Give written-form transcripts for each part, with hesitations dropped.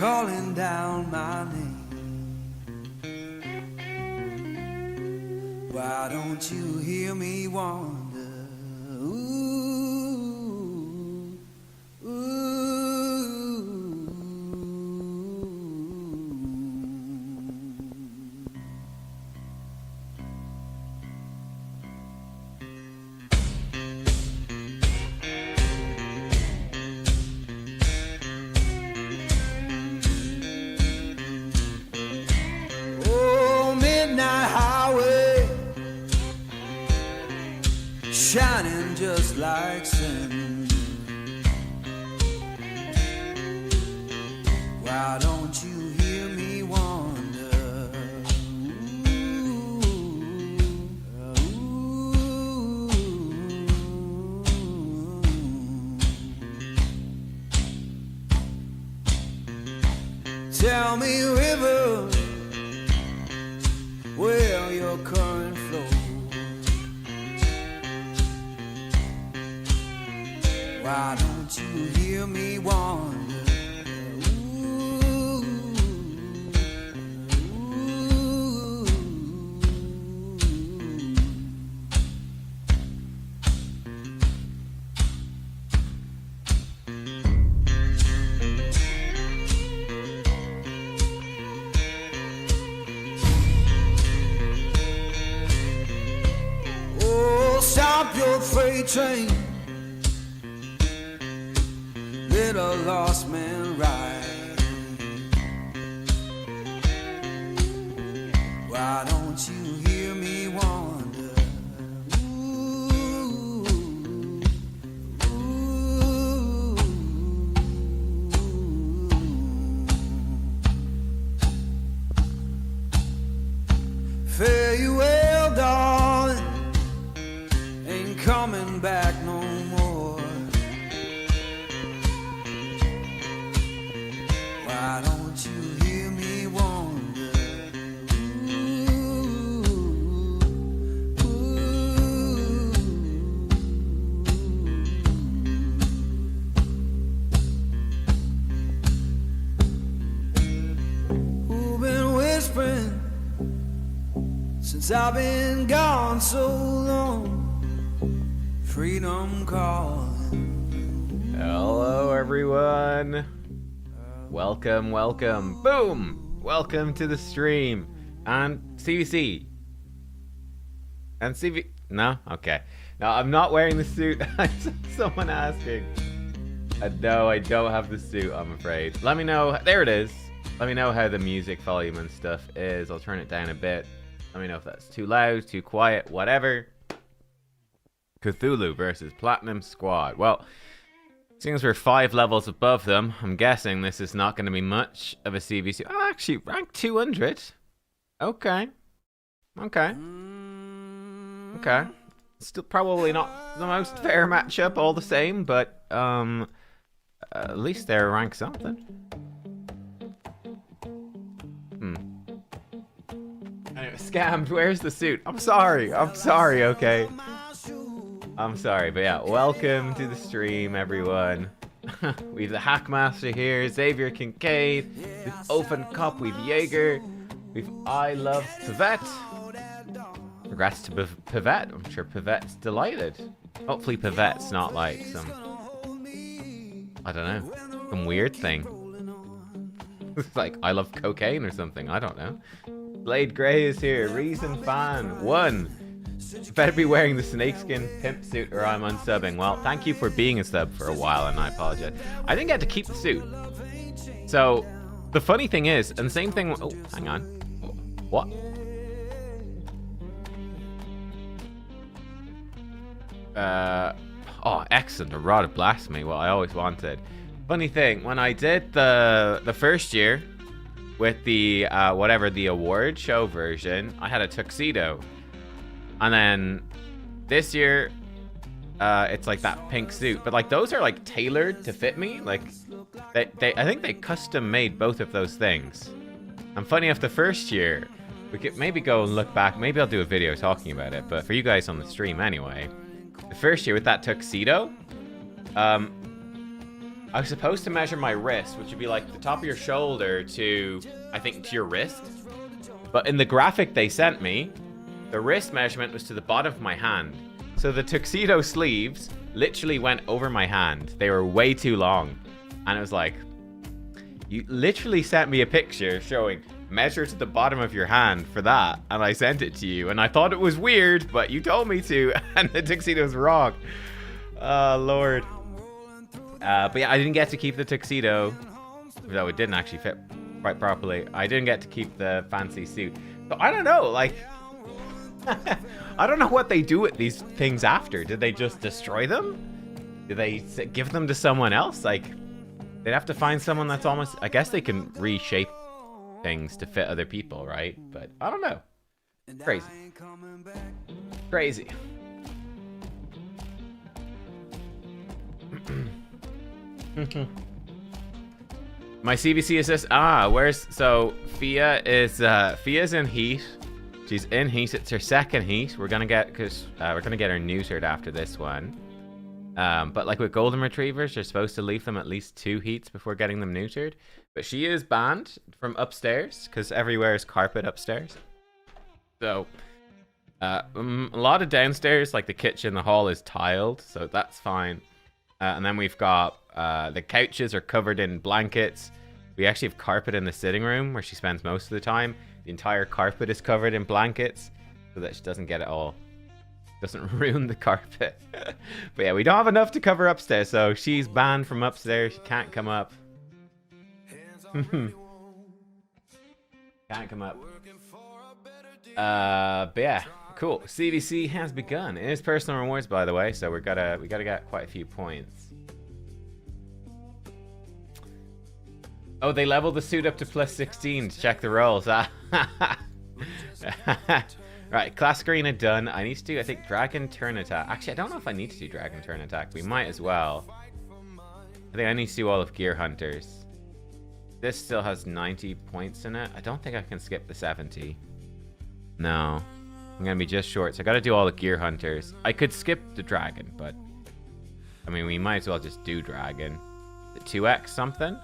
calling down my name. Why don't you hear me wonder? Ooh, ooh. Oh, midnight highway, shining just like sin. Why don't you hear me wonder? Ooh, ooh. Tell me, river, where your current flows. Why don't you hear me wonder? Ooh, ooh. Oh, stop your freight train, let a lost man ride. Why don't you hear me wonder? Ooh, ooh. Fare you well, darling, ain't coming back no more. Why don't you hear me wonder? Ooh, ooh. Who been whispering since I've been gone so long? Freedom calling. Hello, everyone. Welcome, welcome. Boom! Welcome to the stream. And CvC. And CV. No? Okay. No, I'm not wearing the suit. I saw someone asking. No, I don't have the suit, I'm afraid. Let me know. There it is. Let me know how the music volume and stuff is. I'll turn it down a bit. Let me know if that's too loud, too quiet, whatever. Cthulhu versus Platinum Squad. Well, seeing as we're 5 levels above them, I'm guessing this is not going to be much of a CvC. Oh, actually, rank 200. Okay. Okay. Okay. Still probably not the most fair matchup all the same, but at least they're ranked something. Anyway, scammed. Where's the suit? I'm sorry. I'm sorry, okay? I'm sorry, but yeah, welcome to the stream, everyone. We've the Hackmaster here, Xavier Kincaid, we've Open Cop, we've Jaeger, we've I Love Pivette. Congrats to Pivette, I'm sure Pivette's delighted. Hopefully Pivette's not like some, I don't know, some weird thing. It's like I love cocaine or something, I don't know. Blade Grey is here, Reason Fan, 1. You better be wearing the snakeskin pimp suit or I'm unsubbing. Well, thank you for being a sub for a while and I apologize. I didn't get to keep the suit. So, the funny thing is, and the same thing... Oh, hang on. What? Oh, excellent. A Rod of Blasphemy. What I always wanted. Funny thing, when I did the first year with the, whatever, the award show version, I had a tuxedo. And then this year, it's like that pink suit. But like those are like tailored to fit me. Like I think they custom made both of those things. And funny enough, the first year, we could maybe go and look back. Maybe I'll do a video talking about it. But for you guys on the stream anyway, the first year with that tuxedo, I was supposed to measure my wrist, which would be like the top of your shoulder to, I think, to your wrist. But in the graphic they sent me, the wrist measurement was to the bottom of my hand. So the tuxedo sleeves literally went over my hand. They were way too long. And it was like, you literally sent me a picture showing measure to the bottom of your hand for that. And I sent it to you. And I thought it was weird, but you told me to. And the tuxedo's wrong. Oh, Lord. But yeah, I didn't get to keep the tuxedo. Though it didn't actually fit quite properly. I didn't get to keep the fancy suit. So I don't know, like... I don't know what they do with these things after. Did they just destroy them? Did they give them to someone else? Like, they'd have to find someone that's almost... I guess they can reshape things to fit other people, right? But I don't know. Crazy. Crazy. My CvC assist. Where's... So, Fia's in heat. She's in heat. It's her second heat. We're gonna get... Because we're gonna get her neutered after this one. But like with golden retrievers, you're supposed to leave them at least 2 heats before getting them neutered. But she is banned from upstairs because everywhere is carpet upstairs. So a lot of downstairs, like the kitchen, the hall is tiled, so that's fine. And then we've got the couches are covered in blankets. We actually have carpet in the sitting room where she spends most of the time. The entire carpet is covered in blankets so that she doesn't get it all. Doesn't ruin the carpet. But yeah, we don't have enough to cover upstairs, so she's banned from upstairs. She can't come up. Can't come up. But yeah, cool. CvC has begun. It is personal rewards, by the way, so we gotta get quite a few points. Oh, they leveled the suit up to +16 to check the rolls. Right, class arena done. I need to do, I think, dragon turn attack. Actually, I don't know if I need to do dragon turn attack. We might as well. I think I need to do all of Gear Hunters. This still has 90 points in it. I don't think I can skip the 70. No. I'm going to be just short, so I got to do all the Gear Hunters. I could skip the dragon, but... I mean, we might as well just do dragon. The 2x something?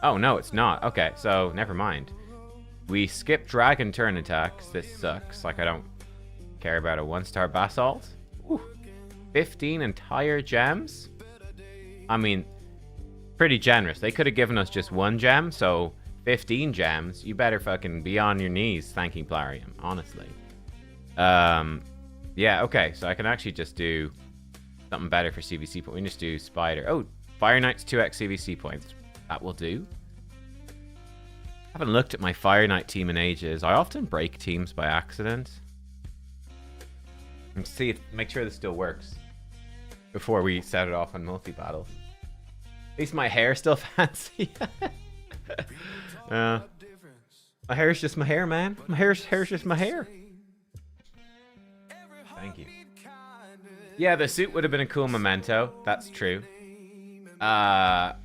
Oh, no, it's not. Okay, so never mind. We skip dragon turn attacks. This sucks. Like, I don't care about a 1-star basalt. Ooh, 15 entire gems? I mean, pretty generous. They could have given us just 1 gem, so 15 gems. You better fucking be on your knees thanking Plarium, honestly. Yeah, okay, so I can actually just do something better for CvC points. We can just do Spider. Oh, Fire Knight's 2x CvC points. That will do. I haven't looked at my Fire Knight team in ages. I often break teams by accident. And see if, make sure this still works before we set it off on multi-battles. At least my hair's still fancy. My hair's just my hair, man. My hair's just my hair. Thank you. Yeah, the suit would have been a cool memento. That's true. My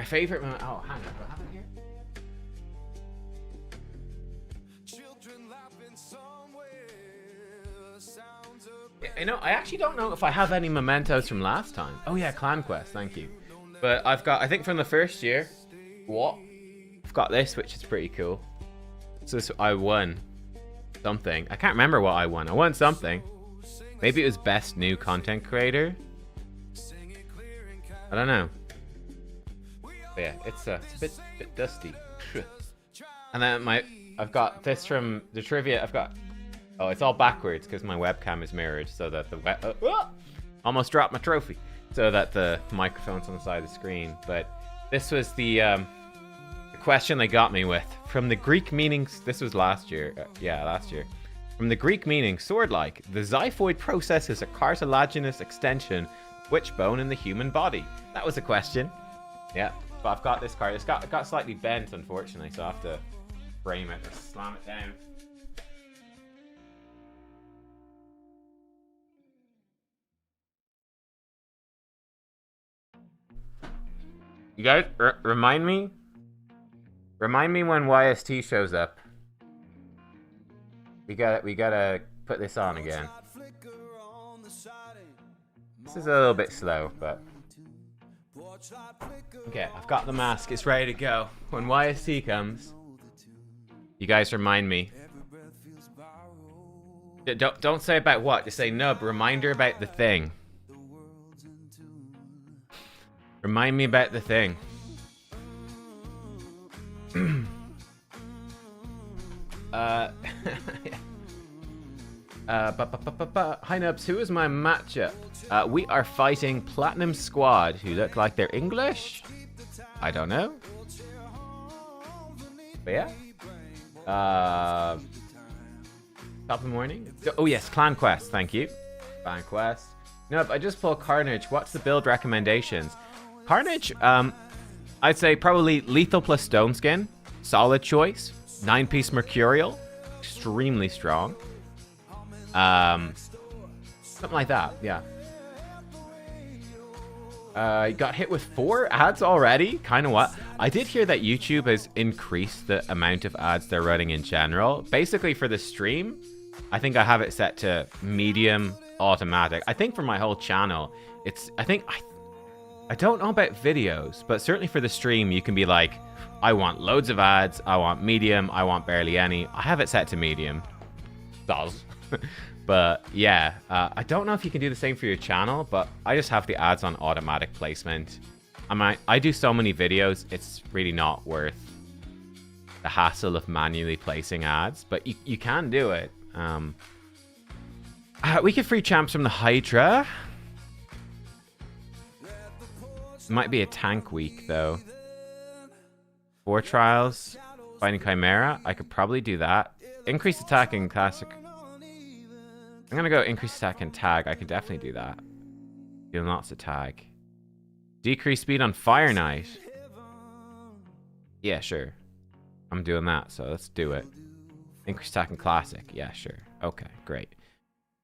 favorite memento. Oh, hang on. Do I have it here? You know, I actually don't know if I have any mementos from last time. Oh yeah, Clan Quest, thank you. But I've got, I think from the first year, what? I've got this, which is pretty cool. So this, I won something. I can't remember what I won. I won something. Maybe it was best new content creator. I don't know. But yeah, it's a bit dusty. And then I've got this from the trivia. I've got. Oh, it's all backwards because my webcam is mirrored, so that the almost dropped my trophy, so that the microphone's on the side of the screen. But this was the question they got me with from the Greek meanings. This was last year. Yeah, last year. From the Greek meaning, sword-like, the xiphoid process is a cartilaginous extension of which bone in the human body? That was a question. Yeah, but I've got this card. It got slightly bent, unfortunately, so I have to frame it or slam it down. You guys, remind me when YST shows up. We gotta put this on again. This is a little bit slow, but Okay, I've got the mask. It's ready to go. When YST comes, you guys remind me. Don't say about what. Just say nub. Reminder about the thing. Remind me about the thing. Hi Nubs, who is my matchup? We are fighting Platinum Squad, who look like they're English. I don't know. But yeah. Top of the morning. Oh yes, Clan Quest, thank you. Clan Quest. Nub, I just pulled Carnage. What's the build recommendations? Carnage, I'd say probably Lethal plus Stone Skin. Solid choice. 9-piece Mercurial. Extremely strong. Something like that, yeah. You got hit with 4 ads already? Kind of what? I did hear that YouTube has increased the amount of ads they're running in general. Basically for the stream, I think I have it set to medium automatic. I think for my whole channel, it's, I don't know about videos, but certainly for the stream, you can be like, I want loads of ads, I want medium, I want barely any. I have it set to medium. Does. But yeah, I don't know if you can do the same for your channel, but I just have the ads on automatic placement. I do so many videos, it's really not worth the hassle of manually placing ads, but you can do it. We get free champs from the Hydra. Might be a tank week though. 4 trials, fighting Chimera. I could probably do that. Increase attack in classic. I'm gonna go increase attack and tag. I can definitely do that. Do lots of tag. Decrease speed on Fire Knight. Yeah, sure. I'm doing that, so let's do it. Increase attack in classic. Yeah, sure. Okay, great.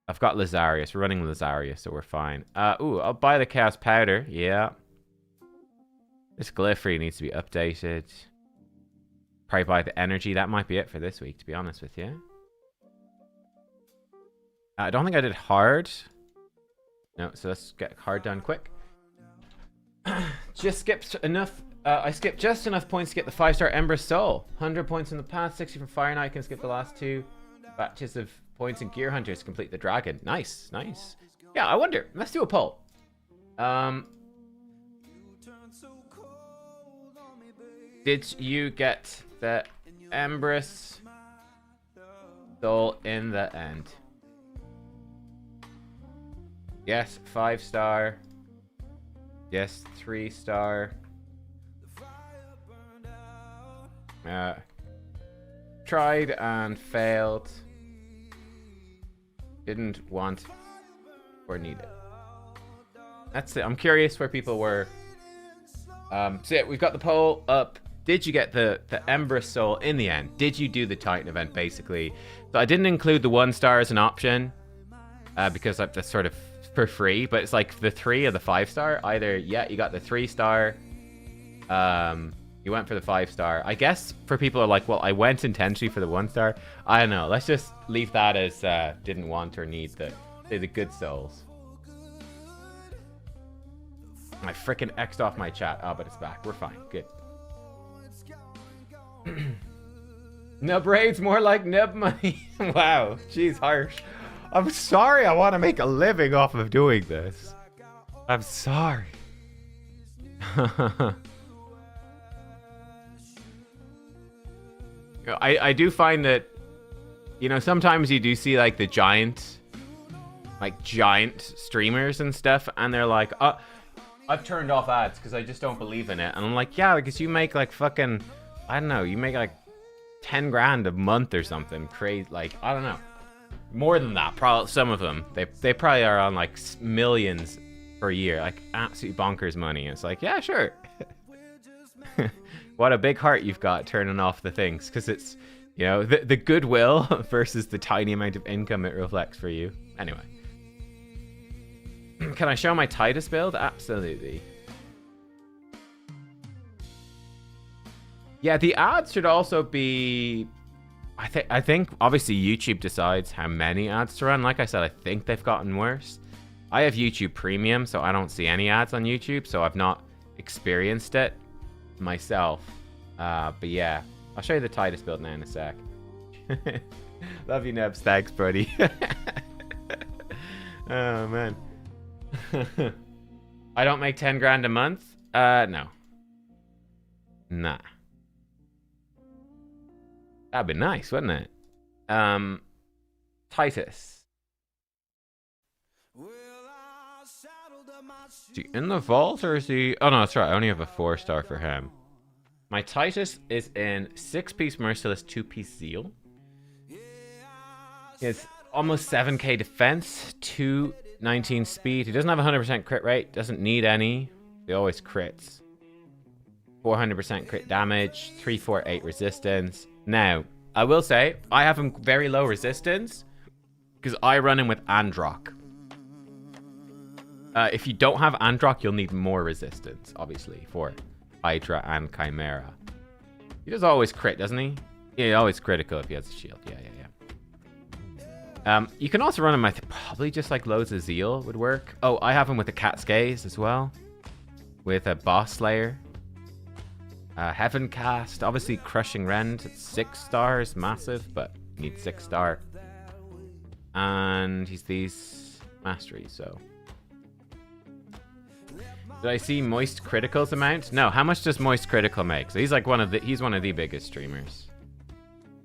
I've got Lazarius. We're running Lazarius, so we're fine. Ooh, I'll buy the Chaos Powder. Yeah. This Glyphry needs to be updated. Probably buy the energy. That might be it for this week, to be honest with you. I don't think I did hard. No, so let's get hard done quick. Just skipped enough. I skipped just enough points to get the 5-star Ember Soul. 100 points in the past, 60 from Fire Knight. Can skip the last 2 batches of points in Gear Hunters to complete the dragon. Nice, nice. Yeah, I wonder. Let's do a poll. Did you get the Empress Soul in the end? Yes, 5-star. Yes, 3-star. Tried and failed. Didn't want or need it. That's it. I'm curious where people were. So yeah, we've got the poll up. Did you get the Ember Soul in the end? Did you do the Titan event, basically? So I didn't include the 1-star as an option because that's sort of for free, but it's like the 3 or the 5-star. Either, yeah, you got the 3-star, you went for the 5-star. I guess for people who are like, well, I went intentionally for the 1-star. I don't know. Let's just leave that as didn't want or need the good souls. I freaking X'd off my chat. Oh, but it's back. We're fine. Good. Nub raids more like nub money. Wow. Jeez, harsh. I'm sorry. I want to make a living off of doing this. I'm sorry. I do find that, you know, sometimes you do see like the giant streamers and stuff, and they're like, I've turned off ads because I just don't believe in it. And I'm like, yeah, because you make like fucking, I don't know, you make like 10 grand a month or something crazy. Like, I don't know, more than that. Probably some of them, they probably are on like millions per year, like absolutely bonkers money. It's like, yeah, sure. What a big heart you've got turning off the things, because it's, you know, the goodwill versus the tiny amount of income it reflects for you. Anyway. Can I show my Titus build? Absolutely. Yeah, the ads should also be... I think obviously YouTube decides how many ads to run. Like I said, I think they've gotten worse. I have YouTube Premium, so I don't see any ads on YouTube, so I've not experienced it myself. But yeah, I'll show you the Titus build now in a sec. Love you, Nebs. Thanks, buddy. Oh, man. I don't make 10 grand a month? No. Nah. That'd be nice, wouldn't it? Titus. Is he in the vault or is he... Oh, no, that's right. I only have a 4-star for him. My Titus is in 6-piece Merciless, 2-piece Zeal. He has almost 7k defense, 219 speed. He doesn't have 100% crit rate. Doesn't need any. He always crits. 400% crit damage, 348 resistance. Now, I will say, I have him very low resistance because I run him with Androck. If you don't have Androck, you'll need more resistance, obviously, for Hydra and Chimera. He does always crit, doesn't he? Yeah, always critical if he has a shield. Yeah. You can also run him, I think, probably just like loads of Zeal would work. Oh, I have him with a Cat's Gaze as well. With a Boss Slayer. Heaven Cast, obviously Crushing Rend, it's 6 stars, massive, but you need 6-star. And he's these masteries, so. Did I see Moist Critical's amount? No, how much does Moist Critical make? So he's like he's one of the biggest streamers.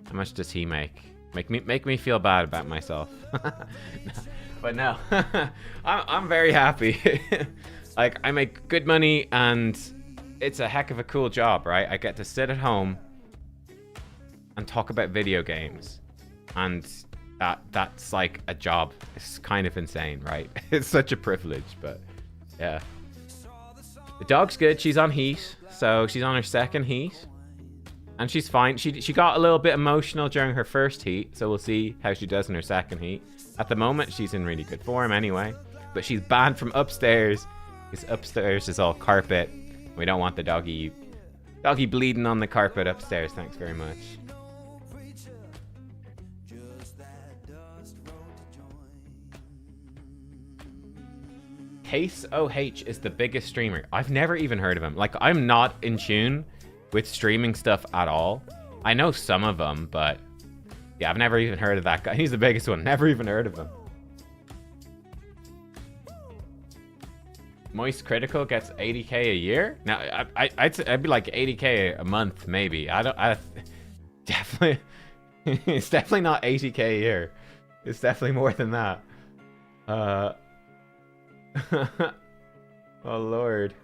How much does he make? Make me feel bad about myself. But no, I'm very happy. Like, I make good money and it's a heck of a cool job, right? I get to sit at home and talk about video games, and that's like a job. It's kind of insane, right? It's such a privilege, but yeah. The dog's good. She's on heat, so she's on her 2nd heat, and she's fine. She got a little bit emotional during her 1st heat, so we'll see how she does in her 2nd heat. At the moment, she's in really good form anyway, but she's banned from upstairs because upstairs is all carpet. We don't want the doggy bleeding on the carpet upstairs. Thanks very much. Case OH is the biggest streamer. I've never even heard of him. Like, I'm not in tune with streaming stuff at all. I know some of them, but yeah, I've never even heard of that guy. He's the biggest one. Never even heard of him. Moist Critical gets 80k a year. Now, I'd be like 80k a month, maybe. Definitely, it's definitely not 80k a year. It's definitely more than that. Oh Lord.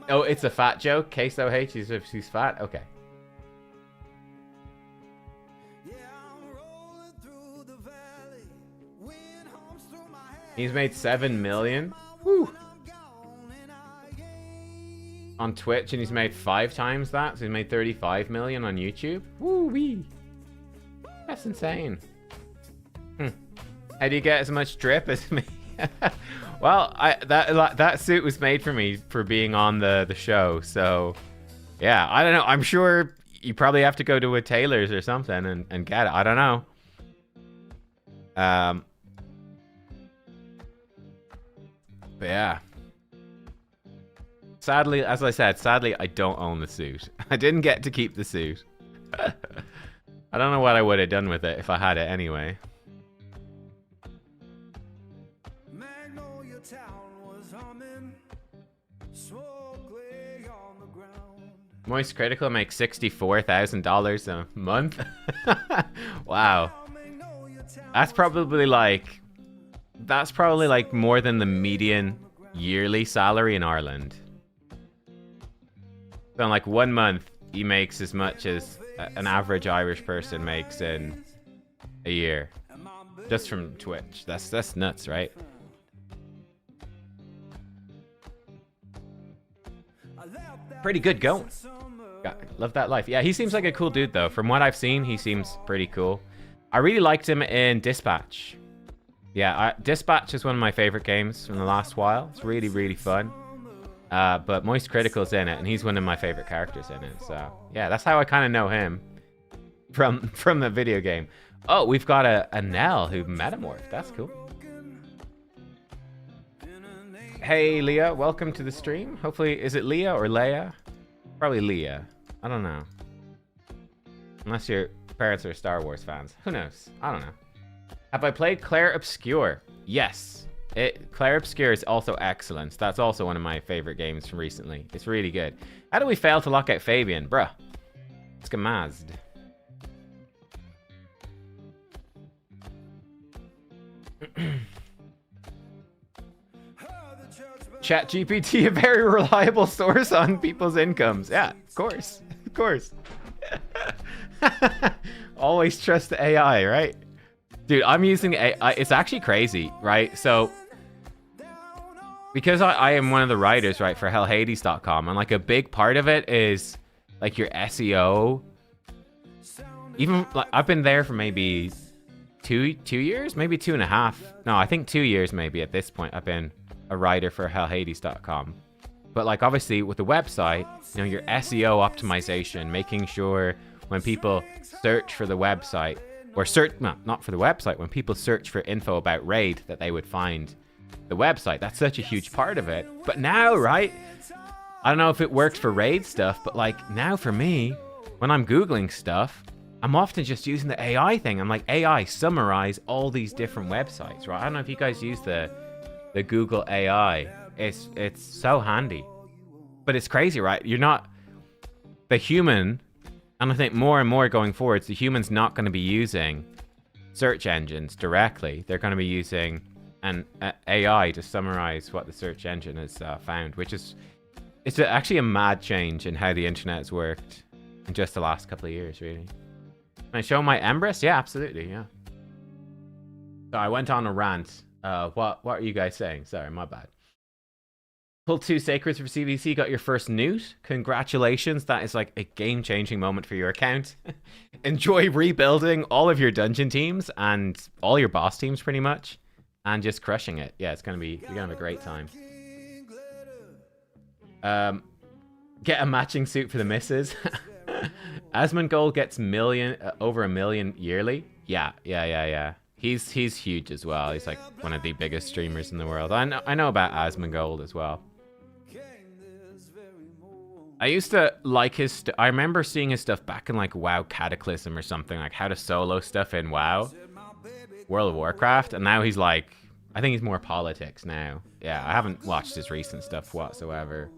Oh, it's a fat joke. Case OH, she's fat. Okay. He's made 7 million. Whew. On Twitch, and he's made 5 times that. So he's made 35 million on YouTube. Woo-wee. That's insane. How do you get as much drip as me? Well, that suit was made for me for being on the show. So, yeah, I don't know. I'm sure you probably have to go to a tailor's or something and get it. I don't know. But yeah. Sadly, as I said, I don't own the suit. I didn't get to keep the suit. I don't know what I would have done with it if I had it anyway. Moist Critical makes $64,000 a month. Wow. That's probably like more than the median yearly salary in Ireland. So in like 1 month, he makes as much as an average Irish person makes in a year. Just from Twitch. That's nuts, right? Pretty good going. Love that life. Yeah, he seems like a cool dude, though. From what I've seen, he seems pretty cool. I really liked him in Dispatch. Yeah, Dispatch is one of my favorite games from the last while. It's really, really fun. But Moist Critical's in it, and he's one of my favorite characters in it. So, yeah, that's how I kind of know him from the video game. Oh, we've got a Nell who metamorphed. That's cool. Hey, Leah, welcome to the stream. Hopefully, is it Leah or Leia? Probably Leah. I don't know. Unless your parents are Star Wars fans. Who knows? I don't know. Have I played Claire Obscure? Yes. Claire Obscure is also excellent. That's also one of my favorite games from recently. It's really good. How do we fail to lock out Fabian? Bruh. Skamazed. ChatGPT, a very reliable source on people's incomes. Yeah, of course. Of course. Always trust the AI, right? Dude, I'm using AI. It's actually crazy, right? So, because I am one of the writers, right, for hellhades.com, and like a big part of it is like your SEO. Even like I've been there for maybe two years, maybe 2.5. No, I think 2 years maybe at this point. I've been a writer for hellhades.com. But like obviously with the website, you know, your SEO optimization, making sure when people search for the website, or search, no, not for the website, when people search for info about Raid, that they would find the website. That's such a huge part of it. But now, right, I don't know if it works for Raid stuff, but like now for me, when I'm Googling stuff, I'm often just using the AI thing. I'm like, AI, summarize all these different websites, right? I don't know if you guys use the Google AI. It's so handy. But it's crazy, right? You're not the human, and I think more and more going forwards, the human's not going to be using search engines directly. They're going to be using an AI to summarize what the search engine has found, which is actually a mad change in how the internet has worked in just the last couple of years, really. Can I show my Empress? Yeah, absolutely, yeah. So I went on a rant. What are you guys saying? Sorry, my bad. Pull 2 Sacreds for CvC, got your first newt. Congratulations, that is like a game-changing moment for your account. Enjoy rebuilding all of your dungeon teams and all your boss teams pretty much. And just crushing it. Yeah, you're gonna have a great time. Get a matching suit for the missus. Asmongold gets over 1 million yearly. Yeah. He's huge as well. He's like one of the biggest streamers in the world. I know about Asmongold as well. I used to like his I remember seeing his stuff back in like WoW Cataclysm or something, like how to solo stuff in WoW, World of Warcraft, and now he's like, I think he's more politics now. Yeah, I haven't watched his recent stuff whatsoever.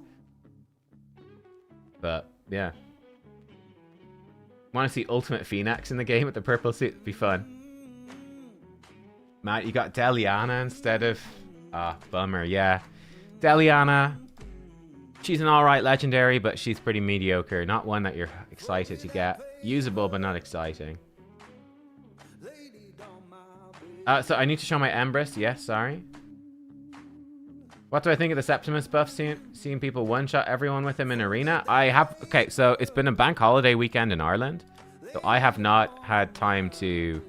But yeah. Want to see Ultimate Phoenix in the game with the purple suit? It'd be fun. Matt, you got Deliana instead of... bummer, yeah. Deliana, she's an alright legendary, but she's pretty mediocre. Not one that you're excited to get. Usable, but not exciting. So I need to show my Empress. Yes, sorry. What do I think of the Septimus buff? Seeing people one-shot everyone with him in Arena? Okay, so it's been a bank holiday weekend in Ireland. So I have not had time to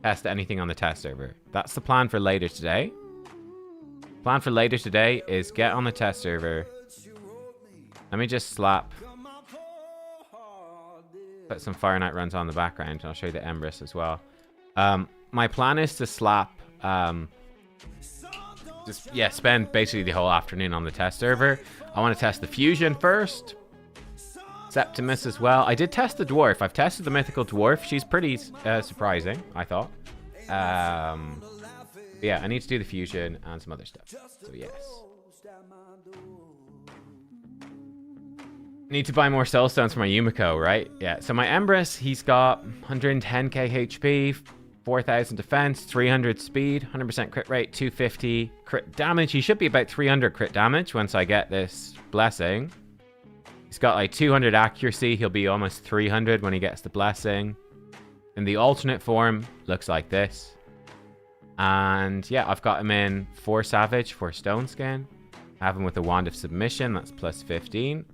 test anything on the test server. That's the plan for later today. Plan for later today is get on the test server. Let me just put some Fire Night runs on the background, and I'll show you the Empress as well. My plan is to spend basically the whole afternoon on the test server. I want to test the Fusion first. Septimus as well. I did test the Dwarf. I've tested the Mythical Dwarf. She's pretty surprising, I thought. Yeah, I need to do the Fusion and some other stuff. So yes. Need to buy more Soul Stones for my Yumiko, right? Yeah, so my Empress, he's got 110k HP, 4,000 defense, 300 speed, 100% crit rate, 250 crit damage. He should be about 300 crit damage once I get this blessing. He's got like 200 accuracy. He'll be almost 300 when he gets the blessing. In the alternate form, looks like this. And yeah, I've got him in 4 Savage, 4 Stone Skin. I have him with a Wand of Submission, that's plus 15.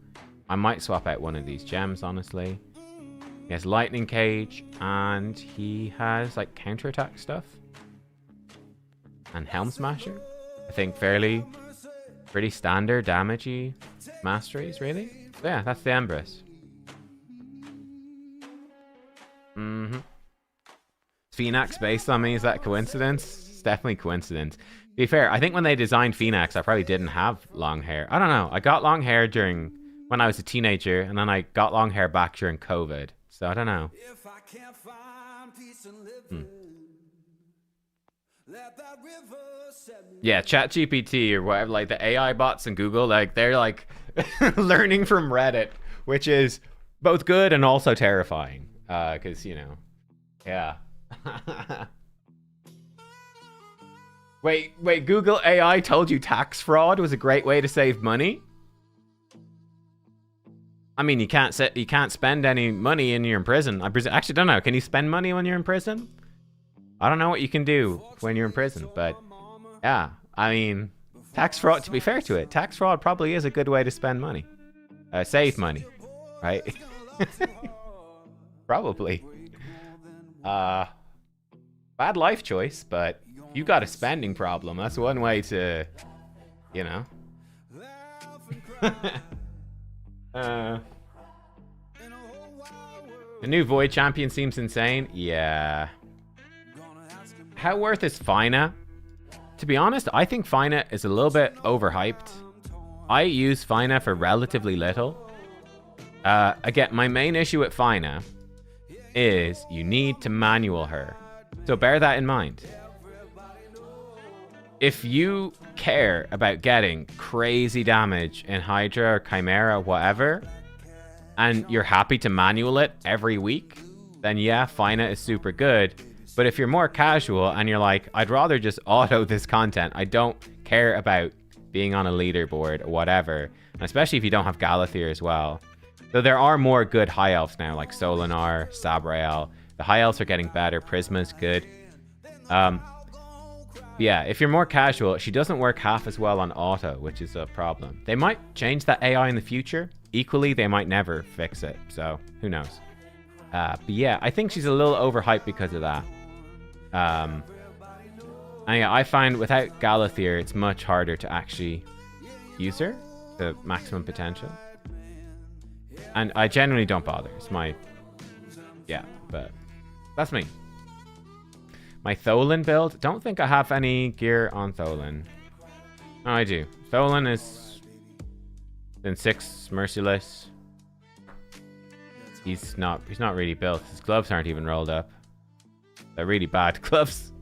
I might swap out one of these gems, honestly. He has Lightning Cage, and he has like counterattack stuff. And Helm Smasher. I think pretty standard damagey masteries, really. So yeah, that's the Empress. Phoenix based on me, is that a coincidence? It's definitely coincidence. be fair, I think when they designed Phoenix, I probably didn't have long hair. I don't know. I got long hair when I was a teenager, and then I got long hair back during COVID. So I don't know. If I can't find peace and living, let that river set me. Yeah, ChatGPT or whatever, like the AI bots in Google, like they're like learning from Reddit, which is both good and also terrifying. Because, you know, yeah. Wait, Google AI told you tax fraud was a great way to save money? I mean, you can't spend any money when you're in prison. I actually don't know. Can you spend money when you're in prison? I don't know what you can do when you're in prison, but yeah, I mean, tax fraud. To be fair to it, tax fraud probably is a good way to spend money, save money, right? Probably. Bad life choice, but you got a spending problem. That's one way to, you know. The new Void champion seems insane. Yeah. How worth is Fina? To be honest, I think Fina is a little bit overhyped. I use Fina for relatively little. Again, my main issue with Fina is you need to manual her. So bear that in mind. If you care about getting crazy damage in Hydra or Chimera, whatever, and you're happy to manual it every week, then yeah, Fina is super good. But if you're more casual and you're like, I'd rather just auto this content, I don't care about being on a leaderboard or whatever, and especially if you don't have Galathir as well. So there are more good high elves now, like Solinar, Sabrael. The high elves are getting better. Prisma's good. Yeah, if you're more casual, she doesn't work half as well on auto, which is a problem. They might change that AI in the future. Equally, they might never fix it. So who knows? But yeah, I think she's a little overhyped because of that. And yeah, I find without Galathir, it's much harder to actually use her to maximum potential. And I generally don't bother. It's my... Yeah, but that's me. My Tholen build? Don't think I have any gear on Tholen. Oh, I do. Tholen is... Then 6 Merciless. He's not really built. His gloves aren't even rolled up. They're really bad gloves.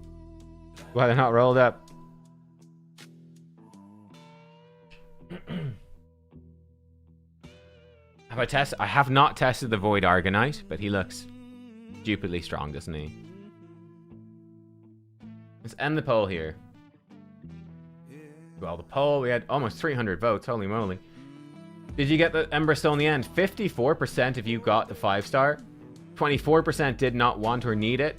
Why they're not rolled up? Have I tested? I have not tested the Void Argonite, but he looks stupidly strong, doesn't he? Let's end the poll here. Well, the poll, we had almost 300 votes. Holy moly. Did you get the Emberstone in the end? 54% of you got the 5-star. 24% did not want or need it.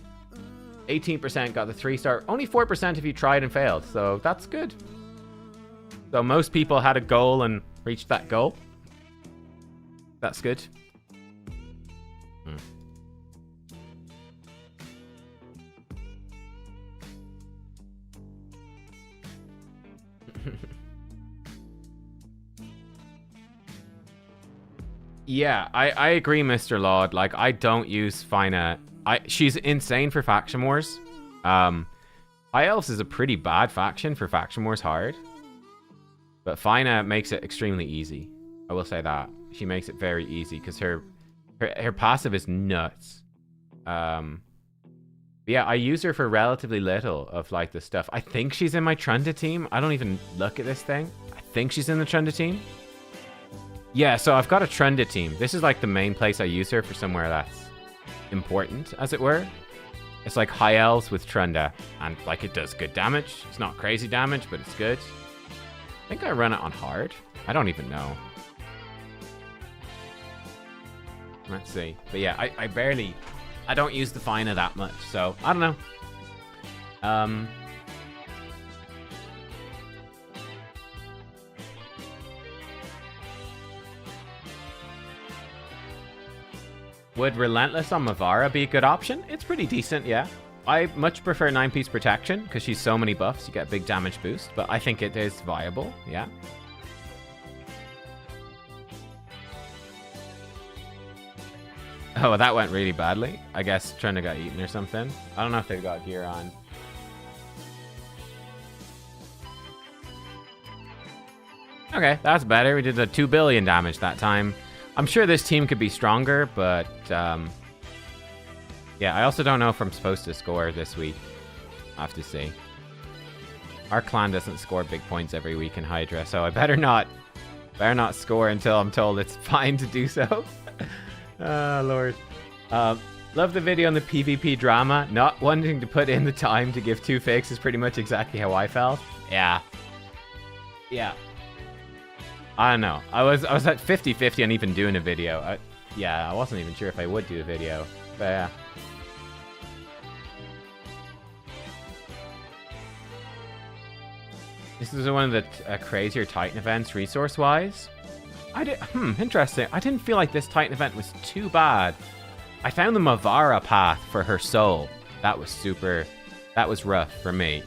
18% got the 3-star. Only 4% of you tried and failed. So that's good. So most people had a goal and reached that goal. That's good. Yeah, I agree, Mr. Laud. Like, I don't use Fina. She's insane for Faction Wars. High Elves is a pretty bad faction for Faction Wars hard. But Fina makes it extremely easy. I will say that. She makes it very easy because her passive is nuts. Yeah, I use her for relatively little of like the stuff. I think she's in my Trunda team. I don't even look at this thing. I think she's in the Trunda team. Yeah, so I've got a Trunda team. This is like the main place I use her for somewhere that's important, as it were. It's like high elves with Trunda, and like it does good damage. It's not crazy damage, but it's good. I think I run it on hard. I don't even know. Let's see. But yeah, I don't use the Fina that much, so I don't know. Would Relentless on Mavara be a good option? It's pretty decent, yeah. I much prefer 9-piece protection because she's so many buffs, you get a big damage boost, but I think it is viable, yeah. Oh, that went really badly. I guess Trunda got eaten or something. I don't know if they've got gear on. Okay, that's better. We did a 2 billion damage that time. I'm sure this team could be stronger, but yeah, I also don't know if I'm supposed to score this week. I have to see. Our clan doesn't score big points every week in Hydra, so I better not score until I'm told it's fine to do so. Oh, Lord. Love the video on the PvP drama. Not wanting to put in the time to give 2 fakes is pretty much exactly how I felt. Yeah. Yeah. I don't know. I was at 50-50 on even doing a video. Yeah, I wasn't even sure if I would do a video. But yeah. This is one of the crazier Titan events resource-wise. Interesting. I didn't feel like this Titan event was too bad. I found the Mavara path for her soul. That was rough for me.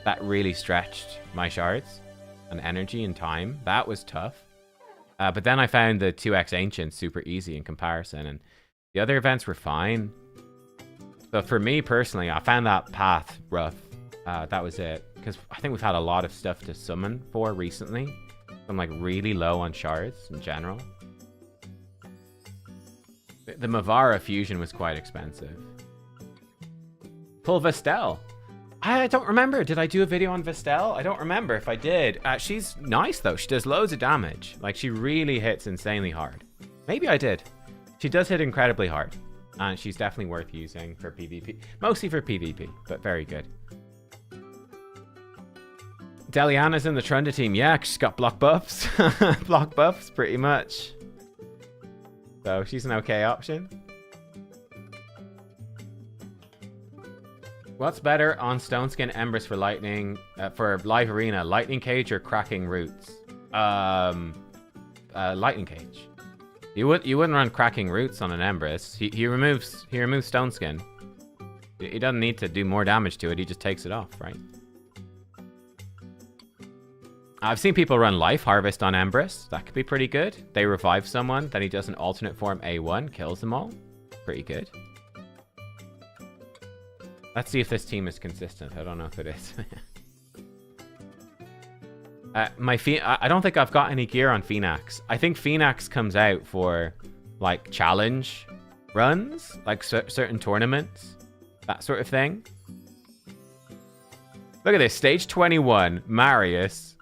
That really stretched my shards and energy and time. That was tough. But then I found the 2x Ancient super easy in comparison, and the other events were fine. So for me personally, I found that path rough. That was it. Because I think we've had a lot of stuff to summon for recently. I'm like really low on shards in general. The Mavara fusion was quite expensive. Pull Vestel. I don't remember. Did I do a video on Vestel? I don't remember if I did. She's nice though. She does loads of damage. Like she really hits insanely hard. Maybe I did. She does hit incredibly hard. And she's definitely worth using for PvP. Mostly for PvP, but very good. Deliana's in the Trunda team. Yeah, she's got block buffs. Block buffs, pretty much. So she's an okay option. What's better on Stoneskin Embers for lightning, for live arena? Lightning Cage or Cracking Roots? Lightning Cage. You wouldn't run Cracking Roots on an Embers. He removes Stoneskin. He doesn't need to do more damage to it. He just takes it off, right? I've seen people run Life Harvest on Embers. That could be pretty good. They revive someone, then he does an alternate form A1, kills them all. Pretty good. Let's see if this team is consistent. I don't know if it is. I don't think I've got any gear on Phoenix. I think Phoenix comes out for like challenge runs, like certain tournaments, that sort of thing. Look at this, stage 21, Marius.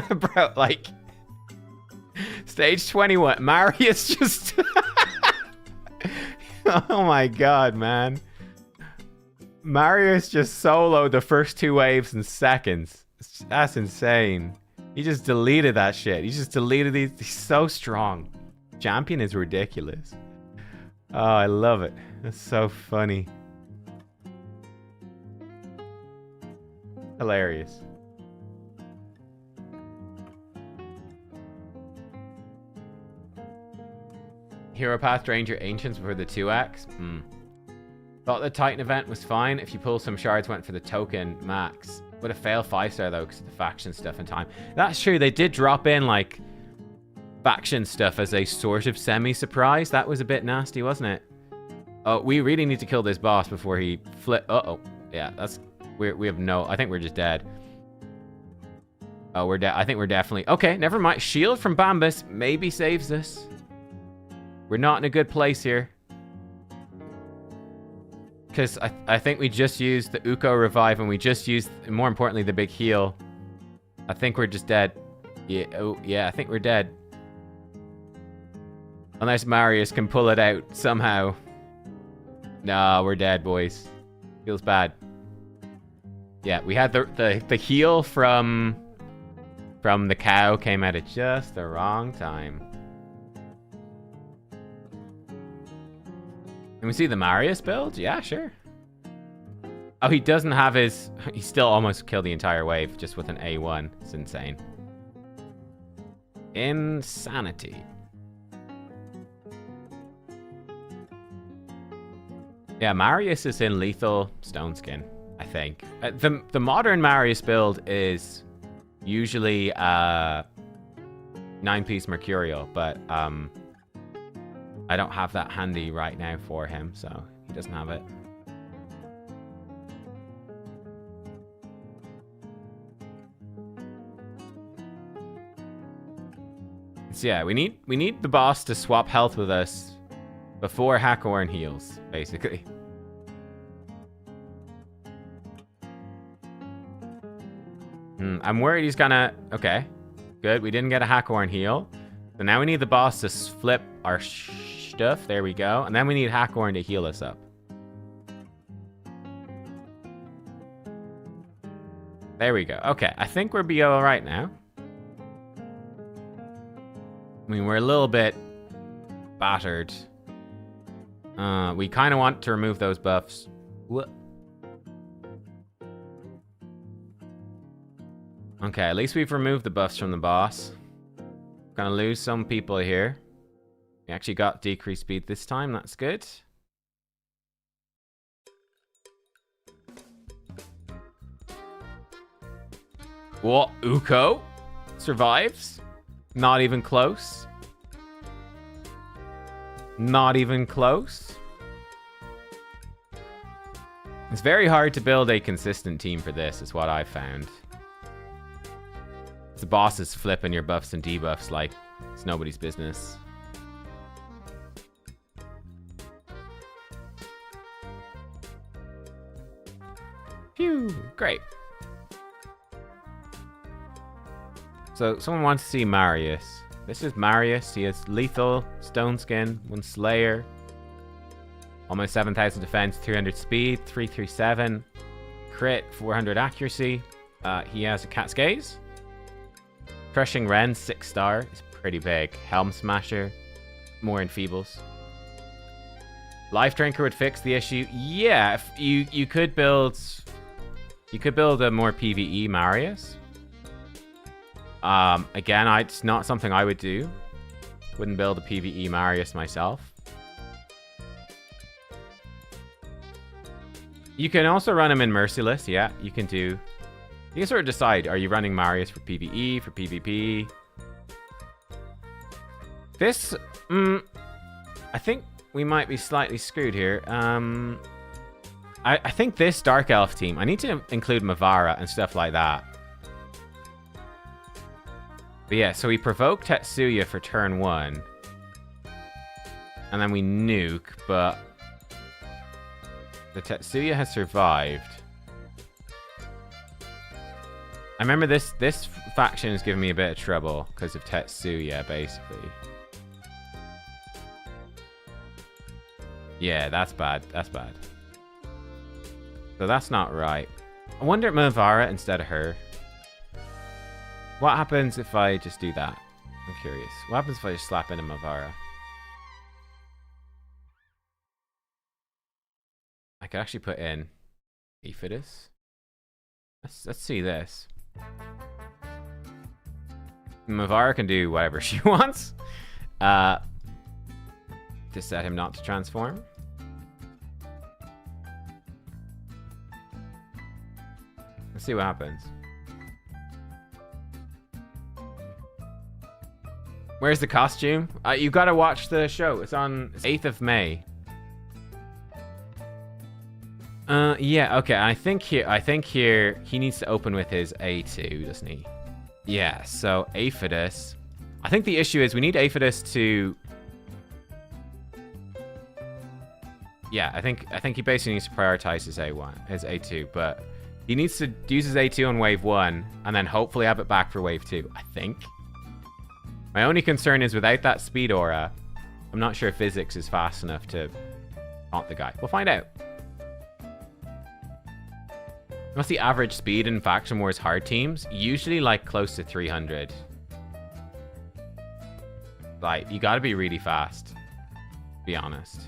Bro, like, stage 21, Marius just... Oh my god, man. Marius just soloed the first 2 waves in seconds. That's insane. He just deleted that shit. He just deleted these. He's so strong. Champion is ridiculous. Oh, I love it. That's so funny. Hilarious. Hero Path Ranger Ancients for the 2x. Thought the Titan event was fine. If you pull some shards, went for the token max. Would have failed 5-star though because of the faction stuff and time. That's true. They did drop in like faction stuff as a sort of semi-surprise. That was a bit nasty, wasn't it? Oh, we really need to kill this boss before he flip. Uh-oh. Yeah, that's... We have no... I think we're just dead. Oh, we're dead. I think we're definitely... Okay, never mind. Shield from Bambus maybe saves us. We're not in a good place here. Because I think we just used the Uko revive and we just used, more importantly, the big heal. I think we're just dead. Yeah, oh, yeah, I think we're dead. Unless Marius can pull it out somehow. No, we're dead, boys. Feels bad. Yeah, we had the heal from the cow came at it just the wrong time. Can we see the Marius build? Yeah, sure. Oh, he doesn't have his... He still almost killed the entire wave just with an A1. It's insane. Insanity. Yeah, Marius is in lethal Stoneskin, I think. The modern Marius build is usually 9-piece Mercurial, but I don't have that handy right now for him, so he doesn't have it. So yeah, we need the boss to swap health with us before Hackhorn heals, basically. I'm worried he's gonna... Okay, good. We didn't get a Hackhorn heal. So now we need the boss to flip our stuff. There we go. And then we need Hackhorn to heal us up. There we go. Okay, I think we'll be all right now. I mean, we're a little bit battered. We kind of want to remove those buffs. What? Okay, at least we've removed the buffs from the boss. Gonna lose some people here. We actually got decreased speed this time. That's good. What? Uko survives? Not even close. Not even close. It's very hard to build a consistent team for this, is what I've found. The boss is flipping your buffs and debuffs like it's nobody's business. Phew, great. So, someone wants to see Marius. This is Marius. He has lethal, stone skin, 1 slayer, almost 7,000 defense, 300 speed, 337, crit, 400 accuracy. He has a cat's gaze. Crushing Ren, 6-star. It's pretty big. Helm Smasher, more enfeebles. Life Drinker would fix the issue. Yeah, if you could build a more PvE Marius. Again, it's not something I would do. Wouldn't build a PvE Marius myself. You can also run him in Merciless. Yeah, you can do. You can sort of decide, are you running Marius for PvE, for PvP? This, I think we might be slightly screwed here. I think this Dark Elf team, I need to include Mavara and stuff like that. But yeah, so we provoke Tetsuya for turn 1. And then we nuke, but the Tetsuya has survived. I remember this faction is giving me a bit of trouble because of Tetsuya, basically. Yeah, that's bad. That's bad. So that's not right. I wonder if Mavara instead of her. What happens if I just do that? I'm curious. What happens if I just slap in a Mavara? I could actually put in Aphidus. Let's see this. Mavara can do whatever she wants. To set him not to transform. Let's see what happens. Where's the costume? You gotta watch the show. It's on 8th of May. Yeah, okay. I think here he needs to open with his A2, doesn't he? Yeah, so Aphidus. I think the issue is we need Aphidus to... Yeah, I think he basically needs to prioritize his A1, his A2, but he needs to use his A2 on wave 1 and then hopefully have it back for wave 2, I think. My only concern is without that speed aura, I'm not sure if physics is fast enough to haunt the guy. We'll find out. What's the average speed in Faction Wars hard teams? Usually like close to 300. Like, you gotta be really fast, to be honest.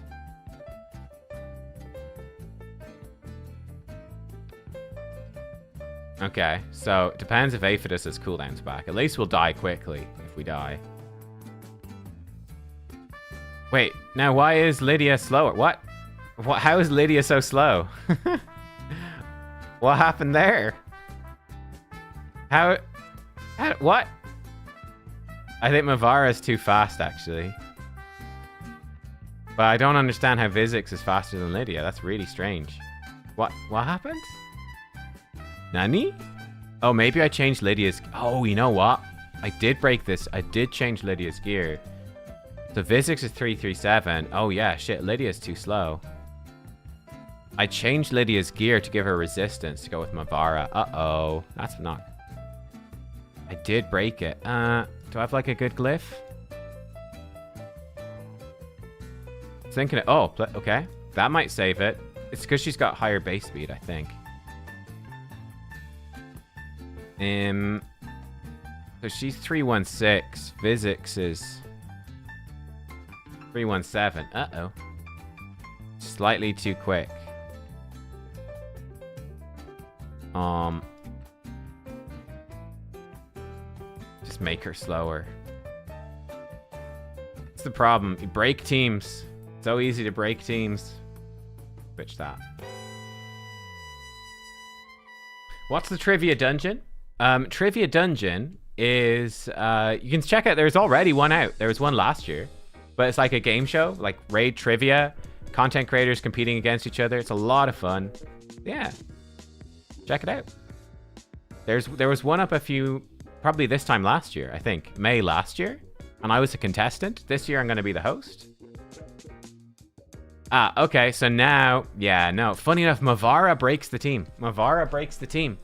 Okay, so it depends if Aphidus has cooldowns back. At least we'll die quickly if we die. Wait, now why is Lydia slower? What? How is Lydia so slow? What happened there? How what? I think Mavara is too fast, actually. But I don't understand how Vizix is faster than Lydia. That's really strange. What happened? Nani? Oh, maybe I changed Lydia's... Oh, you know what? I did break this. I did change Lydia's gear. So Physics is 337. Oh yeah, shit. Lydia's too slow. I changed Lydia's gear to give her resistance to go with Mavara. Uh-oh. That's not... I did break it. Do I have like a good glyph? Thinking it... Oh, okay. That might save it. It's because she's got higher base speed, I think. So she's 316. Physics is 317. Uh-oh. Slightly too quick. Just make her slower. That's the problem. You break teams. So easy to break teams. Switch that. What's the trivia dungeon? Trivia dungeon is you can check out. There's already one out. There was one last year, but it's like a game show, like raid trivia, content creators competing against each other. It's a lot of fun. Yeah, check it out. There was one up probably this time last year. I think May last year, and I was a contestant. This year I'm going to be the host. Ah, okay. So now, yeah, no. Funny enough, Mavara breaks the team. Mavara breaks the team.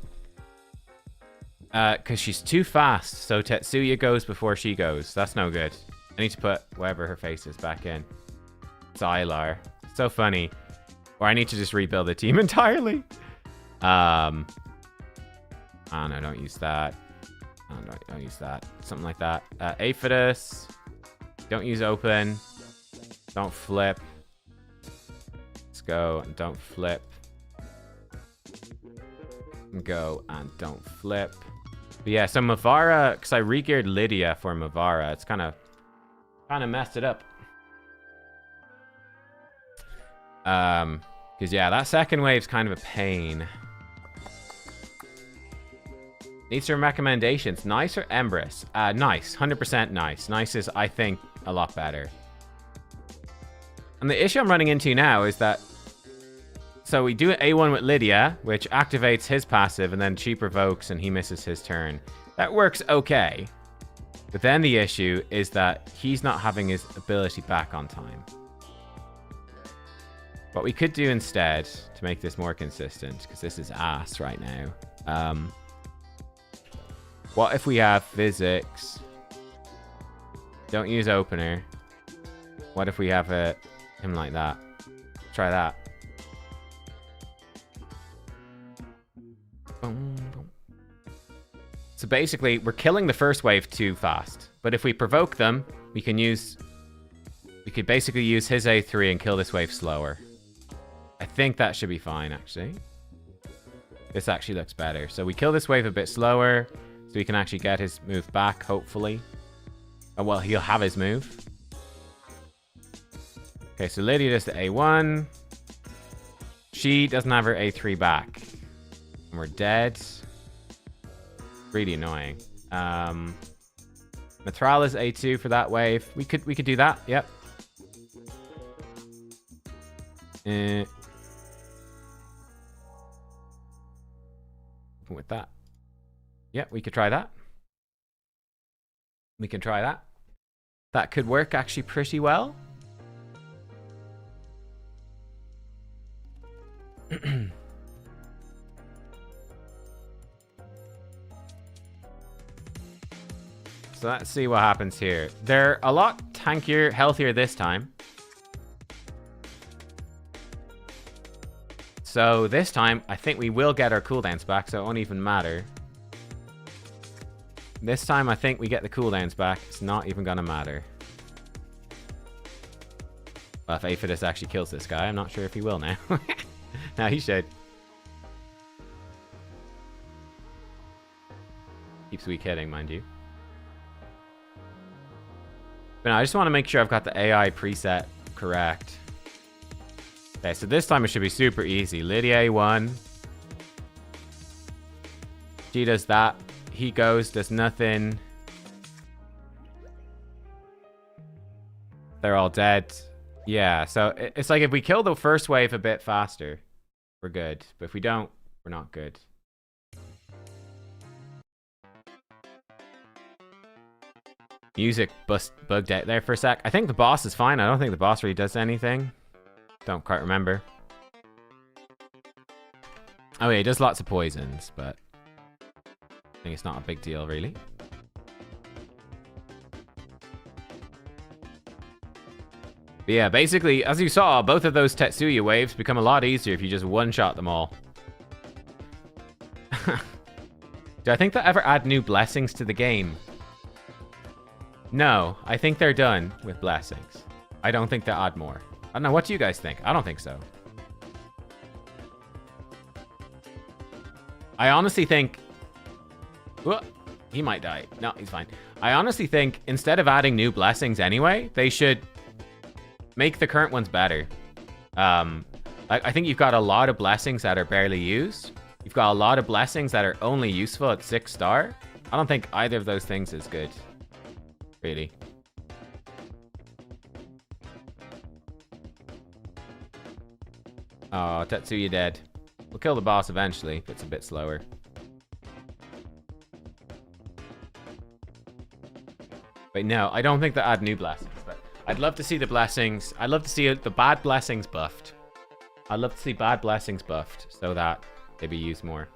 Because she's too fast, so Tetsuya goes before she goes. That's no good. I need to put wherever her face is back in. Xylar. So funny. Or I need to just rebuild the team entirely. Oh no, don't use that. Oh no, don't use that. Something like that. Aphodus. Don't use open. Don't flip. Let's go and don't flip. Go and don't flip. But yeah, so Mavara, because I re-geared Lydia for Mavara, it's kind of messed it up. Because yeah, that second wave's kind of a pain. Need some recommendations. Nice or Empress? Nice. 100% nice. Nice is, I think, a lot better. And the issue I'm running into now is that... So we do A1 with Lydia, which activates his passive, and then she provokes and he misses his turn. That works okay. But then the issue is that he's not having his ability back on time. What we could do instead, to make this more consistent, because this is ass right now. What if we have Physics? Don't use opener. What if we have him like that? Try that. So basically, we're killing the first wave too fast. But if we provoke them, we could basically use his A3 and kill this wave slower. I think that should be fine, actually. This actually looks better. So we kill this wave a bit slower, so we can actually get his move back, hopefully. Oh, well, he'll have his move. Okay, so Lydia does the A1. She doesn't have her A3 back. And we're dead. Really annoying. Matrala's A2 for that wave. We could do that. Yep. With that. Yeah, we could try that. We can try that. That could work actually pretty well. So let's see what happens here. They're a lot tankier, healthier this time. So this time, I think we will get our cooldowns back, so it won't even matter. This time, I think we get the cooldowns back. It's not even gonna matter. Well, if Aphodus actually kills this guy, I'm not sure if he will now. No, he should. Keeps weak hitting, mind you. But no, I just want to make sure I've got the AI preset correct. Okay, so this time it should be super easy. Lydia A1. She does that. He goes, does nothing. They're all dead. Yeah, so it's like if we kill the first wave a bit faster, we're good. But if we don't, we're not good. Music bugged out there for a sec. I think the boss is fine. I don't think the boss really does anything. Don't quite remember. Oh yeah, he does lots of poisons, but I think it's not a big deal, really. But yeah, basically, as you saw, both of those Tetsuya waves become a lot easier if you just one-shot them all. Do I think they'll ever add new blessings to the game? No, I think they're done with blessings. I don't think they'll add more. I don't know, what do you guys think? I don't think so. I honestly think... Whoa, he might die. No, he's fine. I honestly think instead of adding new blessings anyway, they should make the current ones better. I think you've got a lot of blessings that are barely used. You've got a lot of blessings that are only useful at 6-star. I don't think either of those things is good. Really. Oh, Tetsuya dead. We'll kill the boss eventually, if it's a bit slower. But no, I don't think they add new blessings. But I'd love to see the blessings. I'd love to see the bad blessings buffed. I'd love to see bad blessings buffed so that they be used more.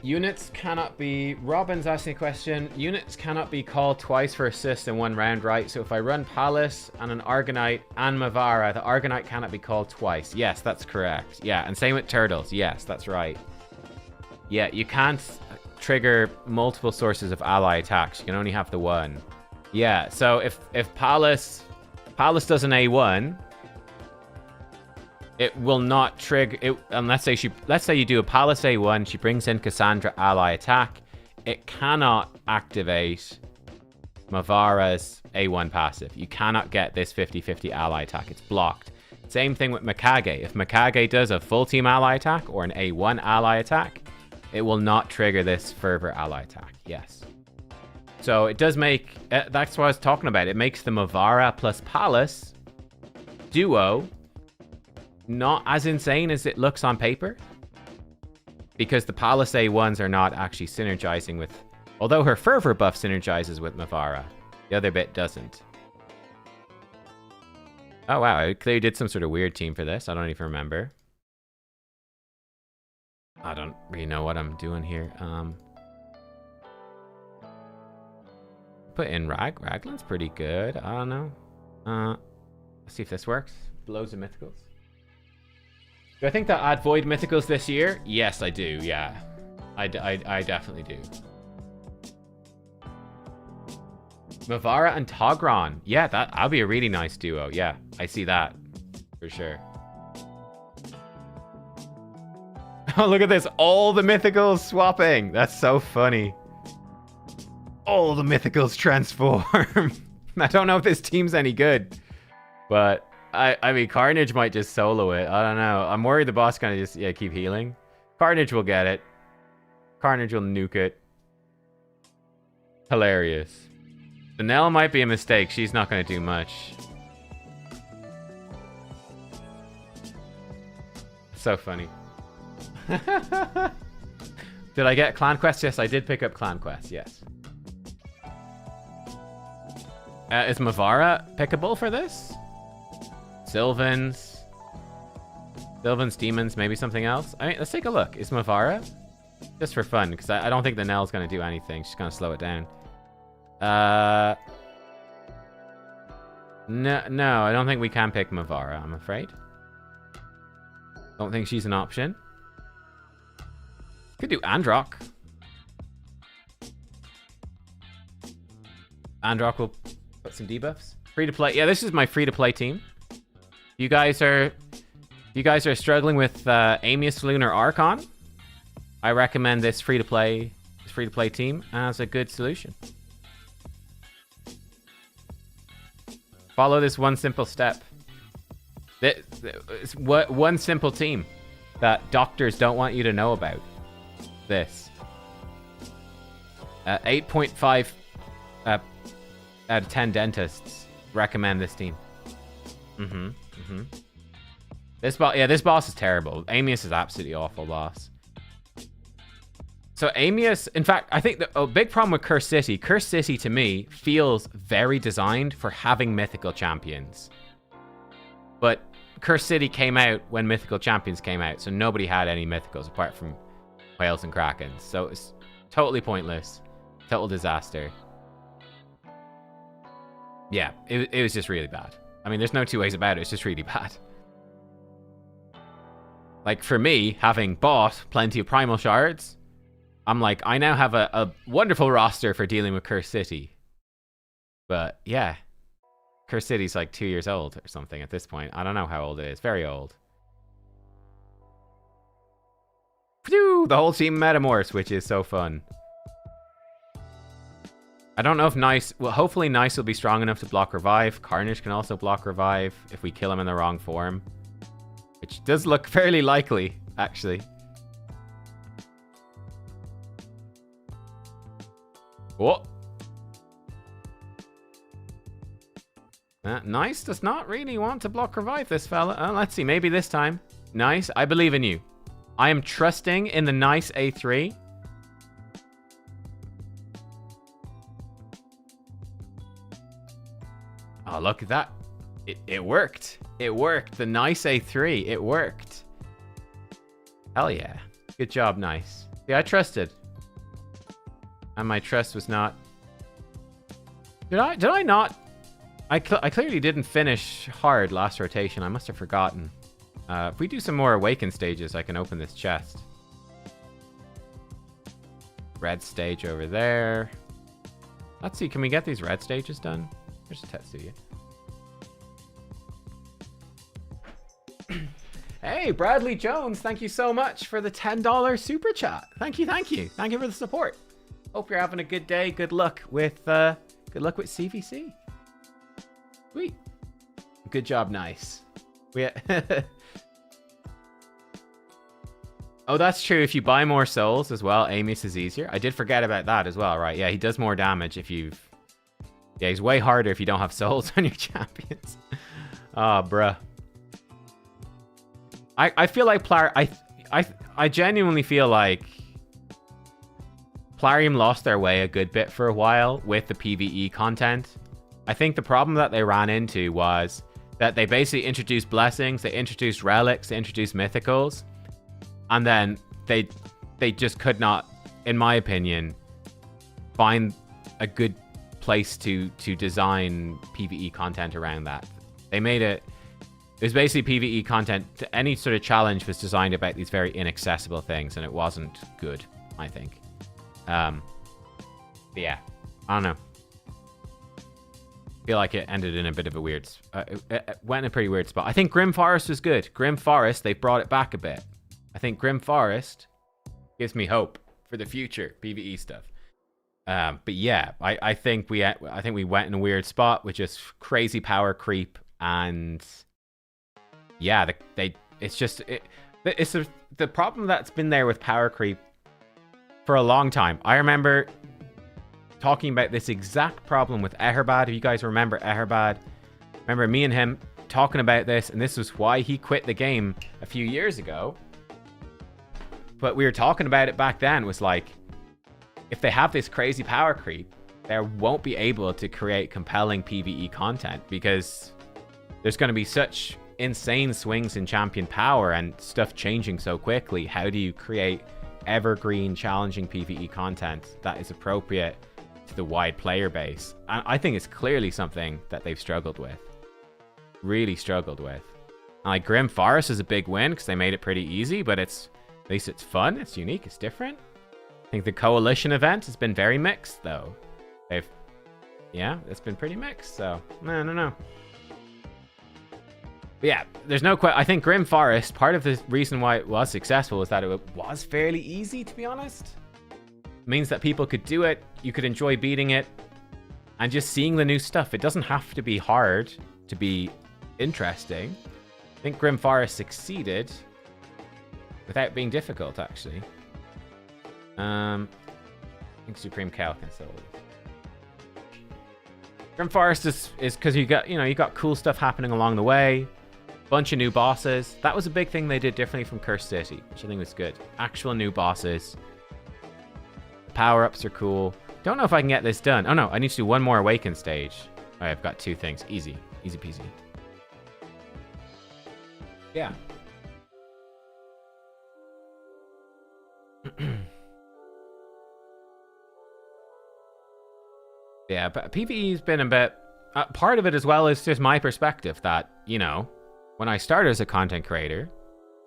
Units cannot be... Robin's asking a question. Units cannot be called twice for assist in one round, right? So if I run Palace and an Argonite and Mavara, the Argonite cannot be called twice. Yes, that's correct. Yeah, and same with Turtles. Yes, that's right. Yeah, you can't trigger multiple sources of ally attacks. You can only have the one. Yeah, so if Palace does an A1... it will not trigger it unless let's say you do a Palace A1, she brings in Cassandra ally attack. It cannot activate Mavara's A1 passive. You cannot get this 50-50 ally attack. It's blocked. Same thing with Mikage. If Mikage does a full team ally attack or an A1 ally attack, it will not trigger this fervor ally attack. Yes. So it does make that's what I was talking about. It makes the Mavara plus Palace duo not as insane as it looks on paper, because the Palace A1s are not actually synergizing with... Although her Fervor buff synergizes with Mavara, the other bit doesn't. Oh wow, I clearly did some sort of weird team for this. I don't even remember. I don't really know what I'm doing here. Put in Raglan's pretty good. I don't know. Let's see if this works. Blows of Mythicals. Do I think they'll add Void Mythicals this year? Yes, I do, yeah. I definitely do. Mavara and Togron. Yeah, that'll be a really nice duo. Yeah, I see that. For sure. Oh, look at this. All the Mythicals swapping. That's so funny. All the Mythicals transform. I don't know if this team's any good. But... I mean, Carnage might just solo it. I don't know. I'm worried the boss kind of just keep healing. Carnage will get it. Carnage will nuke it. Hilarious. The Nell might be a mistake. She's not going to do much. So funny. Did I get Clan Quest? Yes, I did pick up Clan Quest. Yes. Is Mavara pickable for this? Sylvan's Demons, maybe something else. I mean, let's take a look. Is Mavara? Just for fun, because I don't think the Nell's going to do anything. She's going to slow it down. No, I don't think we can pick Mavara, I'm afraid. Don't think she's an option. Could do Androck. Androck will put some debuffs. Free to play. Yeah, this is my free to play team. You guys are struggling with Amius Lunar Archon. I recommend this free to play team as a good solution. Follow this one simple step. It's one simple team that doctors don't want you to know about. This 8.5 out of 10 dentists recommend this team. This boss is terrible. Amius is absolutely awful boss. So Amius, in fact, I think the big problem with Curse City to me feels very designed for having mythical champions. But Curse City came out when mythical champions came out, so nobody had any mythicals apart from whales and krakens. So it's totally pointless. Total disaster. Yeah, it was just really bad. I mean, there's no two ways about it. It's just really bad. Like, for me, having bought plenty of primal shards, I'm like, I now have a wonderful roster for dealing with Curse City. But, yeah. Curse City's like 2 years old or something at this point. I don't know how old it is. Very old. Phew, the whole team metamorphs, which is so fun. I don't know if Nice... Well, hopefully Nice will be strong enough to block Revive. Carnage can also block Revive if we kill him in the wrong form. Which does look fairly likely, actually. Oh. Nice does not really want to block Revive, this fella. Let's see, maybe this time. Nice, I believe in you. I am trusting in the Nice A3. Oh, look at that. It worked. It worked. The Nice A3, it worked. Hell yeah. Good job, Nice. Yeah, I trusted. And my trust was not... Did I not? I clearly didn't finish hard last rotation. I must have forgotten. If we do some more Awaken stages, I can open this chest. Red stage over there. Let's see, can we get these red stages done? Here's a Tetsuya. Hey, Bradley Jones, thank you so much for the $10 super chat. Thank you, thank you. Thank you for the support. Hope you're having a good day. Good luck with CvC. Sweet. Good job, Nice. Oh, that's true. If you buy more souls as well, Amius is easier. I did forget about that as well, right? Yeah, he does more damage if you've... Yeah, he's way harder if you don't have souls on your champions. Oh, bruh. I feel like I genuinely feel like Plarium lost their way a good bit for a while with the PvE content. I think the problem that they ran into was that they basically introduced blessings, they introduced relics, they introduced mythicals, and then they just could not, in my opinion, find a good place to design PvE content around that. They made it... It was basically PvE content. Any sort of challenge was designed about these very inaccessible things, and it wasn't good, I think. But yeah, I don't know. Feel like it ended in a bit of a weird... it went in a pretty weird spot. I think Grim Forest was good. Grim Forest, they brought it back a bit. I think Grim Forest gives me hope for the future PvE stuff. But yeah, I think we went in a weird spot with just crazy power creep, and yeah, the problem that's been there with power creep for a long time. I remember talking about this exact problem with Eherbad. If you guys remember Eherbad, remember me and him talking about this, and this was why he quit the game a few years ago. But we were talking about it back then, was like, if they have this crazy power creep, they won't be able to create compelling PvE content because there's going to be such insane swings in champion power and stuff changing so quickly. How do you create evergreen, challenging PvE content that is appropriate to the wide player base? And I think it's clearly something that they've struggled with. Really struggled with. And like Grim Forest is a big win because they made it pretty easy, but at least it's fun, it's unique, it's different. I think the Coalition event has been very mixed, though. Yeah, it's been pretty mixed, so I don't know. But yeah, there's no question. I think Grim Forest, part of the reason why it was successful was that it was fairly easy, to be honest. It means that people could do it, you could enjoy beating it, and just seeing the new stuff. It doesn't have to be hard to be interesting. I think Grim Forest succeeded without being difficult, actually. I think Supreme Cal can still lose. Grim Forest is because you got cool stuff happening along the way. Bunch of new bosses. That was a big thing they did differently from Cursed City, which I think was good. Actual new bosses. power-ups are cool. Don't know if I can get this done. Oh no, I need to do one more awaken stage. Alright, I've got 2 things. Easy. Easy peasy. Yeah. Yeah, but PvE's been a bit... part of it as well is just my perspective that, you know, when I started as a content creator,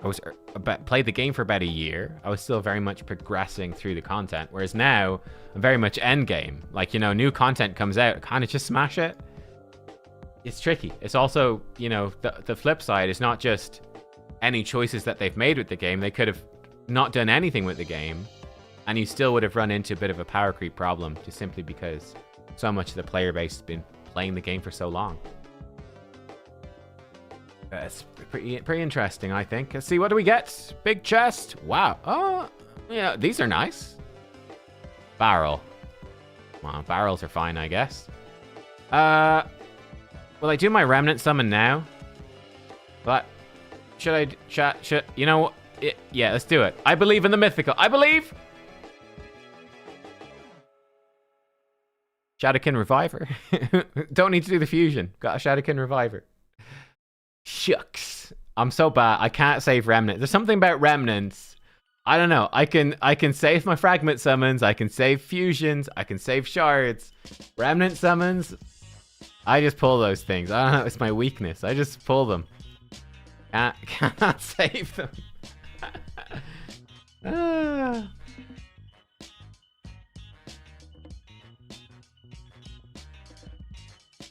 I was played the game for about a year. I was still very much progressing through the content, whereas now I'm very much end game. Like, you know, new content comes out, kind of just smash it. It's tricky. It's also, you know, the flip side is not just any choices that they've made with the game. They could have not done anything with the game, and you still would have run into a bit of a power creep problem, just simply because so much of the player base has been playing the game for so long. It's pretty interesting, I think. Let's see, what do we get? Big chest. Wow. Oh, yeah, these are nice. Barrel. Well, barrels are fine, I guess. Will I do my remnant summon now? But should you know, yeah, let's do it. I believe in the mythical. I believe. Shadowkin Reviver. Don't need to do the fusion. Got a Shadowkin Reviver. Shucks. I'm so bad. I can't save Remnant. There's something about Remnants. I don't know. I can save my Fragment summons. I can save fusions. I can save shards. Remnant summons. I just pull those things. I don't know. It's my weakness. I just pull them. Cannot save them.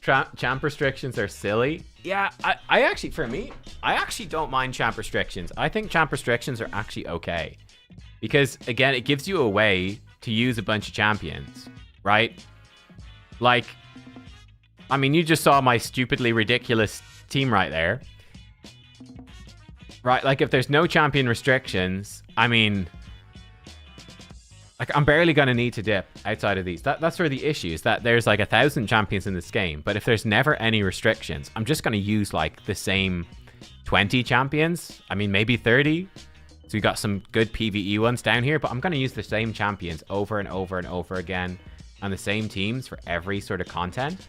Champ restrictions are silly. Yeah, I actually, for me, I actually don't mind champ restrictions. I think champ restrictions are actually okay. Because, again, it gives you a way to use a bunch of champions, right? Like, I mean, you just saw my stupidly ridiculous team right there. Right, like, if there's no champion restrictions, I mean... Like, I'm barely going to need to dip outside of these. That's sort of the issue, is that there's like 1,000 champions in this game, but if there's never any restrictions, I'm just going to use like the same 20 champions. I mean, maybe 30. So we got some good PvE ones down here, but I'm going to use the same champions over and over and over again on the same teams for every sort of content.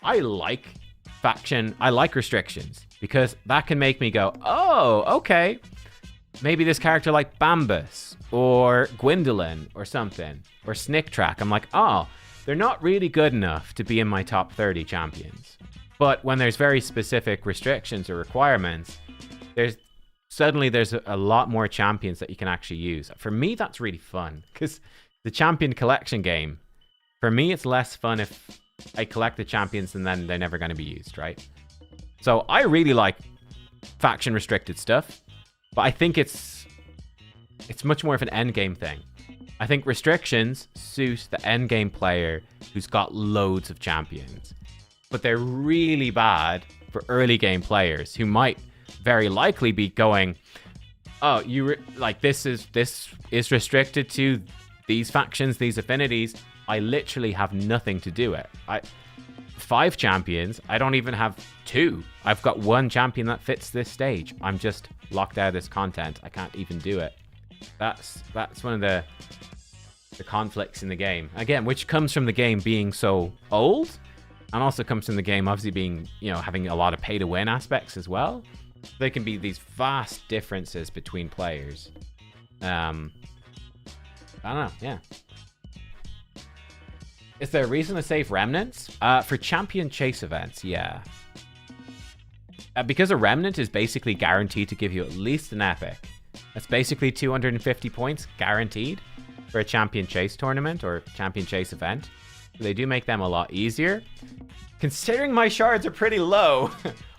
I like faction. I like restrictions because that can make me go, oh, okay. Maybe this character like Bambus or Gwendolyn or something, or Snick Track. I'm like, oh, they're not really good enough to be in my top 30 champions. But when there's very specific restrictions or requirements, suddenly there's a lot more champions that you can actually use. For me, that's really fun because the champion collection game, for me, it's less fun if I collect the champions and then they're never going to be used, right? So I really like faction restricted stuff. But I think it's much more of an endgame thing. I think restrictions suit the endgame player who's got loads of champions. But they're really bad for early game players who might very likely be going, oh, this is restricted to these factions, these affinities. I literally have nothing to do it. 5 champions. I don't even have 2. I've got 1 champion that fits this stage. I'm just locked out of this content. I can't even do it. That's one of the conflicts in the game. Again, which comes from the game being so old, and also comes from the game obviously being, you know, having a lot of pay to win aspects as well. There can be these vast differences between players. I don't know. Yeah. Is there a reason to save remnants? For champion chase events, yeah. Because a remnant is basically guaranteed to give you at least an epic. That's basically 250 points guaranteed for a champion chase tournament or champion chase event. So they do make them a lot easier. Considering my shards are pretty low,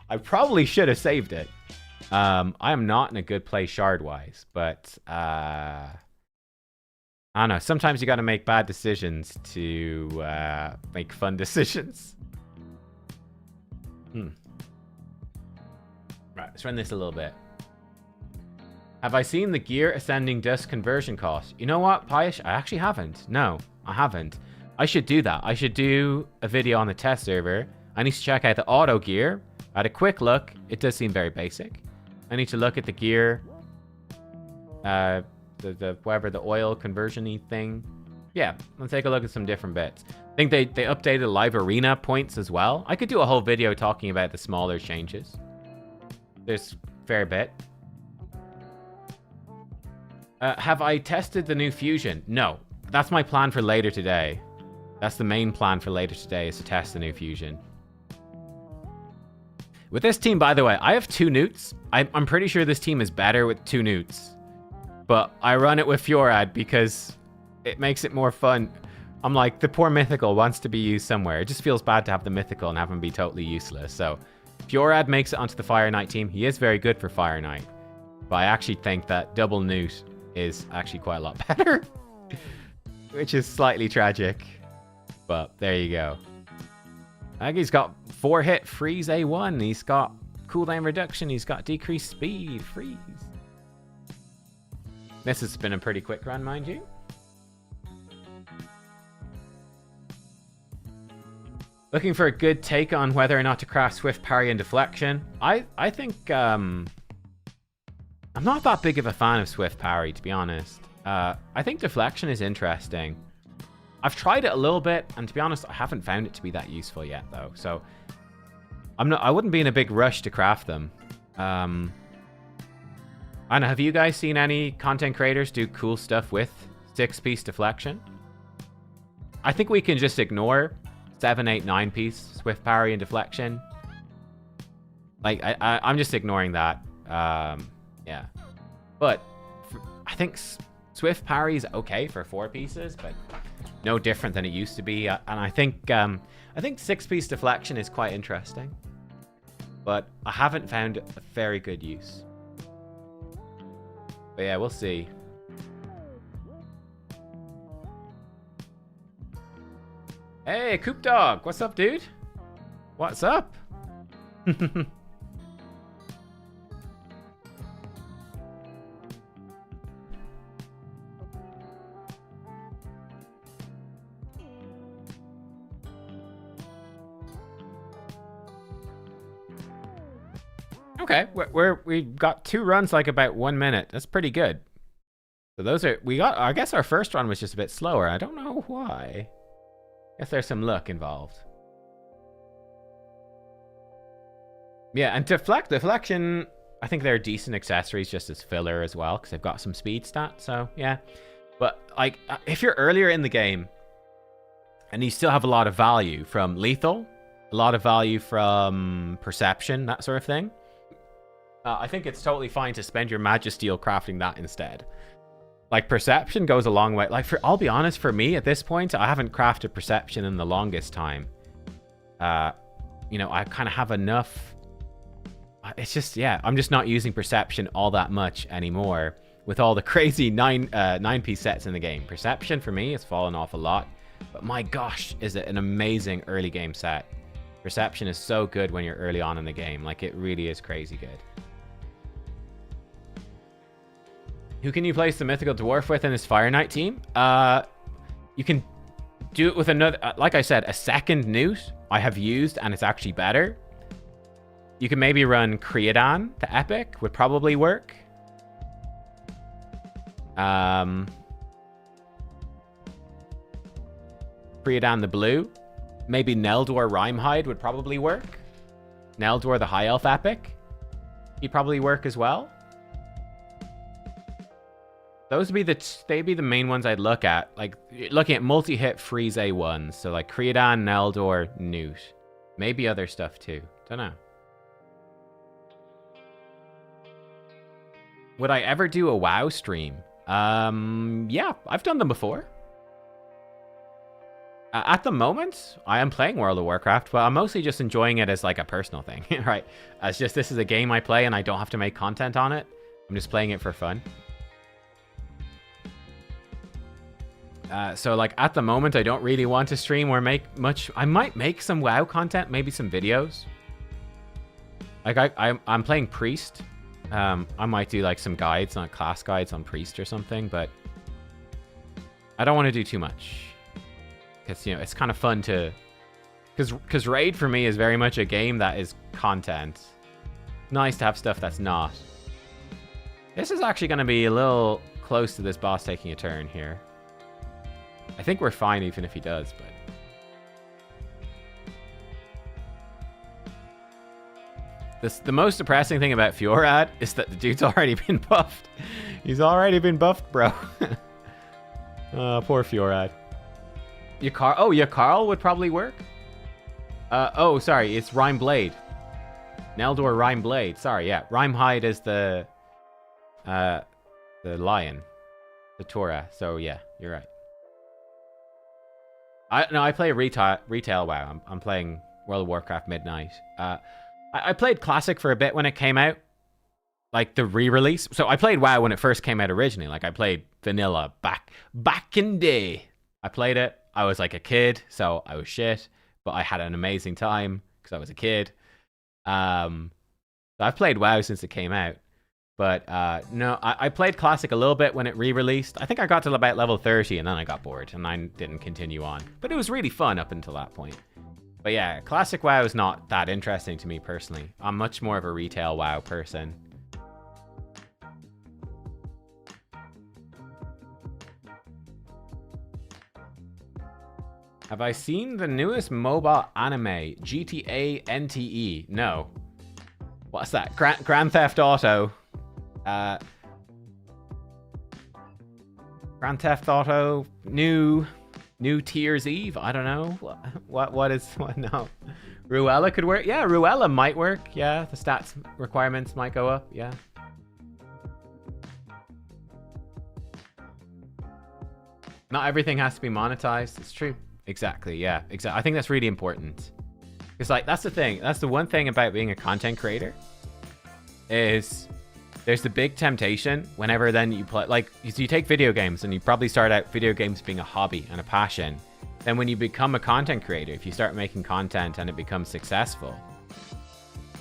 I probably should have saved it. I am not in a good place shard-wise, but... I don't know. Sometimes you got to make bad decisions to make fun decisions. Right, let's run this a little bit. Have I seen the gear ascending dust conversion cost? You know what, Piesh? I actually haven't. No, I haven't. I should do that. I should do a video on the test server. I need to check out the auto gear. I had a quick look. It does seem very basic. I need to look at the gear. The whatever, the oil conversion-y thing. yeah, let's take a look at some different bits. I think they updated live arena points as well. I could do a whole video talking about the smaller changes. There's a fair bit. Have I tested the new Fusion? No. That's my plan for later today. That's the main plan for later today, is to test the new Fusion. With this team, by the way, I have 2 newts. I'm pretty sure this team is better with 2 newts. But I run it with Fjorad because it makes it more fun. I'm like, the poor mythical wants to be used somewhere. It just feels bad to have the mythical and have him be totally useless. So Fjorad makes it onto the Fire Knight team. He is very good for Fire Knight. But I actually think that double newt is actually quite a lot better. Which is slightly tragic. But there you go. I think he's got 4-hit freeze A1. He's got cooldown reduction. He's got decreased speed freeze. This has been a pretty quick run, mind you. Looking for a good take on whether or not to craft swift parry and deflection. I think I'm not that big of a fan of swift parry, to be honest. I think deflection is interesting. I've tried it a little bit, and to be honest, I haven't found it to be that useful yet, though. So I wouldn't be in a big rush to craft them. I don't know, have you guys seen any content creators do cool stuff with 6-piece deflection? I think we can just ignore 7, 8, 9-piece swift parry and deflection. Like, I'm just ignoring that. Yeah. But I think swift parry is okay for 4 pieces, but no different than it used to be. And I think 6-piece deflection is quite interesting, but I haven't found a very good use. But yeah, we'll see. Hey, Coop Dog, what's up, dude? What's up? Okay, we've got 2 runs like about 1 minute. That's pretty good. So those are, I guess our first run was just a bit slower. I don't know why. I guess there's some luck involved. Yeah, and deflection, I think they're decent accessories just as filler as well, because they've got some speed stats, so yeah. But like, if you're earlier in the game, and you still have a lot of value from lethal, a lot of value from perception, that sort of thing, I think it's totally fine to spend your Magisteel crafting that instead. Like, perception goes a long way. Like, I'll be honest, for me at this point, I haven't crafted perception in the longest time. You know, I kind of have enough. It's just, yeah, I'm just not using perception all that much anymore with all the crazy 9-piece sets in the game. Perception for me has fallen off a lot, but my gosh, is it an amazing early game set. Perception is so good when you're early on in the game. Like, it really is crazy good. Who can you place the Mythical Dwarf with in this Fire Knight team? You can do it with another, like I said, a second newt I have used, and it's actually better. You can maybe run Creodan, the Epic, would probably work. Creodan the Blue. Maybe Neldor Rhymehide would probably work. Neldor the High Elf Epic. He'd probably work as well. Those would be they'd be the main ones I'd look at. Like, looking at multi-hit freeze A1s. So, like, Creodan, Neldor, Newt. Maybe other stuff, too. Don't know. Would I ever do a WoW stream? Yeah, I've done them before. At the moment, I am playing World of Warcraft, but I'm mostly just enjoying it as, like, a personal thing, right? As just, this is a game I play and I don't have to make content on it. I'm just playing it for fun. So, like, at the moment, I don't really want to stream or make much. I might make some WoW content, maybe some videos. Like, I'm playing Priest. I might do, like, some guides, not class guides on Priest or something, but I don't want to do too much. Because, you know, it's kind of fun to... Because Raid, for me, is very much a game that is content. Nice to have stuff that's not. This is actually going to be a little close to this boss taking a turn here. I think we're fine even if he does, but... The most depressing thing about Fiorad is that the dude's already been buffed. He's already been buffed, bro. Poor Fiorad. Yakarl would probably work. Oh, sorry, it's Rhyme Blade. Neldor Rhyme Blade. Sorry, yeah. Rhyme Hide is the lion. The Torah. So, yeah, you're right. I play retail WoW. I'm playing World of Warcraft Midnight. I played Classic for a bit when it came out. Like the re-release. So I played WoW when it first came out originally. Like I played Vanilla back in day. I played it. I was like a kid, so I was shit. But I had an amazing time because I was a kid. So I've played WoW since it came out. But no, I played Classic a little bit when it re-released. I think I got to about level 30 and then I got bored and I didn't continue on. But it was really fun up until that point. But yeah, Classic WoW is not that interesting to me personally. I'm much more of a retail WoW person. Have I seen the newest mobile anime, GTA NTE? No. What's that? Grand Theft Auto. Grand Theft Auto, new Tears Eve. I don't know. What no. Ruella could work. Yeah, Ruella might work. Yeah, the stats requirements might go up. Yeah. Not everything has to be monetized. It's true. Exactly. Yeah. Exactly. I think that's really important. Because like that's the thing. That's the one thing about being a content creator. Is there's the big temptation whenever then you play, like you take video games and you probably start out video games being a hobby and a passion. Then when you become a content creator, if you start making content and it becomes successful,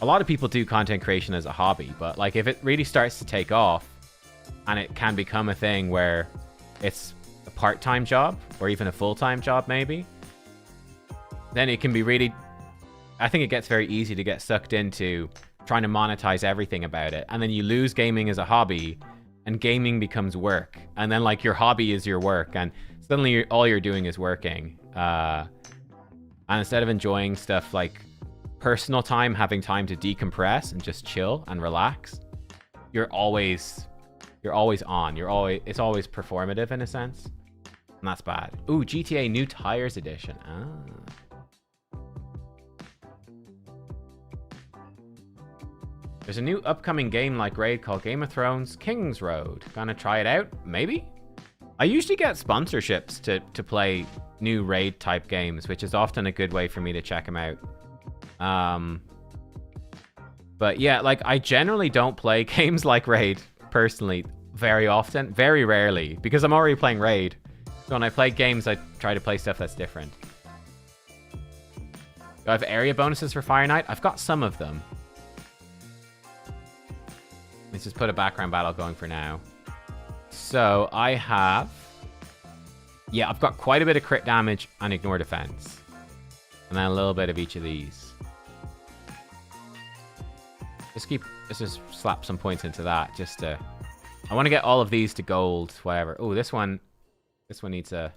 a lot of people do content creation as a hobby, but like if it really starts to take off and it can become a thing where it's a part-time job or even a full-time job maybe, then it can be really, I think it gets very easy to get sucked into trying to monetize everything about it, and then you lose gaming as a hobby and gaming becomes work, and then like your hobby is your work, and suddenly all you're doing is working, and instead of enjoying stuff like personal time, having time to decompress and just chill and relax, you're always on, it's always performative in a sense, and that's bad. Ooh, GTA New Tires Edition. There's a new upcoming game like Raid called Game of Thrones King's Road. Gonna try it out? Maybe? I usually get sponsorships to play new Raid type games, which is often a good way for me to check them out. But yeah, like I generally don't play games like Raid personally very often, very rarely, because I'm already playing Raid. So when I play games, I try to play stuff that's different. Do I have area bonuses for Fire Knight? I've got some of them. Let's just put a background battle going for now. So I have... Yeah, I've got quite a bit of crit damage and ignore defense. And then a little bit of each of these. Let's just slap some points into that just to... I want to get all of these to gold, whatever. Oh, this one needs a...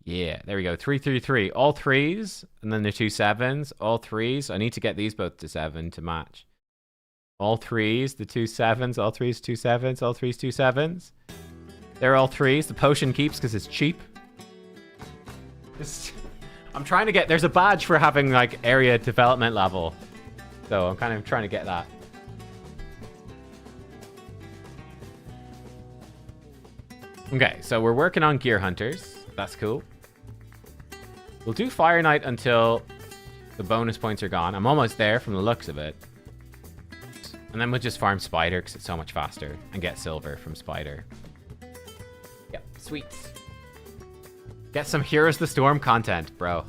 Yeah, there we go. 3, 3, 3. All threes, and then the 2 7s. All threes. I need to get these both to 7 to match. All threes, the 2 7s, all threes, 2 7s, all threes, 2 7s. They're all threes. The potion keeps because it's cheap. I'm trying to get... There's a badge for having, like, area development level. So I'm kind of trying to get that. Okay, so we're working on Gear Hunters. That's cool. We'll do Fire Knight until the bonus points are gone. I'm almost there from the looks of it. And then we'll just farm Spider because it's so much faster. And get silver from Spider. Yep, sweet. Get some Heroes of the Storm content, bro.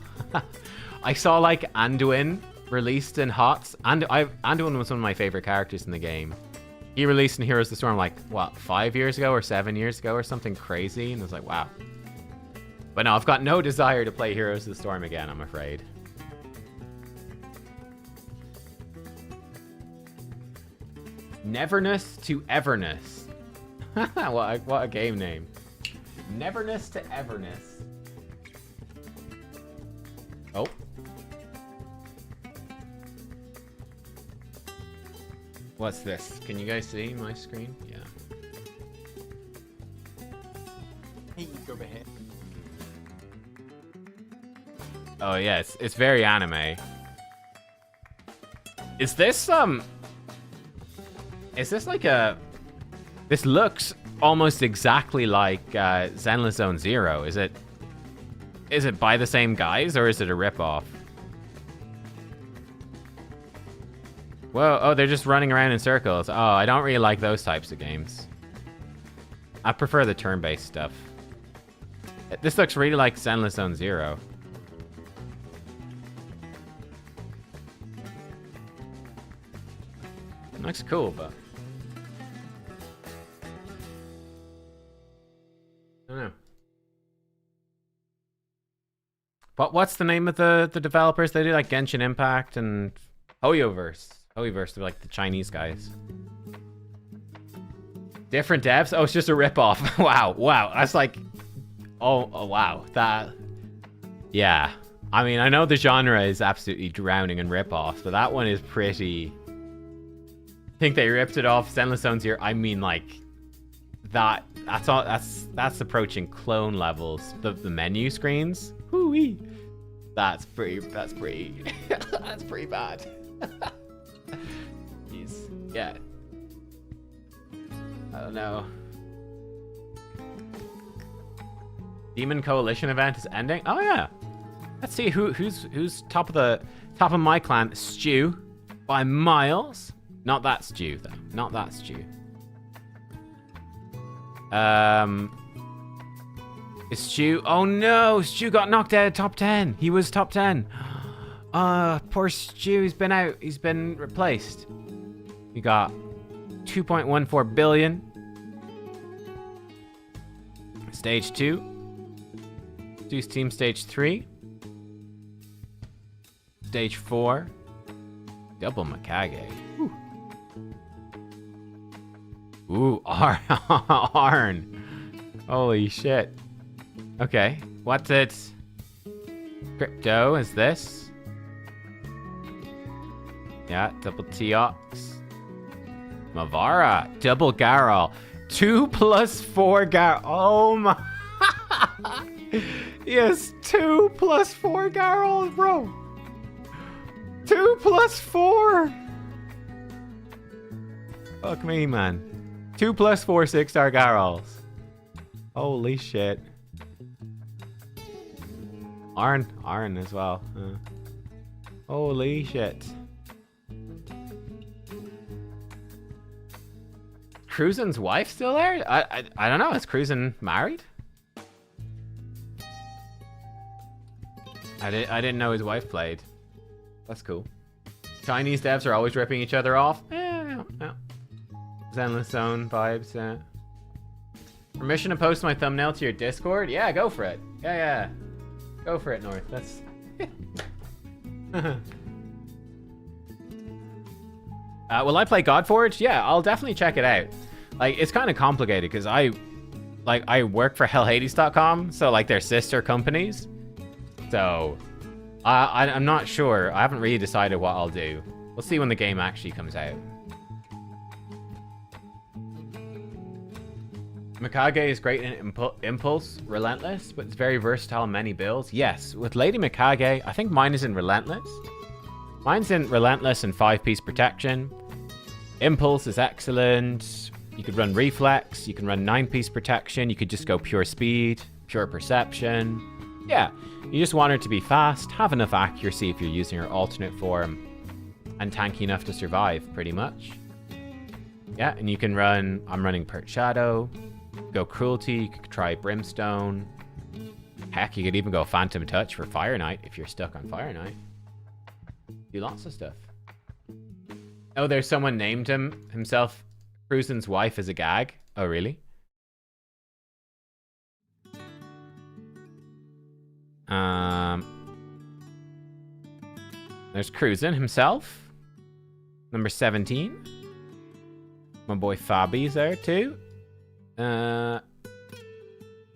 I saw like Anduin released in HOTS. Anduin was one of my favorite characters in the game. He released in Heroes of the Storm like, what, 5 years ago or 7 years ago or something crazy. And I was like, wow. But no, I've got no desire to play Heroes of the Storm again, I'm afraid. Neverness to Everness. What a game name. Neverness to Everness. Oh. What's this? Can you guys see my screen? Yeah. Hey, go ahead. Oh yeah, it's very anime. Is this like a... This looks almost exactly like Zenless Zone Zero. Is it by the same guys or is it a ripoff? Whoa, oh, they're just running around in circles. Oh, I don't really like those types of games. I prefer the turn-based stuff. This looks really like Zenless Zone Zero. It looks cool, but... I don't know. But what's the name of the developers? They do like Genshin Impact and Hoyoverse. Hoyoverse, they're like the Chinese guys. Different devs? Oh, it's just a ripoff. Wow. That's like... Oh, wow. That... Yeah. I mean, I know the genre is absolutely drowning in ripoffs, but that one is pretty... I think they ripped it off Zenless Zone Zero. I mean, like... That's approaching clone levels. The menu screens. Hoo-wee. That's pretty that's pretty bad. Jeez. Yeah. I don't know. Demon Coalition event is ending. Oh yeah. Let's see who's top of my clan. Stew by miles. Not that Stew though. Not that Stew. Is Stu? Oh no, Stu got knocked out of top 10. He was top 10. Poor Stu. He's been out. He's been replaced. We got 2.14 billion. Stage 2. Stu's team stage 3. Stage 4. Double Mikage. Ooh, Arn. Holy shit. Okay, what's it? Crypto is this? Yeah, double Teox. Mavara, double Garol. 2+4 Garol. Oh my. Yes, 2+4 Garol, bro. 2+4. Fuck me, man. 2+4 6-star Garols. Holy shit. Arn as well. Holy shit. Cruisin's wife still there? I don't know. Is Cruisin married? I didn't know his wife played. That's cool. Chinese devs are always ripping each other off. Yeah. Zenless Zone vibes. Yeah. Permission to post my thumbnail to your Discord? Yeah, go for it. Yeah. Go for it, North. That's... will I play Godforge? Yeah, I'll definitely check it out. Like, it's kind of complicated because I work for hellhades.com, so like they're sister companies. So I'm not sure. I haven't really decided what I'll do. We'll see when the game actually comes out. Mikage is great in Impulse, Relentless, but it's very versatile in many builds. Yes, with Lady Mikage, I think mine is in Relentless. Mine's in Relentless and 5-piece protection. Impulse is excellent. You could run Reflex, you can run 9-piece protection, you could just go pure speed, pure perception. Yeah, you just want her to be fast, have enough accuracy if you're using her alternate form, and tanky enough to survive, pretty much. Yeah, and you can run, I'm running Pert Shadow. Go Cruelty, you could try Brimstone. Heck, you could even go Phantom Touch for Fire Knight if you're stuck on Fire Knight. Do lots of stuff. Oh, there's someone named himself Cruisin's wife as a gag. Oh, really? There's Cruisin himself. Number 17. My boy Fabi's there too. I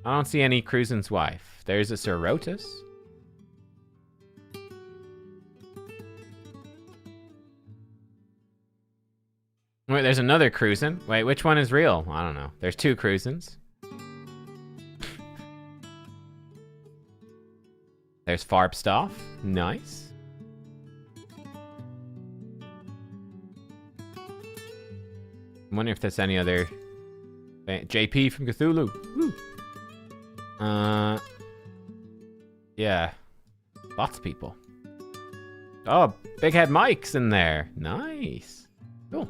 don't see any Cruisin's wife. There's a Sir Rotus. Wait, there's another cruising. Wait, which one is real? I don't know. There's 2 cruisins. There's Farbstoff. Nice. I'm wondering if there's any other... JP from Cthulhu. Woo. Yeah. Lots of people. Oh, Big Head Mike's in there. Nice. Cool.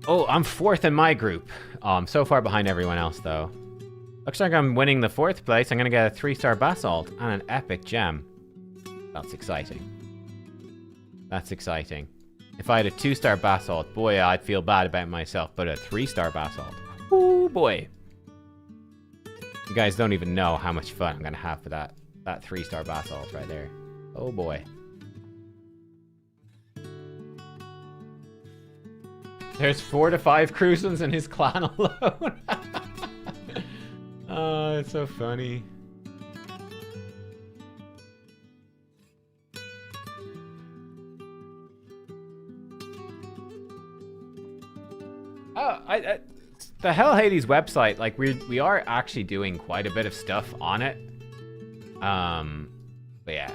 Oh, I'm 4th in my group. Oh, I'm so far behind everyone else, though. Looks like I'm winning the 4th place. I'm going to get a 3-star basalt and an epic gem. That's exciting. That's exciting. If I had a 2-star basalt, boy, I'd feel bad about myself. But a 3-star basalt, ooh, boy. You guys don't even know how much fun I'm going to have for that 3-star basalt right there. Oh, boy. There's 4 to 5 cruisins in his clan alone. Oh, it's so funny. Oh, the Hell Hades website, like we are actually doing quite a bit of stuff on it. But yeah,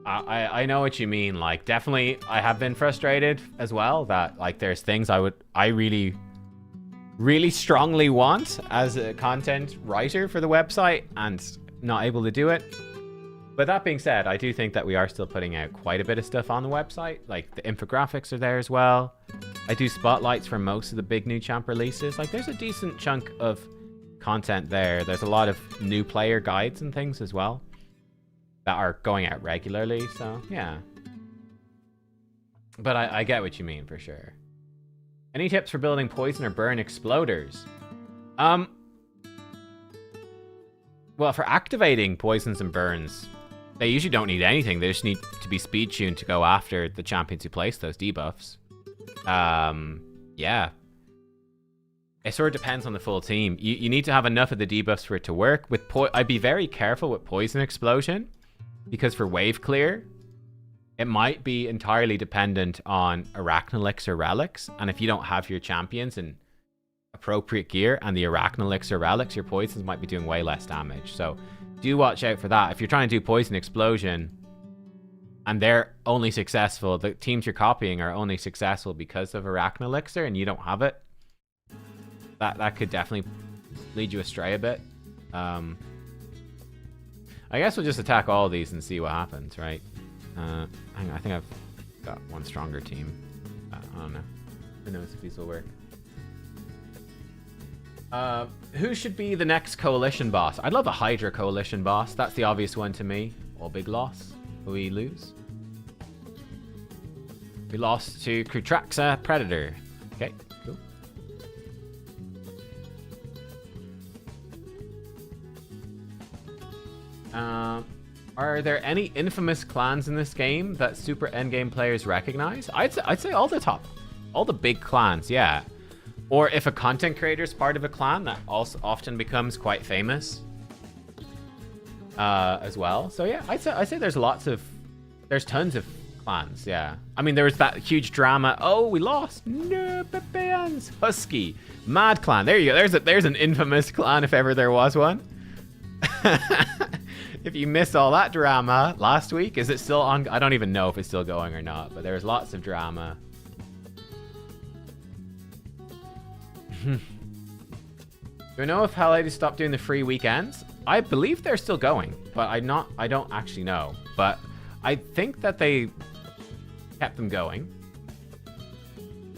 I know what you mean. Like, definitely, I have been frustrated as well that like there's things I really strongly want as a content writer for the website and not able to do it. But that being said, I do think that we are still putting out quite a bit of stuff on the website. Like, the infographics are there as well. I do spotlights for most of the big new champ releases. Like, there's a decent chunk of content there. There's a lot of new player guides and things as well that are going out regularly. So, yeah. But I get what you mean, for sure. Any tips for building poison or burn exploders? Well, for activating poisons and burns, they usually don't need anything. They just need to be speed tuned to go after the champions who place those debuffs. Yeah. It sort of depends on the full team. You need to have enough of the debuffs for it to work. I'd be very careful with Poison Explosion, because for wave clear, it might be entirely dependent on Arachnolix or Relics, and if you don't have your champions in appropriate gear and the Arachnolix or Relics, your poisons might be doing way less damage. So do watch out for that. If you're trying to do Poison Explosion and they're only successful, the teams you're copying are only successful because of Arachnolixir and you don't have it, that could definitely lead you astray a bit. I guess we'll just attack all of these and see what happens, right? I think I've got one stronger team. I don't know. Who knows if these will work. Who should be the next coalition boss? I'd love a Hydra coalition boss. That's the obvious one to me. Or big loss. Will we lose? We lost to Krutraxa Predator. Okay, cool. Are there any infamous clans in this game that super endgame players recognize? I'd say all the big clans, yeah. Or if a content creator is part of a clan, that also often becomes quite famous as well. So yeah, I'd say there's tons of clans, yeah. I mean, there was that huge drama. Oh, we lost. No, Pepeans. Husky. Mad Clan. There you go. There's an infamous clan if ever there was one. If you missed all that drama last week, is it still on? I don't even know if it's still going or not, but there's lots of drama. Do you know if Hell Ladies stopped doing the free weekends? I believe they're still going, but I don't actually know. But I think that they kept them going.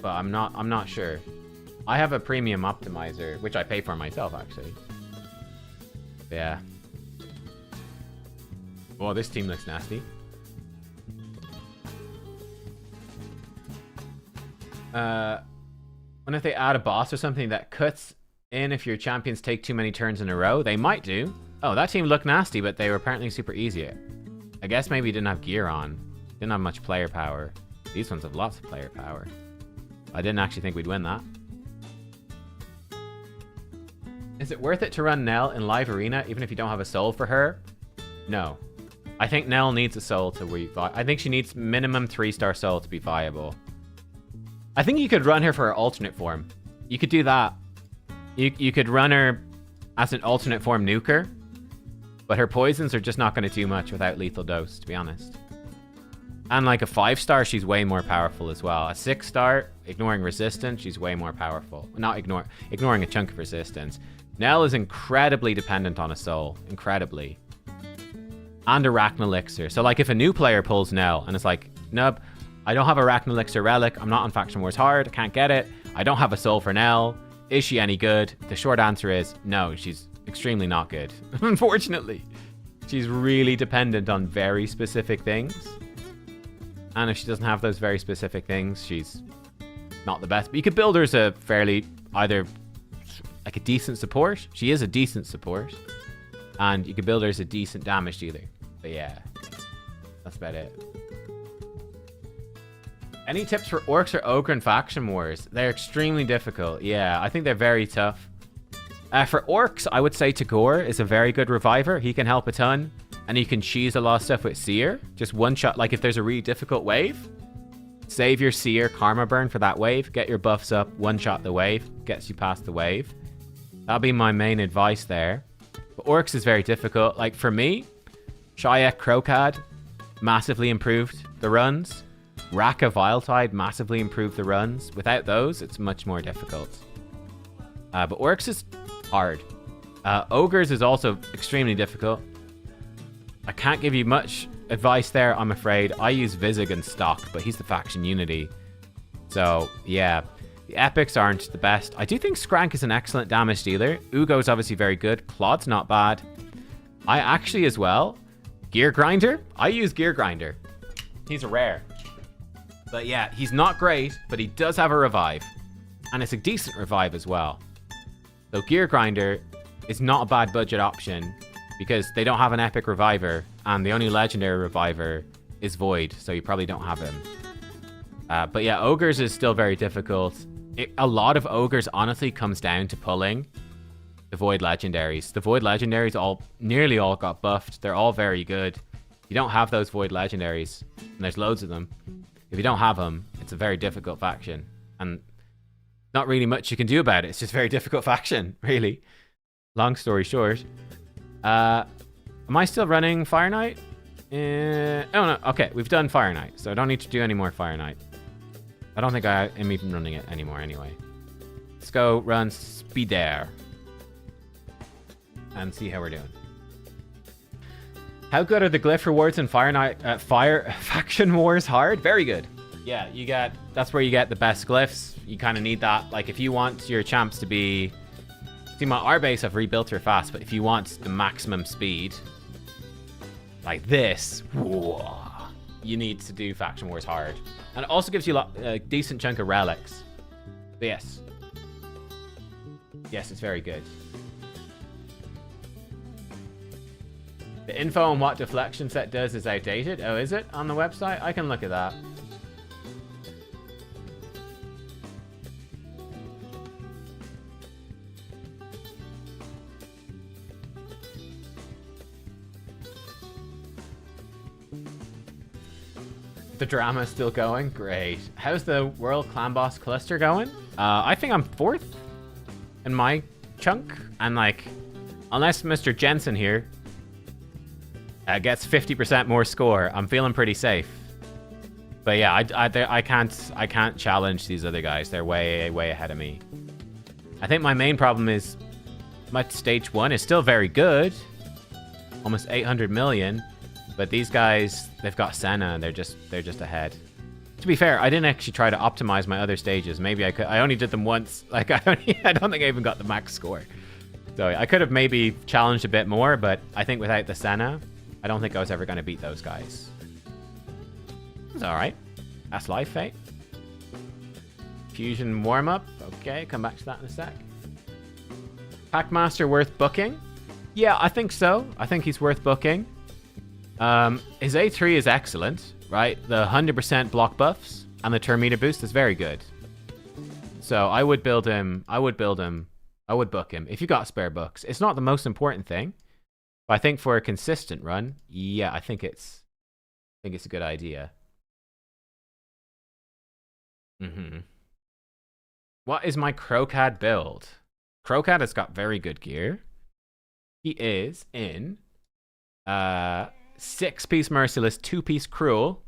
But I'm not sure. I have a premium optimizer, which I pay for myself actually. Yeah. Oh, this team looks nasty. What if they add a boss or something that cuts in if your champions take too many turns in a row? They might do. Oh, that team looked nasty, but they were apparently super easy. I guess maybe didn't have gear on. Didn't have much player power. These ones have lots of player power. I didn't actually think we'd win that. Is it worth it to run Nell in live arena even if you don't have a soul for her? No. I think Nell needs a soul to I think she needs minimum 3-star soul to be viable. I think you could run her for her alternate form. You could do that. You could run her as an alternate form nuker, but her poisons are just not going to do much without lethal dose, to be honest. And like a 5-star, she's way more powerful as well. A 6-star, ignoring resistance, she's way more powerful. Not ignoring a chunk of resistance. Nell is incredibly dependent on a soul. Incredibly. And Arachne Elixir. So like if a new player pulls Nell and it's like, Nub, I don't have Arachne Elixir Relic. I'm not on Faction Wars Hard. I can't get it. I don't have a soul for Nell. Is she any good? The short answer is no, she's extremely not good. Unfortunately. She's really dependent on very specific things. And if she doesn't have those very specific things, she's not the best. But you could build her as a fairly, either like a decent support. She is a decent support. And you could build her as a decent damage dealer. But yeah, that's about it. Any tips for Orcs or Ogre in Faction Wars? They're extremely difficult. Yeah, I think they're very tough. For Orcs, I would say Tagore is a very good reviver. He can help a ton. And you can cheese a lot of stuff with Seer. Just one shot, like if there's a really difficult wave, save your Seer Karma Burn for that wave. Get your buffs up, one shot the wave. Gets you past the wave. That'll be my main advice there. But Orcs is very difficult. Like for me, Shayak Krokad massively improved the runs. Raka Viletide massively improved the runs. Without those, it's much more difficult. But Orcs is hard. Ogres is also extremely difficult. I can't give you much advice there, I'm afraid. I use Vizig and stock, but he's the faction unity. So, yeah. The epics aren't the best. I do think Skrank is an excellent damage dealer. Ugo's obviously very good. Claude's not bad. I actually as well. Gear Grinder? I use Gear Grinder. He's a rare. But yeah, he's not great, but he does have a revive. And it's a decent revive as well. So Gear Grinder is not a bad budget option because they don't have an epic reviver, and the only legendary reviver is Void, so you probably don't have him. But yeah, Ogres is still very difficult. A lot of Ogres honestly comes down to pulling the Void legendaries. The Void legendaries nearly all got buffed. They're all very good. You don't have those Void legendaries, and there's loads of them. If you don't have them, it's a very difficult faction. And not really much you can do about it. It's just a very difficult faction, really. Long story short. Am I still running Fire Knight? Oh no, okay, we've done Fire Knight, so I don't need to do any more Fire Knight. I don't think I am even running it anymore anyway. Let's go run Speeder. And see how we're doing. How good are the glyph rewards in Fire Knight, Faction Wars Hard? Very good. Yeah, that's where you get the best glyphs. You kind of need that. Like if you want your champs to be... See, my R-base, I've rebuilt her fast, but if you want the maximum speed, like this, whoa, you need to do Faction Wars Hard. And it also gives you a decent chunk of relics. But yes. Yes, it's very good. The info on what deflection set does is outdated. Oh, is it? On the website? I can look at that. The drama is still going? Great. How's the World Clan Boss cluster going? I think I'm 4th in my chunk. And like, unless Mr. Jensen here gets 50% more score, I'm feeling pretty safe. But yeah, I can't challenge these other guys. They're way ahead of me. I think my main problem is my stage 1 is still very good. Almost 800 million. But these guys, they've got Senna, and they're just ahead. To be fair, I didn't actually try to optimize my other stages. Maybe I could. I only did them once. Like I don't think I even got the max score. So I could have maybe challenged a bit more, but I think without the Senna, I don't think I was ever going to beat those guys. It's all right. That's life, Fate. Fusion warm up. Okay, come back to that in a sec. Packmaster worth booking? Yeah, I think so. I think he's worth booking. His A3 is excellent, right? The 100% block buffs and the turn meter boost is very good. So I would build him. I would book him. If you got spare books. It's not the most important thing. But I think for a consistent run, yeah, I think it's a good idea. What is my Crocad build? Crocad has got very good gear. He is in 6-piece Merciless, 2-piece Cruel.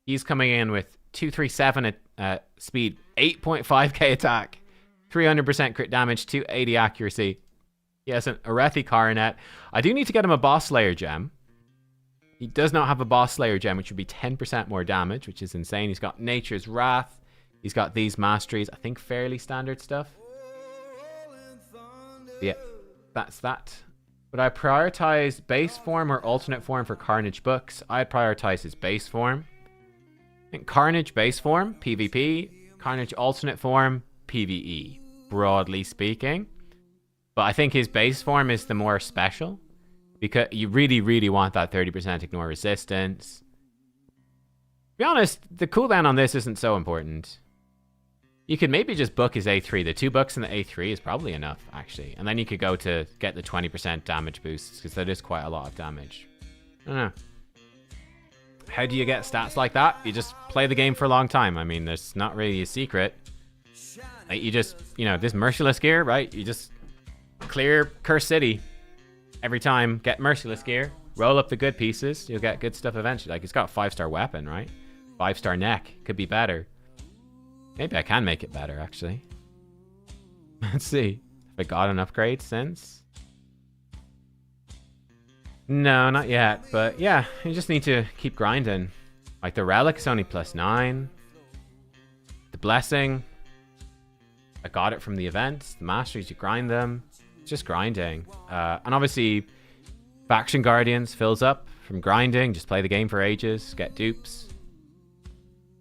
He's coming in with 237 speed, 8.5k attack, 300% crit damage, 280 accuracy. He has an Arethi Coronet. I do need to get him a Boss Slayer gem. He does not have a Boss Slayer gem, which would be 10% more damage, which is insane. He's got Nature's Wrath. He's got these masteries. I think fairly standard stuff. Yeah, that's that. Would I prioritize base form or alternate form for Carnage books? I'd prioritize his base form. I think Carnage base form, PvP. Carnage alternate form, PvE, broadly speaking. But I think his base form is the more special. Because you really, really want that 30% ignore resistance. To be honest, the cooldown on this isn't so important. You could maybe just book his A3. The 2 bucks in the A3 is probably enough, actually. And then you could go to get the 20% damage boosts, because that is quite a lot of damage. I don't know. How do you get stats like that? You just play the game for a long time. I mean, there's not really a secret. Like, you just, you know, this Merciless gear, right? You just clear Curse City every time, get Merciless gear, roll up the good pieces, you'll get good stuff eventually. Like, it's got a 5-star weapon, right? 5-star neck. Could be better. Maybe I can make it better, actually. Let's see. Have I got an upgrade since? No, not yet. But yeah, you just need to keep grinding. Like, the Relic is only +9. The Blessing, I got it from the events. The Masteries, you grind them. It's just grinding. And obviously, Faction Guardians fills up from grinding. Just play the game for ages. Get dupes.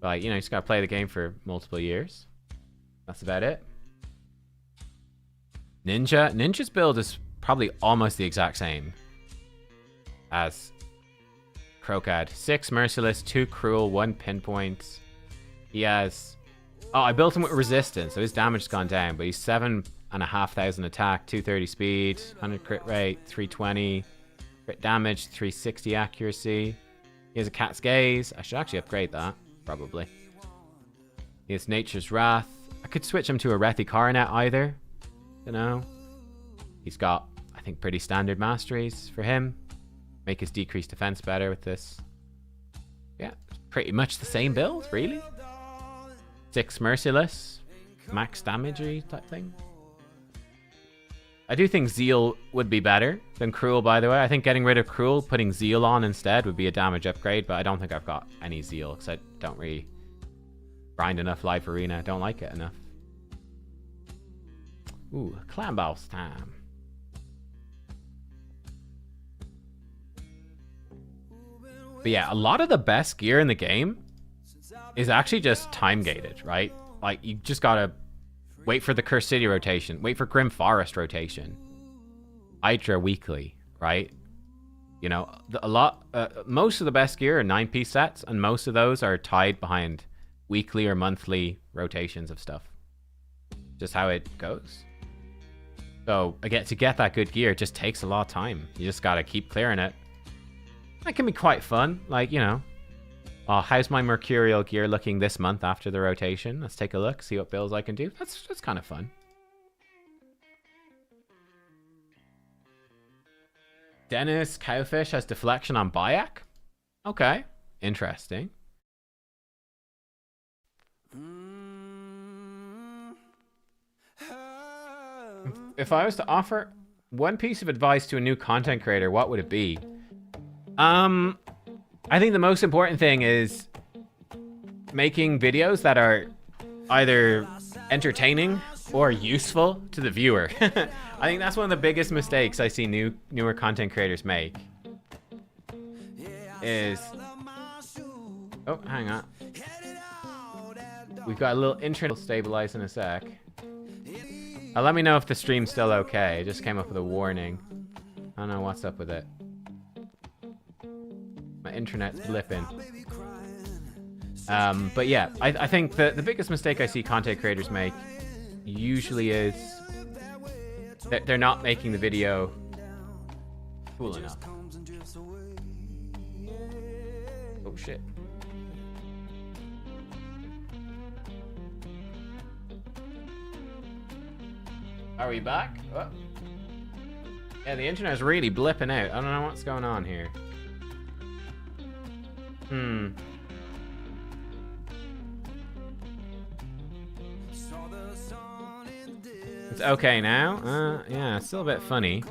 Like, you know, you just gotta play the game for multiple years. That's about it. Ninja's build is probably almost the exact same as Crocad. 6 Merciless, 2 Cruel, 1 Pinpoint. He has... Oh, I built him with resistance, so his damage has gone down, but he's 7,500 attack, 230 speed, 100 crit rate, 320 crit damage, 360 accuracy. He has a Cat's Gaze. I should actually upgrade that. Probably. He has Nature's Wrath. I could switch him to a Arethi Coronet either. You know. He's got, I think, pretty standard masteries for him. Make his decreased defense better with this. Yeah, pretty much the same build, really. 6 Merciless. Max damage type thing. I do think Zeal would be better than Cruel, by the way. I think getting rid of Cruel, putting Zeal on instead would be a damage upgrade, but I don't think I've got any Zeal, because I don't really grind enough Live Arena. I don't like it enough. Ooh, Clan Boss time. But yeah, a lot of the best gear in the game is actually just time-gated, right? Like, you just gotta wait for the Cursed City rotation. Wait for Grim Forest rotation. Hydra weekly, right? You know, most of the best gear are 9-piece sets, and most of those are tied behind weekly or monthly rotations of stuff. Just how it goes. So, again, to get that good gear, it just takes a lot of time. You just gotta keep clearing it. That can be quite fun. Like, you know, how's my Mercurial gear looking this month after the rotation? Let's take a look, see what builds I can do. That's kind of fun. Dennis Cowfish has deflection on Bayak. Okay, interesting. If I was to offer one piece of advice to a new content creator, what would it be? I think the most important thing is making videos that are either entertaining or useful to the viewer. I think that's one of the biggest mistakes I see newer content creators make. Oh, hang on. We've got a little intro stabilize in a sec. Let me know if the stream's still okay. It just came up with a warning. I don't know what's up with it. My internet's blipping. But yeah, I think the biggest mistake I see content creators make usually is that they're not making the video cool enough. Oh shit. Are we back? Oh. Yeah, the internet's really blipping out. I don't know what's going on here. It's okay now. Yeah, it's still a bit funny.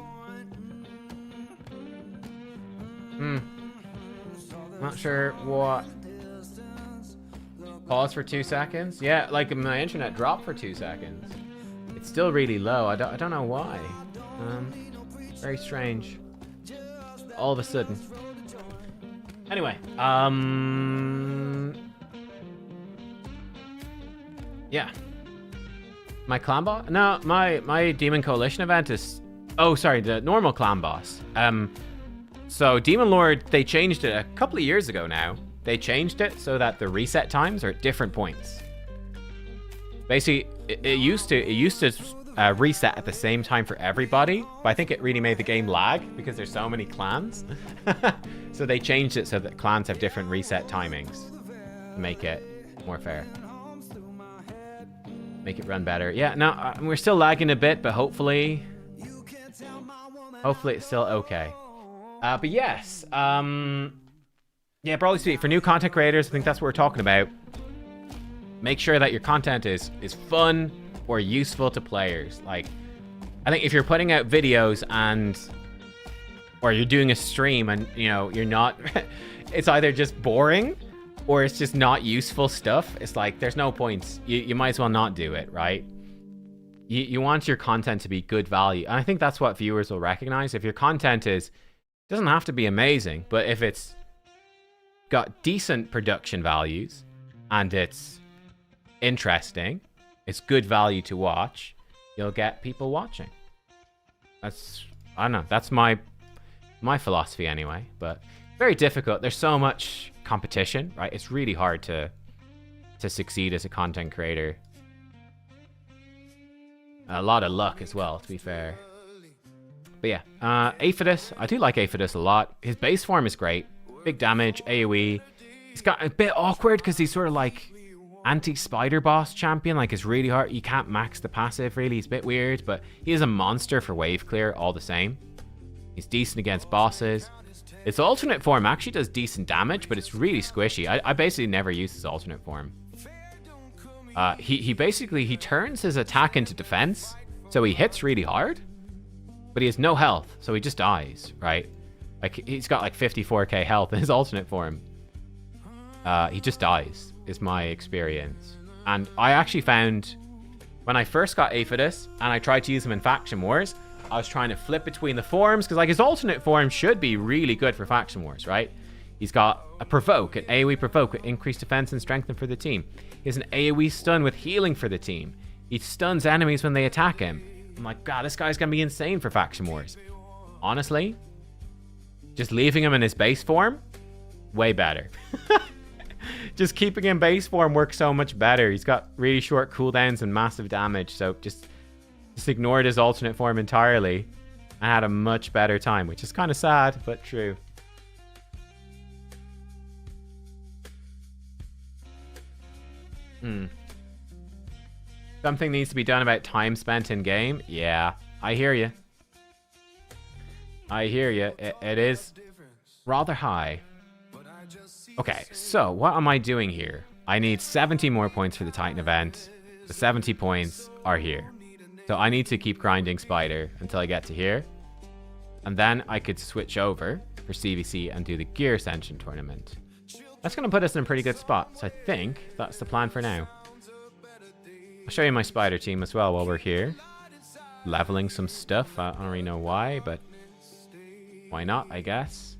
Not sure what. Pause for 2 seconds? Yeah, like my internet dropped for 2 seconds. It's still really low. I don't know why. Very strange. All of a sudden. Anyway, yeah. My clan boss? No, my Demon Coalition event is... Oh, sorry, the normal clan boss. So Demon Lord, they changed it a couple of years ago now. They changed it so that the reset times are at different points. Basically, it used to reset at the same time for everybody, but I think it really made the game lag because there's so many clans. So they changed it so that clans have different reset timings to make it more fair. Make it run better. Yeah, no, we're still lagging a bit, but hopefully it's still okay. But yes, yeah, broadly speaking, for new content creators, I think that's what we're talking about. Make sure that your content is fun or useful to players. Like, I think if you're putting out videos or you're doing a stream and, you know, you're not, it's either just boring or it's just not useful stuff. It's like, there's no point. You might as well not do it, right? You want your content to be good value. And I think that's what viewers will recognize. If your content doesn't have to be amazing, but if it's got decent production values and it's interesting, it's good value to watch, you'll get people watching. I don't know, that's my philosophy anyway, but very difficult. There's so much competition, right? It's really hard to succeed as a content creator. A lot of luck as well, to be fair. But yeah, Aphodus, I do like Aphodus a lot. His base form is great. Big damage, AoE. He's got a bit awkward because he's sort of like anti-spider boss champion. Like, it's really hard. You can't max the passive, really. He's a bit weird, but he is a monster for wave clear all the same. He's decent against bosses. His alternate form actually does decent damage, but it's really squishy. I basically never use his alternate form. He basically turns his attack into defense, so he hits really hard, but he has no health, so he just dies, right? Like, he's got like 54k health in his alternate form. He just dies, is my experience. And I actually found, when I first got Aphodus, and I tried to use him in Faction Wars, I was trying to flip between the forms, because like his alternate form should be really good for Faction Wars, right? He's got a Provoke, an AoE Provoke with increased defense and strength for the team. He has an AoE Stun with healing for the team. He stuns enemies when they attack him. I'm like, God, this guy's gonna be insane for Faction Wars. Honestly, just leaving him in his base form, way better. Just keeping him base form works so much better. He's got really short cooldowns and massive damage, so just ignored his alternate form entirely and had a much better time, which is kind of sad, but true. Something needs to be done about time spent in game. Yeah, I hear you. I hear you. It is rather high. Okay, so what am I doing here? I need 70 more points for the Titan event. The 70 points are here. So I need to keep grinding Spider until I get to here. And then I could switch over for CvC and do the Gear Ascension tournament. That's going to put us in a pretty good spot. So I think that's the plan for now. I'll show you my Spider team as well while we're here. Leveling some stuff. I don't really know why, but why not, I guess.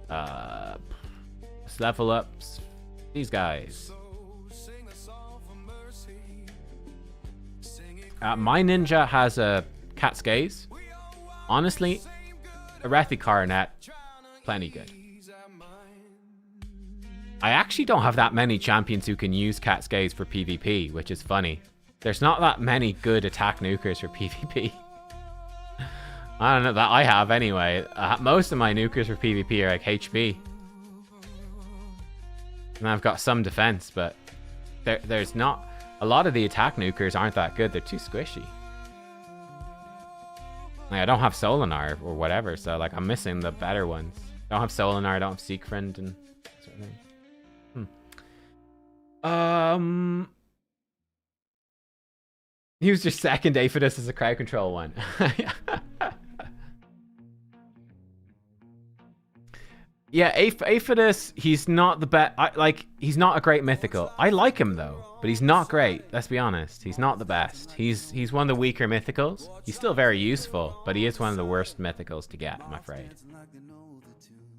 Let's level up these guys. My ninja has a Cat's Gaze. Honestly, a Rethi Coronet, plenty good. I actually don't have that many champions who can use Cat's Gaze for PvP, which is funny. There's not that many good attack nukers for PvP. I don't know, that I have anyway. Most of my nukers for PvP are like HP. And I've got some defense, but there's not... A lot of the attack nukers aren't that good. They're too squishy. Like, I don't have Solinar or whatever, so like I'm missing the better ones. I don't have Solinar, I don't have Seekfriend and that sort of thing. He was just second Aphidus as a crowd control one. Yeah, Aphidus, he's not the best. Like, he's not a great mythical. I like him though, but he's not great. Let's be honest. He's not the best. He's one of the weaker mythicals. He's still very useful, but he is one of the worst mythicals to get, I'm afraid.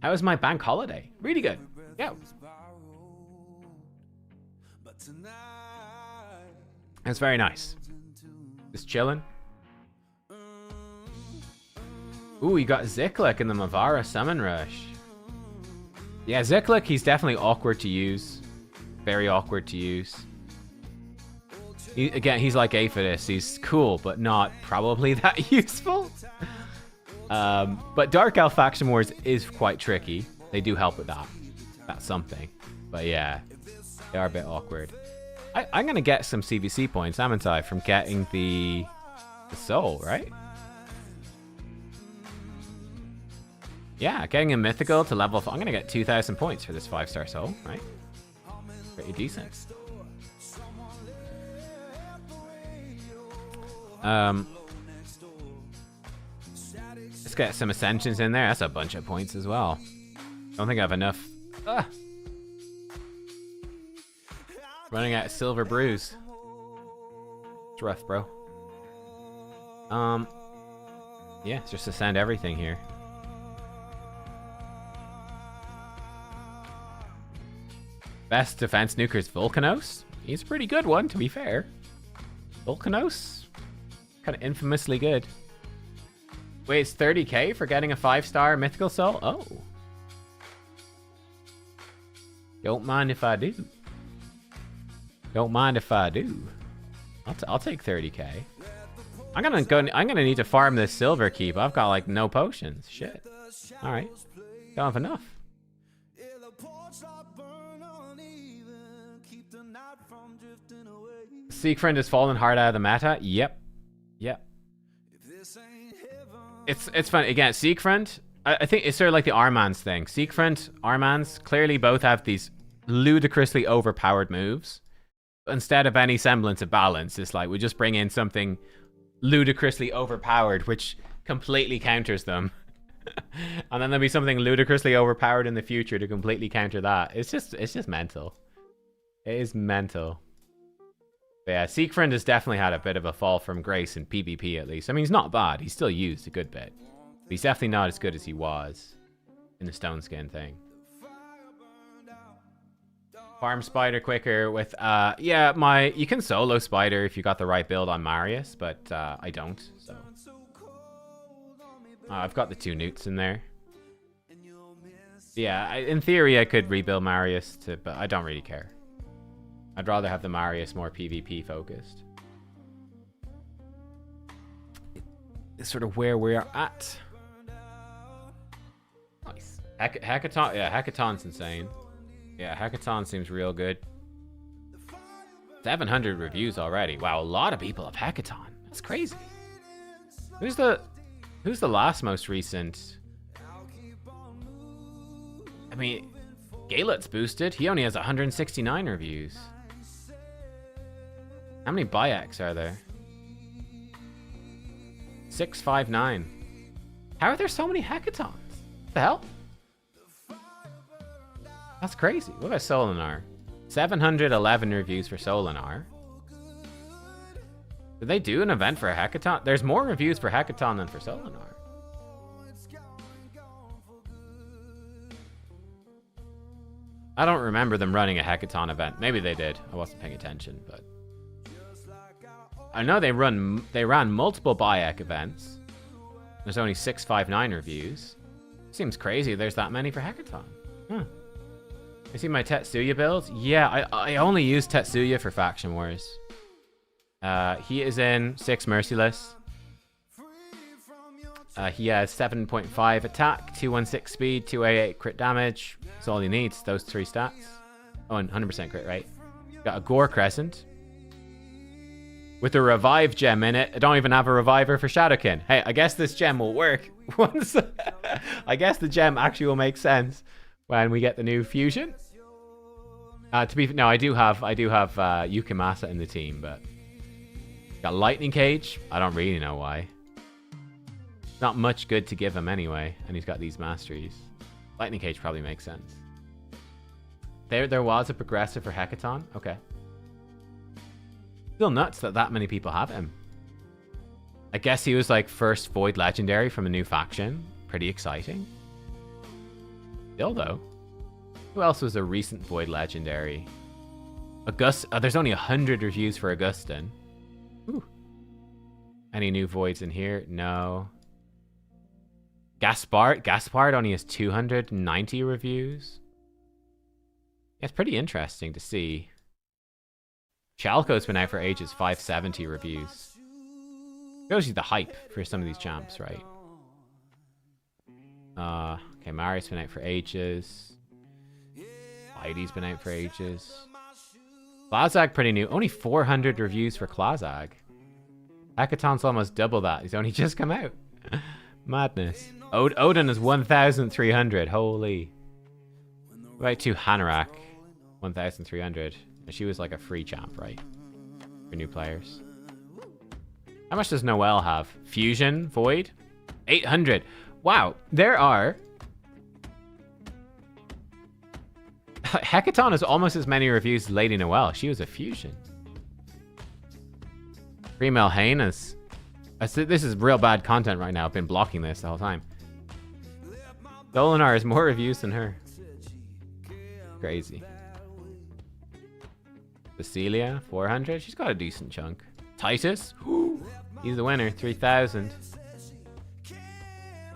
How was my bank holiday? Really good. Yeah. It was very nice. Just chilling. Ooh, you got Ziklik in the Mavara Summon Rush. Yeah, Ziklik, he's definitely awkward to use. Very awkward to use. Again, he's like Aphidus. He's cool, but not probably that useful. But Dark Elf Faction Wars is quite tricky. They do help with that. That's something. But yeah, they are a bit awkward. I'm going to get some CvC points, haven't I, from getting the soul, right? Yeah, getting a mythical to level 5. I'm going to get 2,000 points for this 5-star soul, right? Pretty decent. Let's get some ascensions in there. That's a bunch of points as well. Don't think I have enough. Running out of silver brews. It's rough, bro. Yeah, it's just ascend everything here. Best defense nuker is Volcanos. He's a pretty good one, to be fair. Volcanos? Kind of infamously good. Wait, it's 30k for getting a 5-star mythical soul? Oh. Don't mind if I do. Don't mind if I do. I'll take 30k. I'm gonna need to farm this silver keep. I've got like no potions. Shit. All right. Don't have enough. Seekfriend has fallen hard out of the meta. Yep. Yep. It's fun. Again, Seekfriend, I think it's sort of like the Armans thing. Seekfriend, Armans, clearly both have these ludicrously overpowered moves. But instead of any semblance of balance, it's like we just bring in something ludicrously overpowered, which completely counters them. And then there'll be something ludicrously overpowered in the future to completely counter that. It's just mental. It is mental. But yeah, Seekfriend has definitely had a bit of a fall from grace in PvP at least. I mean, he's not bad. He's still used a good bit. But he's definitely not as good as he was in the Stone Skin thing. Farm Spider quicker with, yeah, you can solo Spider if you got the right build on Marius, but I don't, so. I've got the 2 newts in there. Yeah, in theory I could rebuild Marius, but I don't really care. I'd rather have the Marius more PvP focused. It's sort of where we are at. Nice. Hackathon, yeah, Hackathon's insane. Yeah, Hackathon seems real good. 700 reviews already. Wow, a lot of people have Hackathon. That's crazy. Who's the last most recent? I mean, Galet's boosted. He only has 169 reviews. How many Bayeks are there? 659. How are there so many Hackathons? What the hell? That's crazy. What about Solinar? 711 reviews for Solinar. Did they do an event for a Hackathon? There's more reviews for Hackathon than for Solinar. I don't remember them running a Hackathon event. Maybe they did. I wasn't paying attention, but I know they ran multiple Bayek events. There's only 659 reviews. Seems crazy there's that many for Hackathon. Huh. You see my Tetsuya build? Yeah, I only use Tetsuya for Faction Wars. He is in 6 Merciless. He has 7.5 attack, 216 speed, 288 crit damage. That's all he needs, those 3 stats. Oh, and 100% crit rate. Got a Gore Crescent. with a revive gem in it. I don't even have a reviver for Shadowkin. Hey, I guess this gem will work once. I guess the gem actually will make sense when we get the new fusion. No, I do have Yukimasa in the team, but got Lightning Cage. I don't really know why. Not much good to give him anyway, and he's got these masteries. Lightning Cage probably makes sense. There was a progressive for Hecaton. Okay. Still nuts that many people have him. I guess he was like first Void Legendary from a new faction. Pretty exciting. Still though. Who else was a recent Void Legendary? There's only 100 reviews for Augustin. Ooh. Any new Voids in here? No. Gaspard only has 290 reviews. Yeah, it's pretty interesting to see. Chalco's been out for ages, 570 reviews. Shows you the hype for some of these champs, right? Okay, Mario's been out for ages. Heidi's been out for ages. Klazag pretty new. Only 400 reviews for Klazag. Hecaton's almost double that. He's only just come out. Madness. Odin is 1,300. Holy. Right to Hanorach. 1,300. She was like a free champ, right? For new players. How much does Noelle have? Fusion? Void? 800. Wow. There are... Hecaton has almost as many reviews as Lady Noelle. She was a fusion. Remel Hainas. This is real bad content right now. I've been blocking this the whole time. Dolinar has more reviews than her. Crazy. Cecilia, 400. She's got a decent chunk. Titus, he's the winner, 3,000.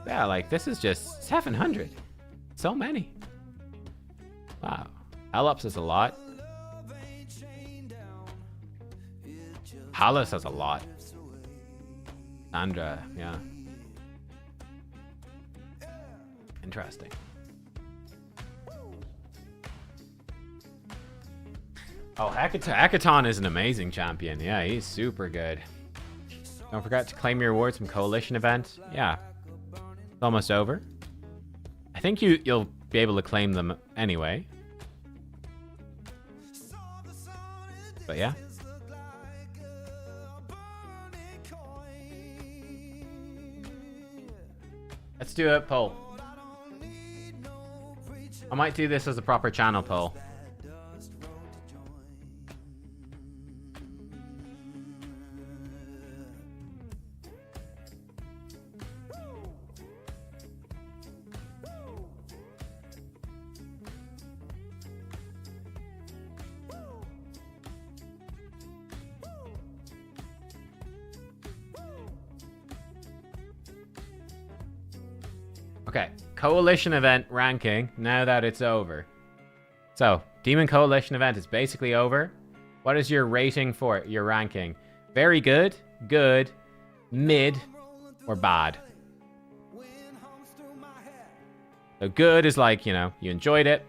Yeah, like this is just 700. So many. Wow. Alops has a lot. Hallis has a lot. Sandra, yeah. Interesting. Oh, Hecaton is an amazing champion. Yeah, he's super good. Don't forget to claim your rewards from Coalition event. Yeah. It's almost over. I think you'll be able to claim them anyway. But yeah. Let's do a poll. I might do this as a proper channel poll. Okay, Coalition event ranking, now that it's over. So, Demon Coalition event is basically over. What is your rating for it, your ranking? Very good, good, mid, or bad? So good is like, you know, you enjoyed it.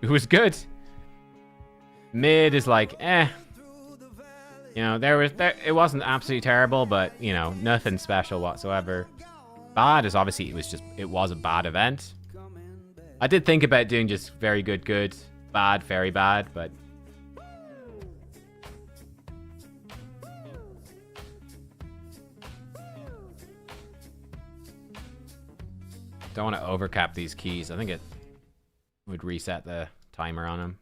It was good. Mid is like, eh. You know, it wasn't absolutely terrible, but, you know, nothing special whatsoever. Bad is obviously it was a bad event. I did think about doing just very good, good, bad, very bad, but don't want to overcap these keys. I think it would reset the timer on them.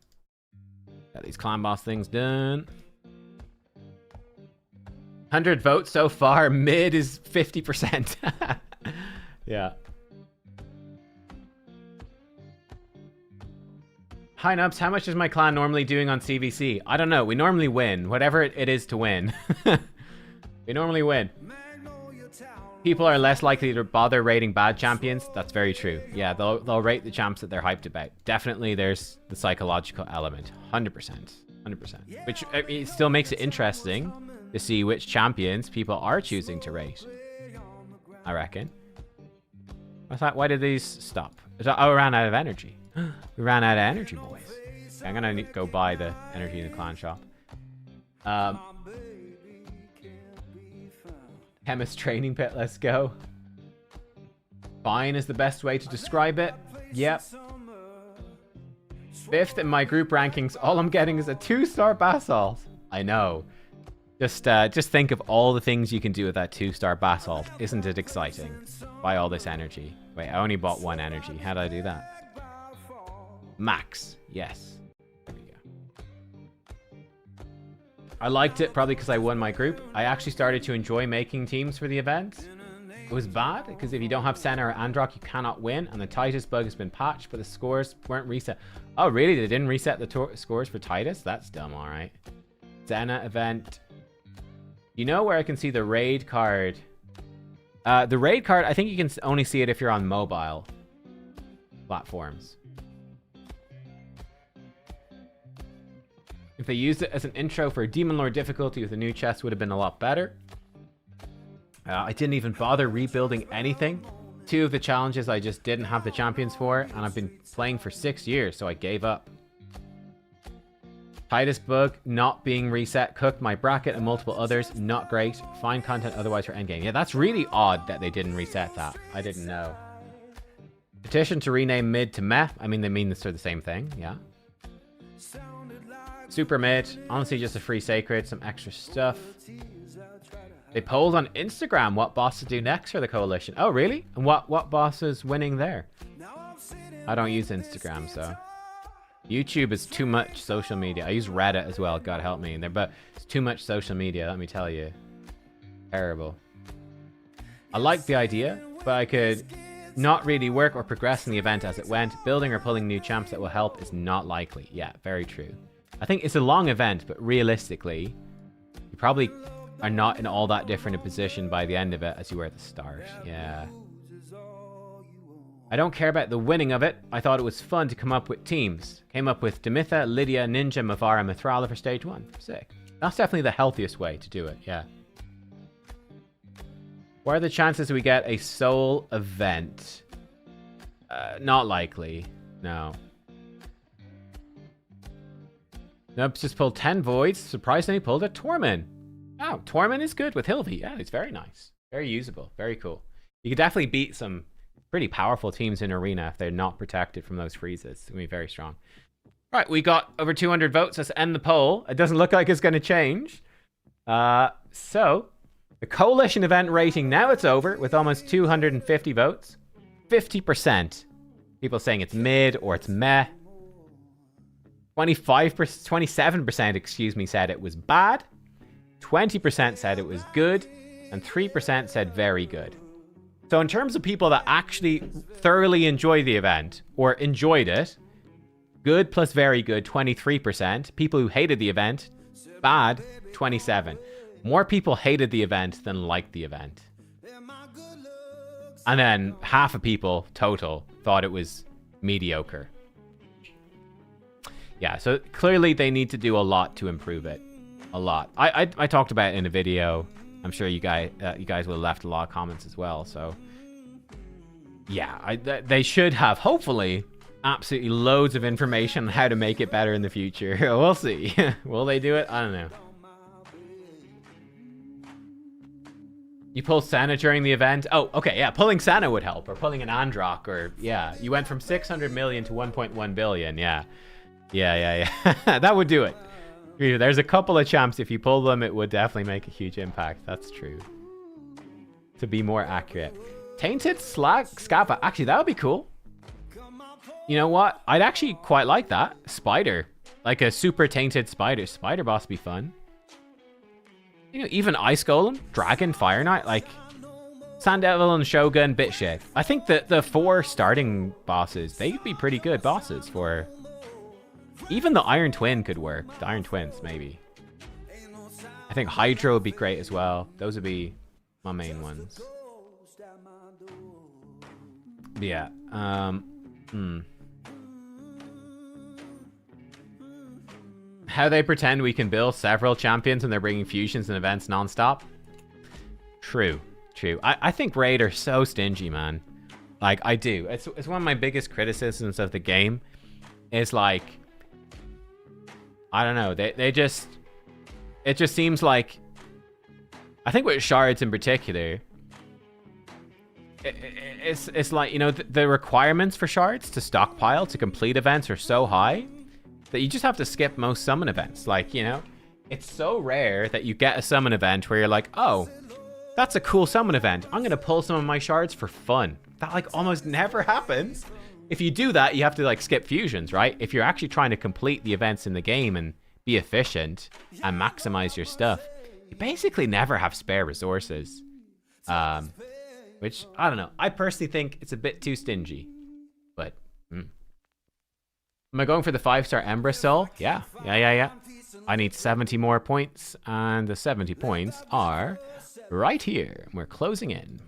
Got these clan boss things done. 100 votes so far. Mid is 50%. Yeah. Hi Nubs, how much is my clan normally doing on CvC? I don't know. We normally win. Whatever it is to win. We normally win. People are less likely to bother rating bad champions. That's very true. Yeah, they'll rate the champs that they're hyped about. Definitely there's the psychological element. 100%. 100%. Which it still makes it interesting to see which champions people are choosing to rate. I reckon. I thought, why did these stop? Oh, we ran out of energy. We ran out of energy, boys. Okay, I'm gonna go buy the energy in the clan shop. Chemist training pit, let's go. Fine is the best way to describe it. Yep. 5th in my group rankings. All I'm getting is a 2-star basalt. I know. Just think of all the things you can do with that 2-star basalt. Isn't it exciting? Buy all this energy. Wait, I only bought 1 energy. How did I do that? Max. Yes. There we go. I liked it probably because I won my group. I actually started to enjoy making teams for the event. It was bad because if you don't have Senna or Androck, you cannot win. And the Titus bug has been patched, but the scores weren't reset. Oh, really? They didn't reset the scores for Titus? That's dumb, all right. Senna event. You know where I can see the raid card? The raid card, I think you can only see it if you're on mobile platforms. If they used it as an intro for Demon Lord difficulty with a new chest, would have been a lot better. I didn't even bother rebuilding anything. 2 of the challenges I just didn't have the champions for, and I've been playing for 6 years, so I gave up. Titus bug not being reset cooked my bracket and multiple others. Not great. Fine content otherwise for endgame. Yeah, that's really odd that they didn't reset that. I didn't know. Petition to rename mid to meh. I mean, they mean this are the same thing. Yeah. Super mid. Honestly, just a free sacred. Some extra stuff. They polled on Instagram what boss to do next for the coalition. Oh, really? And what boss is winning there? I don't use Instagram, so... YouTube is too much social media. I use Reddit as well, God help me. But it's too much social media, let me tell you. Terrible. I like the idea, but I could not really work or progress in the event as it went. Building or pulling new champs that will help is not likely. Yeah, very true. I think it's a long event, but realistically, you probably are not in all that different a position by the end of it as you were at the start. Yeah. I don't care about the winning of it. I thought it was fun to come up with teams. Came up with Demitha, Lydia, Ninja, Mavara, Mithrala for stage 1. Sick. That's definitely the healthiest way to do it, yeah. What are the chances we get a soul event? Not likely. No. Nope, just pulled 10 voids. Surprisingly pulled a Torment. Oh, Torment is good with Hilvi. Yeah, it's very nice. Very usable. Very cool. You could definitely beat some pretty powerful teams in Arena if they're not protected from those freezes. It's going to be very strong. Right, we got over 200 votes. Let's end the poll. It doesn't look like it's going to change. So, the Coalition event rating, now it's over with almost 250 votes. 50%. People saying it's mid or it's meh. 27%, excuse me, said it was bad. 20% said it was good. And 3% said very good. So in terms of people that actually thoroughly enjoy the event or enjoyed it, good plus very good, 23%. People who hated the event, bad, 27%. More people hated the event than liked the event. And then half of people total thought it was mediocre. Yeah, so clearly they need to do a lot to improve it. A lot. I talked about it in a video. I'm sure you guys will have left a lot of comments as well. So yeah, they should have, hopefully, absolutely loads of information on how to make it better in the future. We'll see. Will they do it? I don't know. You pull Senna during the event? Oh, okay, yeah, pulling Senna would help, or pulling an Androck, or yeah, you went from 600 million to 1.1 billion. Yeah. That would do it. There's a couple of champs, if you pull them, it would definitely make a huge impact. That's true. To be more accurate. Tainted Scappa. Actually, that would be cool. You know what? I'd actually quite like that. Spider. Like a super tainted spider. Spider boss would be fun. You know, even Ice Golem, Dragon, Fire Knight, like Sand Devil and Shogun, bit shit. I think that the 4 starting bosses, they'd be pretty good bosses for... Even the Iron Twin could work. The Iron Twins, maybe. I think Hydra would be great as well. Those would be my main ones. But yeah. How they pretend we can build several champions when they're bringing fusions and events non-stop. True. I think Raid are so stingy, man. Like, I do. It's one of my biggest criticisms of the game. Is like... I don't know. It just seems like... I think with shards in particular, it's like, you know, the requirements for shards to stockpile to complete events are so high that you just have to skip most summon events. Like, you know, it's so rare that you get a summon event where you're like, oh, that's a cool summon event. I'm going to pull some of my shards for fun. That like almost never happens. If you do that, you have to like skip fusions, right? If you're actually trying to complete the events in the game and be efficient and maximize your stuff, you basically never have spare resources. Which, I don't know. I personally think it's a bit too stingy. But, Am I going for the 5-star Ember Soul? Yeah. I need 70 more points, and the 70 points are right here. We're closing in.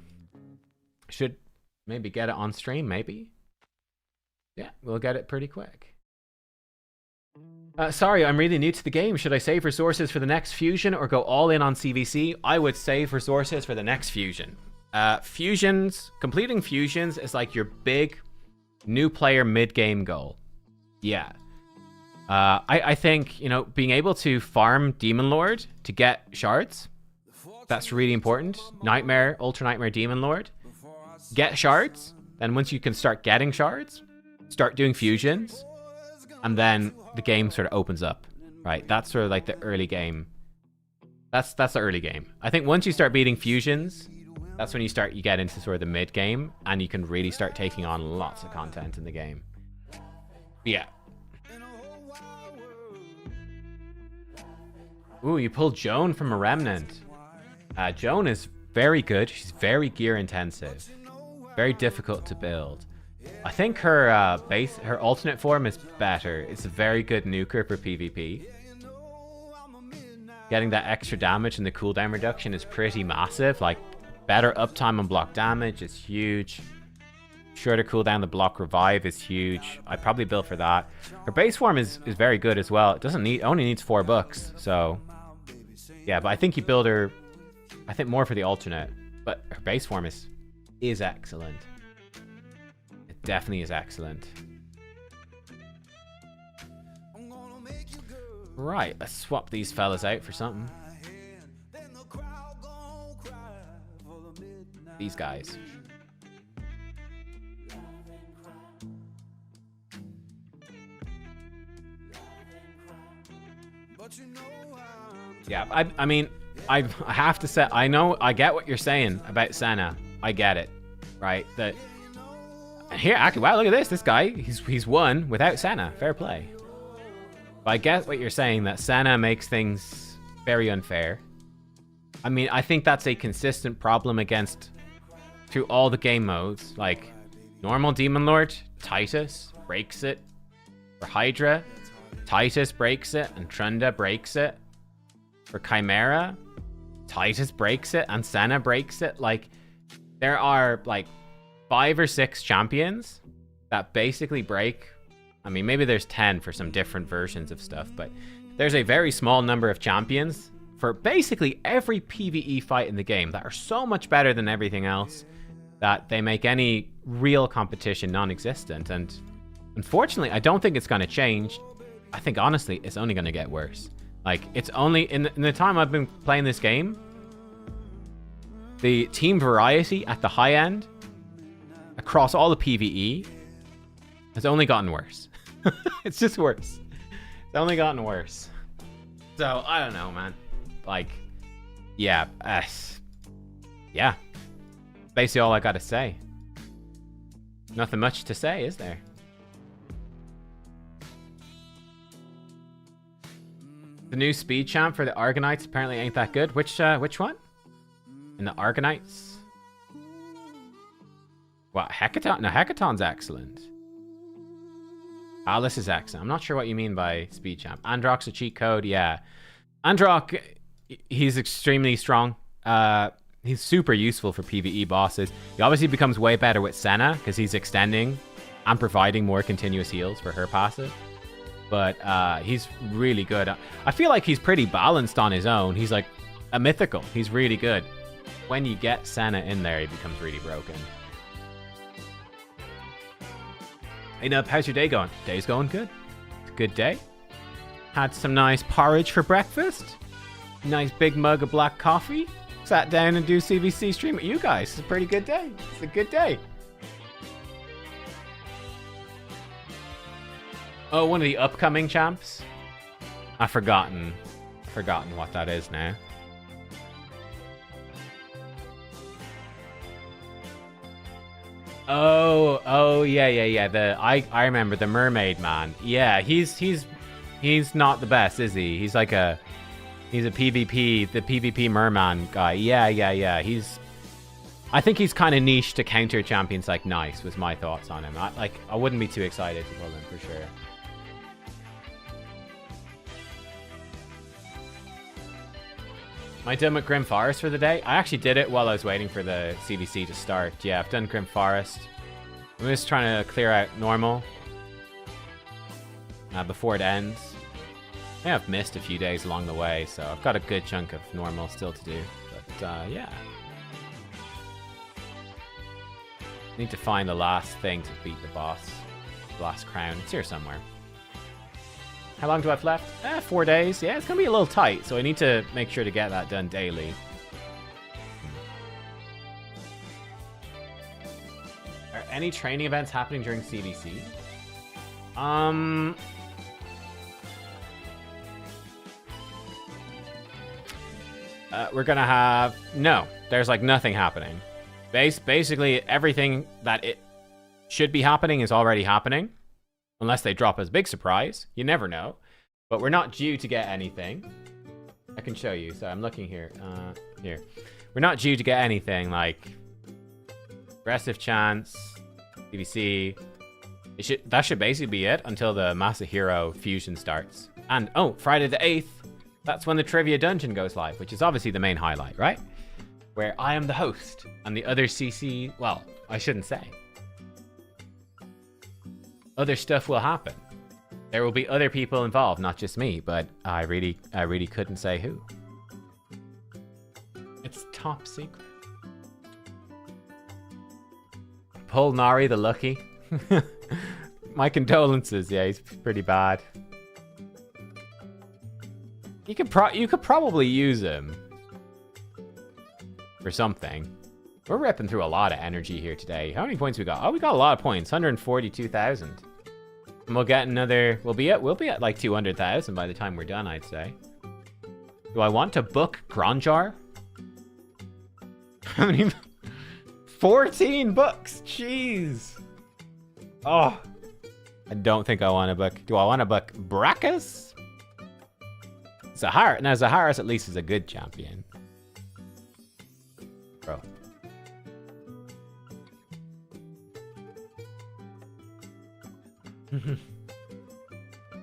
Should maybe get it on stream, maybe? Yeah, we'll get it pretty quick. Sorry, I'm really new to the game. Should I save resources for the next fusion or go all in on CvC? I would save resources for the next fusion. Completing fusions is like your big new player mid-game goal. Yeah. I think, you know, being able to farm Demon Lord to get shards, that's really important. Nightmare, Ultra Nightmare Demon Lord. Get shards, then once you can start getting shards, start doing fusions, and then the game sort of opens up, right? That's sort of like the early game. That's the early game. I think once you start beating fusions, that's when you get into sort of the mid game, and you can really start taking on lots of content in the game. But yeah. Ooh, you pulled Joan from a Remnant. Joan is very good. She's very gear intensive. Very difficult to build. I think her her alternate form is better. It's a very good nuker for PvP. Getting that extra damage and the cooldown reduction is pretty massive. Like, better uptime on block damage is huge. Shorter cooldown the block revive is huge. I probably built for that. Her base form is very good as well. It only needs 4 books, so yeah. But I think you build her, I think, more for the alternate. But her base form is excellent. It definitely is excellent. Right, let's swap these fellas out for something. These guys. Yeah, I mean, I have to say, I get what you're saying about Senna. I get it, right? That here, actually, wow, look at this guy. He's won without Senna. Fair play. But I get what you're saying, that Senna makes things very unfair. I mean, I think that's a consistent problem through all the game modes. Like, normal Demon Lord, Titus breaks it. For Hydra, Titus breaks it and Trunda breaks it. For Chimera, Titus breaks it and Senna breaks it. Like, there are like 5 or 6 champions that basically break. I mean, maybe there's 10 for some different versions of stuff, but there's a very small number of champions for basically every PvE fight in the game that are so much better than everything else that they make any real competition non-existent. And unfortunately, I don't think it's going to change. I think, honestly, it's only going to get worse. Like, it's only in the time I've been playing this game, the team variety at the high end across all the PvE has only gotten worse. It's just worse. It's only gotten worse. So, I don't know, man. Like, yeah. Yeah. Basically all I gotta say. Nothing much to say, is there? The new speed champ for the Argonites apparently ain't that good. Which one? In the Argonites? What, Hecaton? No, Hecaton's excellent. Alice is excellent. I'm not sure what you mean by speed champ. Androck's a cheat code, yeah. Androck, he's extremely strong. He's super useful for PvE bosses. He obviously becomes way better with Senna because he's extending and providing more continuous heals for her passive. But he's really good. I feel like he's pretty balanced on his own. He's like a mythical. He's really good. When you get Senna in there, he becomes really broken. Hey Nub, how's your day going? Day's going good. It's a good day. Had some nice porridge for breakfast. Nice big mug of black coffee. sat down and do CvC stream with you guys. It's a pretty good day. It's a good day. Oh, one of the upcoming champs? I've forgotten what that is now. Oh, yeah. I remember the mermaid man. Yeah, he's not the best, is he? He's like he's a PvP, the PvP merman guy. Yeah. I think he's kind of niche to counter champions like Nice, was my thoughts on him. I wouldn't be too excited to pull him for sure. Am I done with Grim Forest for the day? I actually did it while I was waiting for the CvC to start. Yeah, I've done Grim Forest. I'm just trying to clear out normal before it ends. I think I've missed a few days along the way, so I've got a good chunk of normal still to do. But yeah. Need to find the last thing to beat the boss. The last crown. It's here somewhere. How long do I have left? 4 days. Yeah, it's going to be a little tight, so I need to make sure to get that done daily. Are any training events happening during CvC? We're going to have... No, there's like nothing happening. Basically, everything that it should be happening is already happening. Unless they drop us a big surprise. You never know. But we're not due to get anything. I can show you. So I'm looking here. Here. We're not due to get anything like aggressive chance, CvC. That should basically be it until the Masahiro fusion starts. And, oh, Friday the 8th. That's when the trivia dungeon goes live, which is obviously the main highlight, right? Where I am the host and the other CC... Well, I shouldn't say. Other stuff will happen. There will be other people involved, not just me, but I really couldn't say who. It's top secret. Paul Nari the Lucky. My condolences. Yeah, he's pretty bad. You could probably use him for something. We're ripping through a lot of energy here today. How many points we got? Oh, we got a lot of points. 142,000. And we'll get another... We'll be at like 200,000 by the time we're done, I'd say. Do I want to book Gronjar? How many... 14 books! Jeez! Oh. I don't think I want to book... Do I want to book Brackus? Zahara. Now, Zahara's at least is a good champion. Bro.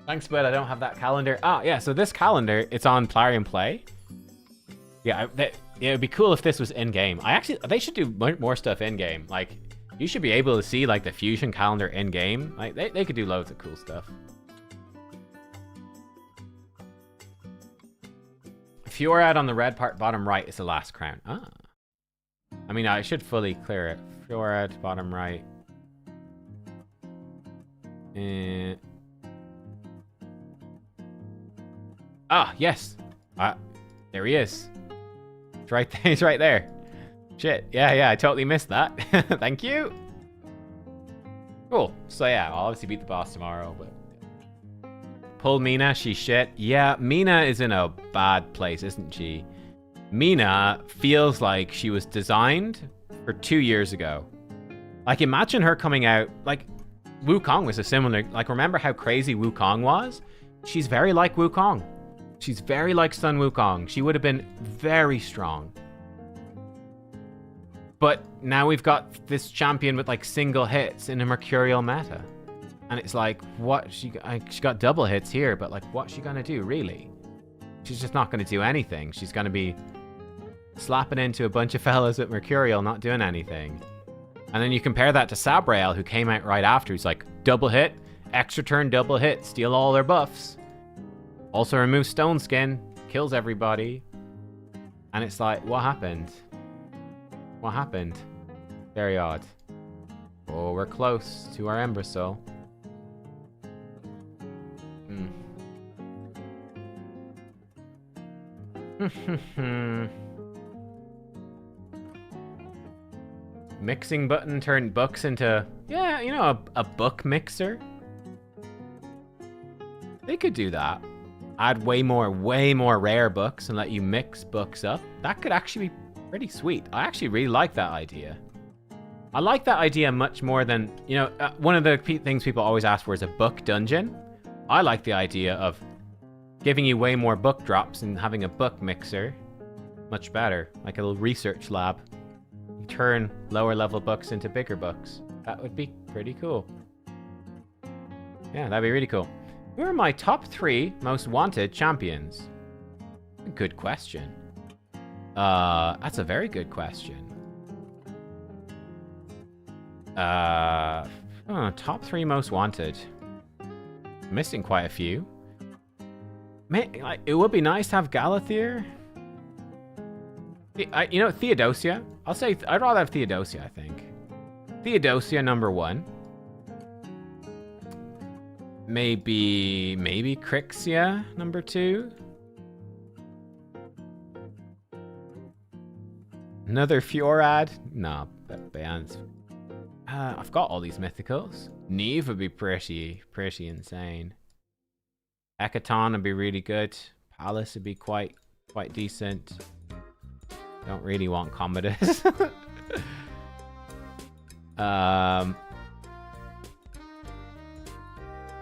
Thanks, but I don't have that calendar. Ah, yeah, so this calendar, it's on Plarium Play. Yeah, it would be cool if this was in-game. They should do more stuff in-game. Like, you should be able to see, like, the Fusion calendar in-game. Like, they could do loads of cool stuff. Fjorad on the red part, bottom right is the last crown. Ah. I mean, I should fully clear it. Fjorad, bottom right. Ah, yes. There he is. It's right there. He's right there. Shit. Yeah, I totally missed that. Thank you. Cool. So yeah, I'll obviously beat the boss tomorrow, but... Pull Mina, she's shit. Yeah, Mina is in a bad place, isn't she? Mina feels like she was designed for 2 years ago. Like, imagine her coming out... Like, Wukong was a similar... Like, remember how crazy Wukong was? She's very like Wukong. She's very like Sun Wukong. She would have been very strong. But now we've got this champion with, like, single hits in a Mercurial meta. And it's like, what? She got double hits here, but, like, what's she gonna do, really? She's just not gonna do anything. She's gonna be slapping into a bunch of fellas with Mercurial, not doing anything. And then you compare that to Sabrael, who came out right after. He's like, double hit, extra turn, double hit, steal all their buffs. Also removes Stone Skin, kills everybody. And it's like, what happened? What happened? Very odd. Oh, we're close to our Ember Soul. mixing button turn books into, yeah, you know, a book mixer. They could do that. Add way more rare books and let you mix books up. That could actually be pretty sweet. I actually really like that idea. I like that idea much more than, you know, one of the things people always ask for is a book dungeon. I like the idea of giving you way more book drops and having a book mixer. Much better, like a little research lab. You turn lower level books into bigger books. That would be pretty cool. Yeah, that'd be really cool. Who are my top 3 most wanted champions? Good question. That's a very good question. Top 3 most wanted. Missing quite a few. Like, it would be nice to have Galathier. You know, Theodosia. I'll say I'd rather have Theodosia, I think. Theodosia number 1. Maybe Crixia number 2. Another Fiorad. No, bands. I've got all these mythicals. Neve would be pretty insane. Hecaton would be really good. Palace would be quite decent. Don't really want Commodus.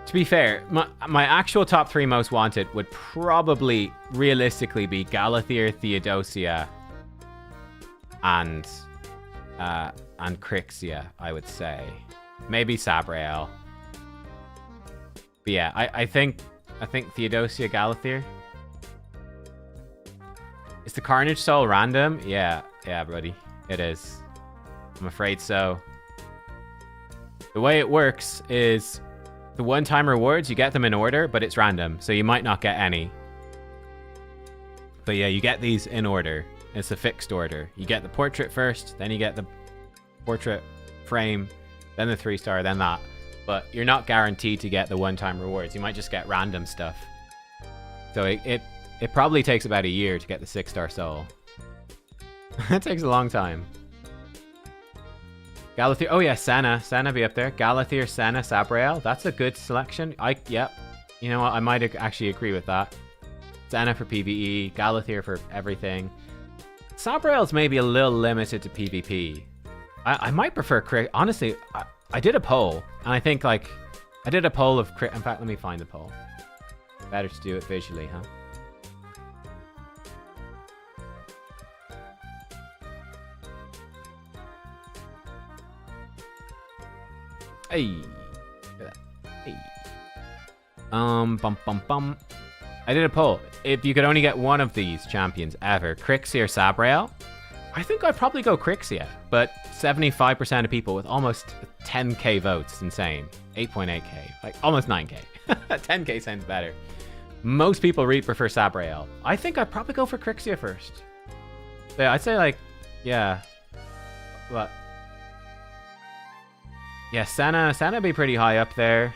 To be fair, my actual top 3 most wanted would probably realistically be Galathier, Theodosia, and Crixia, I would say. Maybe Sabriel. But yeah, I think Theodosia, Galathier. Is the Carnage Soul random? Yeah, buddy. It is. I'm afraid so. The way it works is the one-time rewards, you get them in order, but it's random, so you might not get any. But yeah, you get these in order. It's a fixed order. You get the portrait first, then you get the portrait frame, then the 3-star, then that. But you're not guaranteed to get the one-time rewards. You might just get random stuff. So it probably takes about a year to get the 6-star soul. It takes a long time. Galathier. Oh yeah, Senna. Senna be up there. Galathier, Senna, Sabriel. That's a good selection. Yep. You know what? I might actually agree with that. Senna for PvE. Galathier for everything. Sabriel's maybe a little limited to PvP. I might prefer Crit. Honestly, I did a poll, and I think like I did a poll of Crit. In fact, let me find the poll. Better to do it visually, huh? Hey. Hey. Bum. I did a poll. If you could only get one of these champions ever, Crixia or Sabriel, I think I'd probably go Crixia. But 75% of people with almost 10k votes, insane. 8.8k, like almost 9k. 10k sounds better. Most people really prefer Sabriel. I think I'd probably go for Crixia first. Yeah, I'd say like, yeah. What? Yeah, Senna be pretty high up there.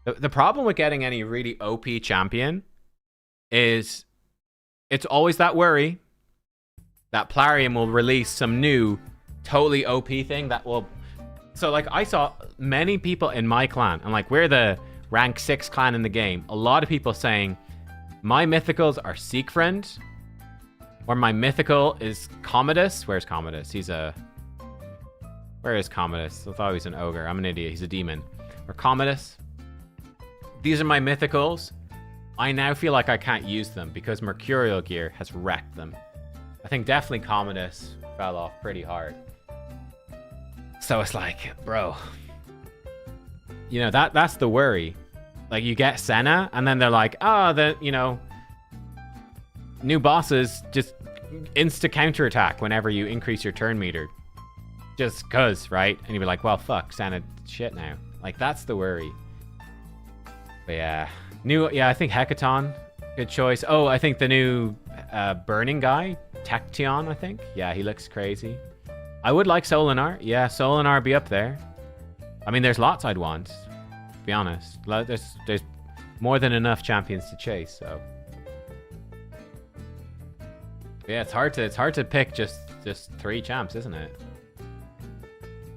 The problem with getting any really OP champion is it's always that worry that Plarium will release some new totally OP thing that will... So like I saw many people in my clan, and like we're the rank 6 clan in the game, a lot of people saying my mythicals are Seekfriend, or my mythical is Commodus. Where's Commodus? He's a... Where is Commodus? I thought he was an ogre. I'm an idiot. He's a demon. Or Commodus. These are my mythicals. I now feel like I can't use them because Mercurial gear has wrecked them. I think definitely Commodus fell off pretty hard. So it's like, bro. You know, that's the worry. Like you get Senna and then they're like, new bosses just insta counterattack whenever you increase your turn meter. Just cause, right? And you'd be like, well, fuck, Senna shit now. Like, that's the worry. But yeah. I think Hecaton, good choice. Oh, I think the new burning guy, Tacteon, I think. Yeah, he looks crazy. I would like Solinar. Yeah, Solinar be up there. I mean, there's lots I'd want, to be honest. There's more than enough champions to chase, so. Yeah, it's hard to pick just 3 champs, isn't it?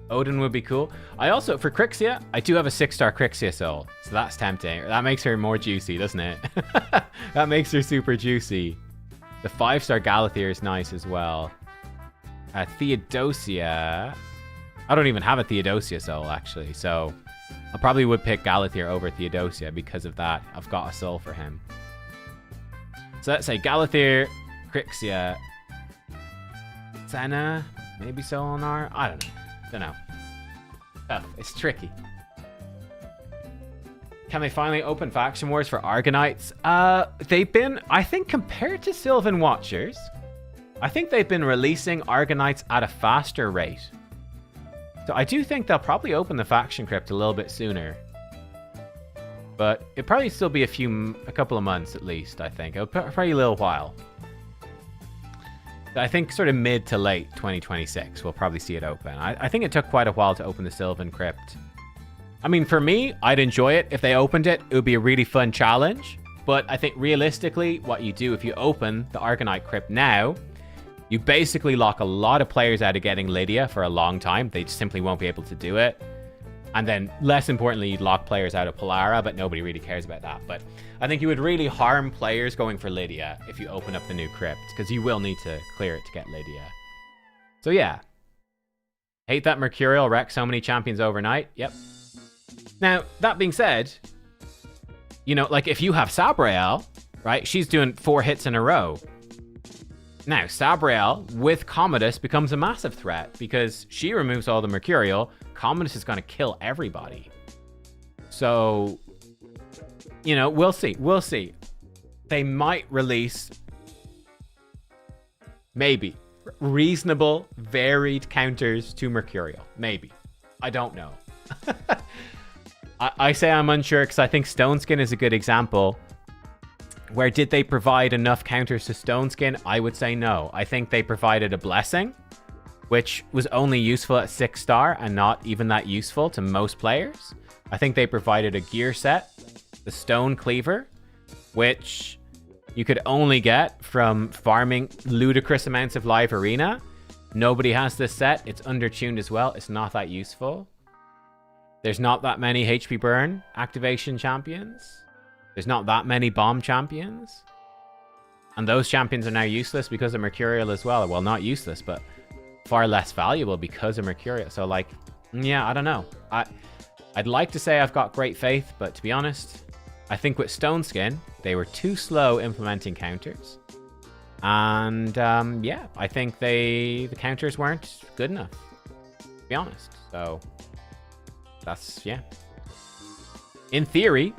Odin would be cool. I also, for Crixia, I do have a 6-star Crixia soul. So that's tempting. That makes her more juicy, doesn't it? That makes her super juicy. The 5-star Galathier is nice as well. Theodosia. I don't even have a Theodosia soul, actually. So I probably would pick Galathier over Theodosia because of that. I've got a soul for him. So let's say Galathier, Crixia, Senna, maybe Solinar. I don't know. Don't know. Oh, it's tricky. Can they finally open Faction Wars for Argonauts? They've been, I think, compared to Sylvan Watchers, I think they've been releasing Argonauts at a faster rate. So I do think they'll probably open the Faction Crypt a little bit sooner. But it'll probably still be a couple of months at least, I think. It'll probably a little while. I think sort of mid to late 2026, we'll probably see it open. I think it took quite a while to open the Sylvan Crypt. I mean, for me, I'd enjoy it. If they opened it, it would be a really fun challenge. But I think realistically, what you do if you open the Argonaut Crypt now, you basically lock a lot of players out of getting Lydia for a long time. They just simply won't be able to do it. And then, less importantly, you'd lock players out of Polara, but nobody really cares about that. But I think you would really harm players going for Lydia if you open up the new crypt, because you will need to clear it to get Lydia. So yeah. Hate that Mercurial wrecked so many champions overnight. Yep. Now, that being said, you know, like if you have Sabriel, right, she's doing 4 hits in a row. Now, Sabriel with Commodus becomes a massive threat because she removes all the Mercurial. Commodus is going to kill everybody. So, you know, we'll see. We'll see. They might release maybe reasonable, varied counters to Mercurial. Maybe. I don't know. I say I'm unsure because I think Stoneskin is a good example. Where did they provide enough counters to Stoneskin? I would say no. I think they provided a blessing, which was only useful at 6-star and not even that useful to most players. I think they provided a gear set, the Stone Cleaver, which you could only get from farming ludicrous amounts of live arena. Nobody has this set. It's undertuned as well. It's not that useful. There's not that many HP burn activation champions. There's not that many bomb champions. And those champions are now useless because of Mercurial as well. Well, not useless, but far less valuable because of Mercurial. So, like, yeah, I don't know. I'd like to say I've got great faith, but to be honest, I think with Stoneskin, they were too slow implementing counters. And, yeah, I think the counters weren't good enough, to be honest. So, that's, yeah. In theory,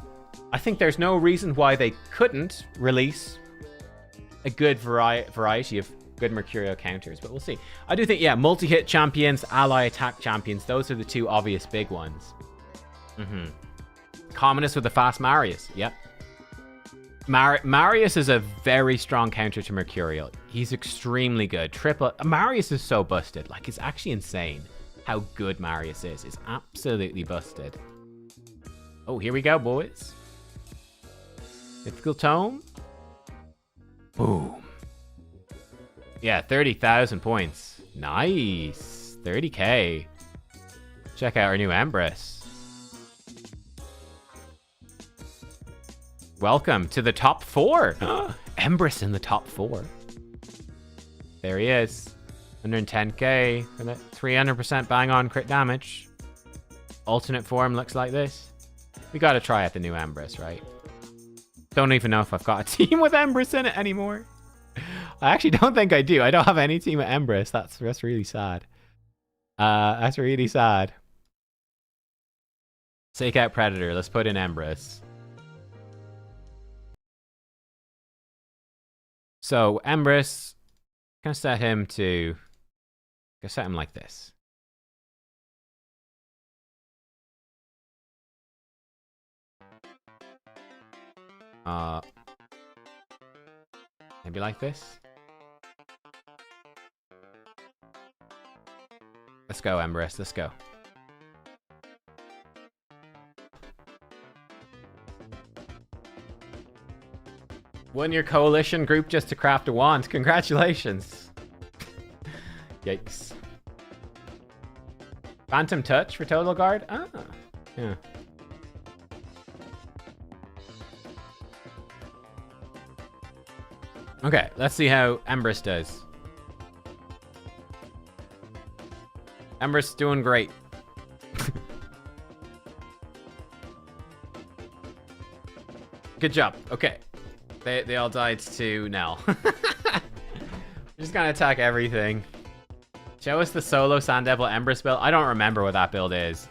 I think there's no reason why they couldn't release a good variety of good Mercurial counters, but we'll see. I do think, yeah, multi-hit champions, ally attack champions, those are the two obvious big ones. Commodus with the fast Marius, yep. Marius is a very strong counter to Mercurial. He's extremely good. Marius is so busted. Like, it's actually insane how good Marius is. It's absolutely busted. Oh, here we go, boys. Mythical Tome. Boom. Yeah, 30,000 points. Nice. 30k. Check out our new Empress. Welcome to the top 4. Empress in the top 4. There he is. 110k for the 300% bang on crit damage. Alternate form looks like this. We gotta try out the new Empress, right? Don't even know if I've got a team with Empress in it anymore. I actually don't think I do. I don't have any team with Empress. That's really sad. That's really sad. Take out Predator. Let's put in Empress. So Empress, gonna set him to. Gonna set him like this. Maybe like this. Let's go, Empress. Let's go. Won your coalition group just to craft a wand. Congratulations. Yikes. Phantom Touch for Total Guard? Ah, yeah. Okay, let's see how Empress does. Empress doing great. Good job. Okay. They all died to Nell. We're just gonna attack everything. Show us the solo Sand Devil Empress build. I don't remember what that build is.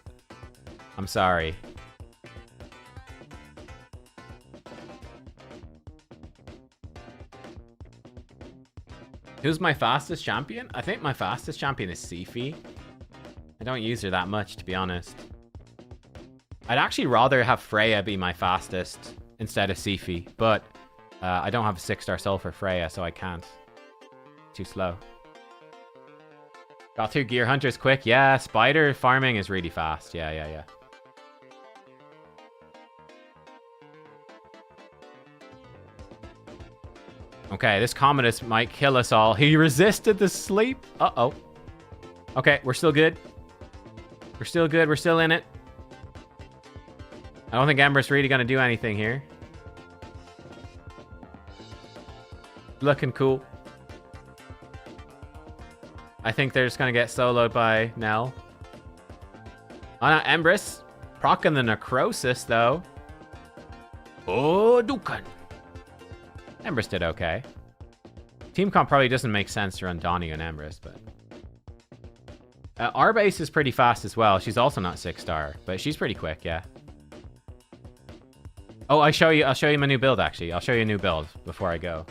I'm sorry. Who's my fastest champion? I think my fastest champion is Sifi. I don't use her that much, to be honest. I'd actually rather have Freya be my fastest instead of Sifi, but I don't have a 6-star soul for Freya, so I can't. Too slow. Got through Gear Hunters quick. Yeah, spider farming is really fast. Yeah. Okay, this Commodus might kill us all. He resisted the sleep. Uh-oh. Okay, we're still good. We're still good. We're still in it. I don't think Ember's really going to do anything here. Looking cool. I think they're just going to get soloed by Nell. Oh, no, Empress. Procking the Necrosis, though. Oh, Dukan. Empress did okay. Team comp probably doesn't make sense to run Donnie and Empress, but... our base is pretty fast as well. She's also not 6-star, but she's pretty quick, yeah. Oh, I'll show you my new build, actually. I'll show you a new build before I go.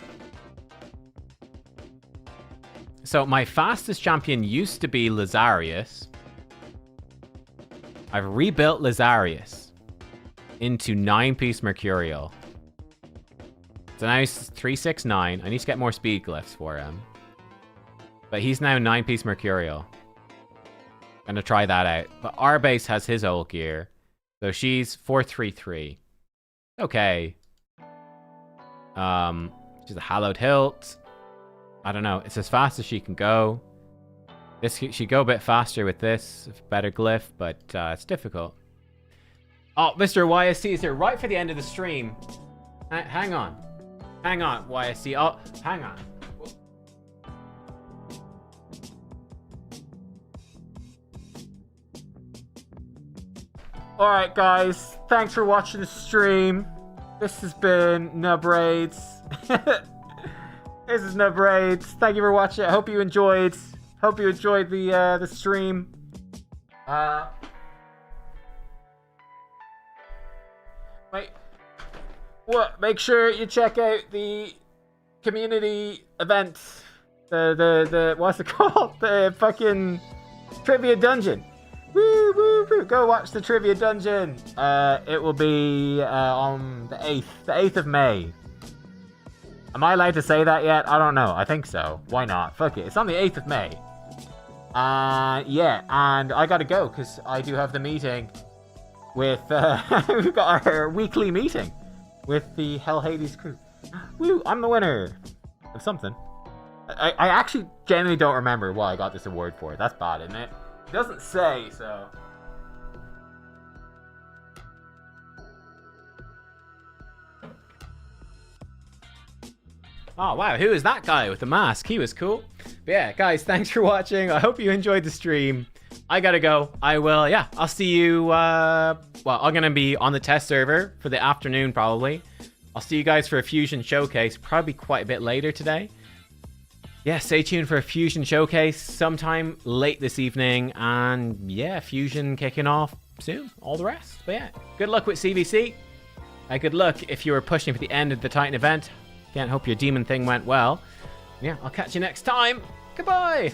So my fastest champion used to be Lazarius. I've rebuilt Lazarius into 9-piece Mercurial. So now he's 369. I need to get more speed glyphs for him. But he's now 9-piece Mercurial. Gonna try that out. But our base has his old gear. So she's 433. Okay. She's a Hallowed Hilt. I don't know. It's as fast as she can go. She'd go a bit faster with this. Better glyph, but it's difficult. Oh, Mr. YSC is here right for the end of the stream. Hang on. Hang on, YSC. Oh, hang on. Alright, guys. Thanks for watching the stream. This has been Nubraids. This is Nubraids. Thank you for watching. I hope you enjoyed. Hope you enjoyed the stream. Wait. What? Make sure you check out the community event. The what's it called? The fucking trivia dungeon. Woo, woo, woo. Go watch the trivia dungeon. It will be on the 8th of May. Am I allowed to say that yet? I don't know. I think so. Why not? Fuck it. It's on the 8th of May. Yeah, and I gotta go because I do have the meeting with we've got our weekly meeting with the Hell Hades crew. Woo! I'm the winner of something. I actually genuinely don't remember what I got this award for. That's bad, isn't it? It doesn't say, so. Oh, wow. Who is that guy with the mask? He was cool. But yeah, guys, thanks for watching. I hope you enjoyed the stream. I gotta go. I'll see you, well, I'm gonna be on the test server for the afternoon, probably. I'll see you guys for a Fusion Showcase, probably quite a bit later today. Yeah, stay tuned for a Fusion Showcase sometime late this evening. And yeah, Fusion kicking off soon. All the rest. But yeah, good luck with CvC. Good luck if you were pushing for the end of the Titan event. Again, hope your demon thing went well. Yeah, I'll catch you next time. Goodbye.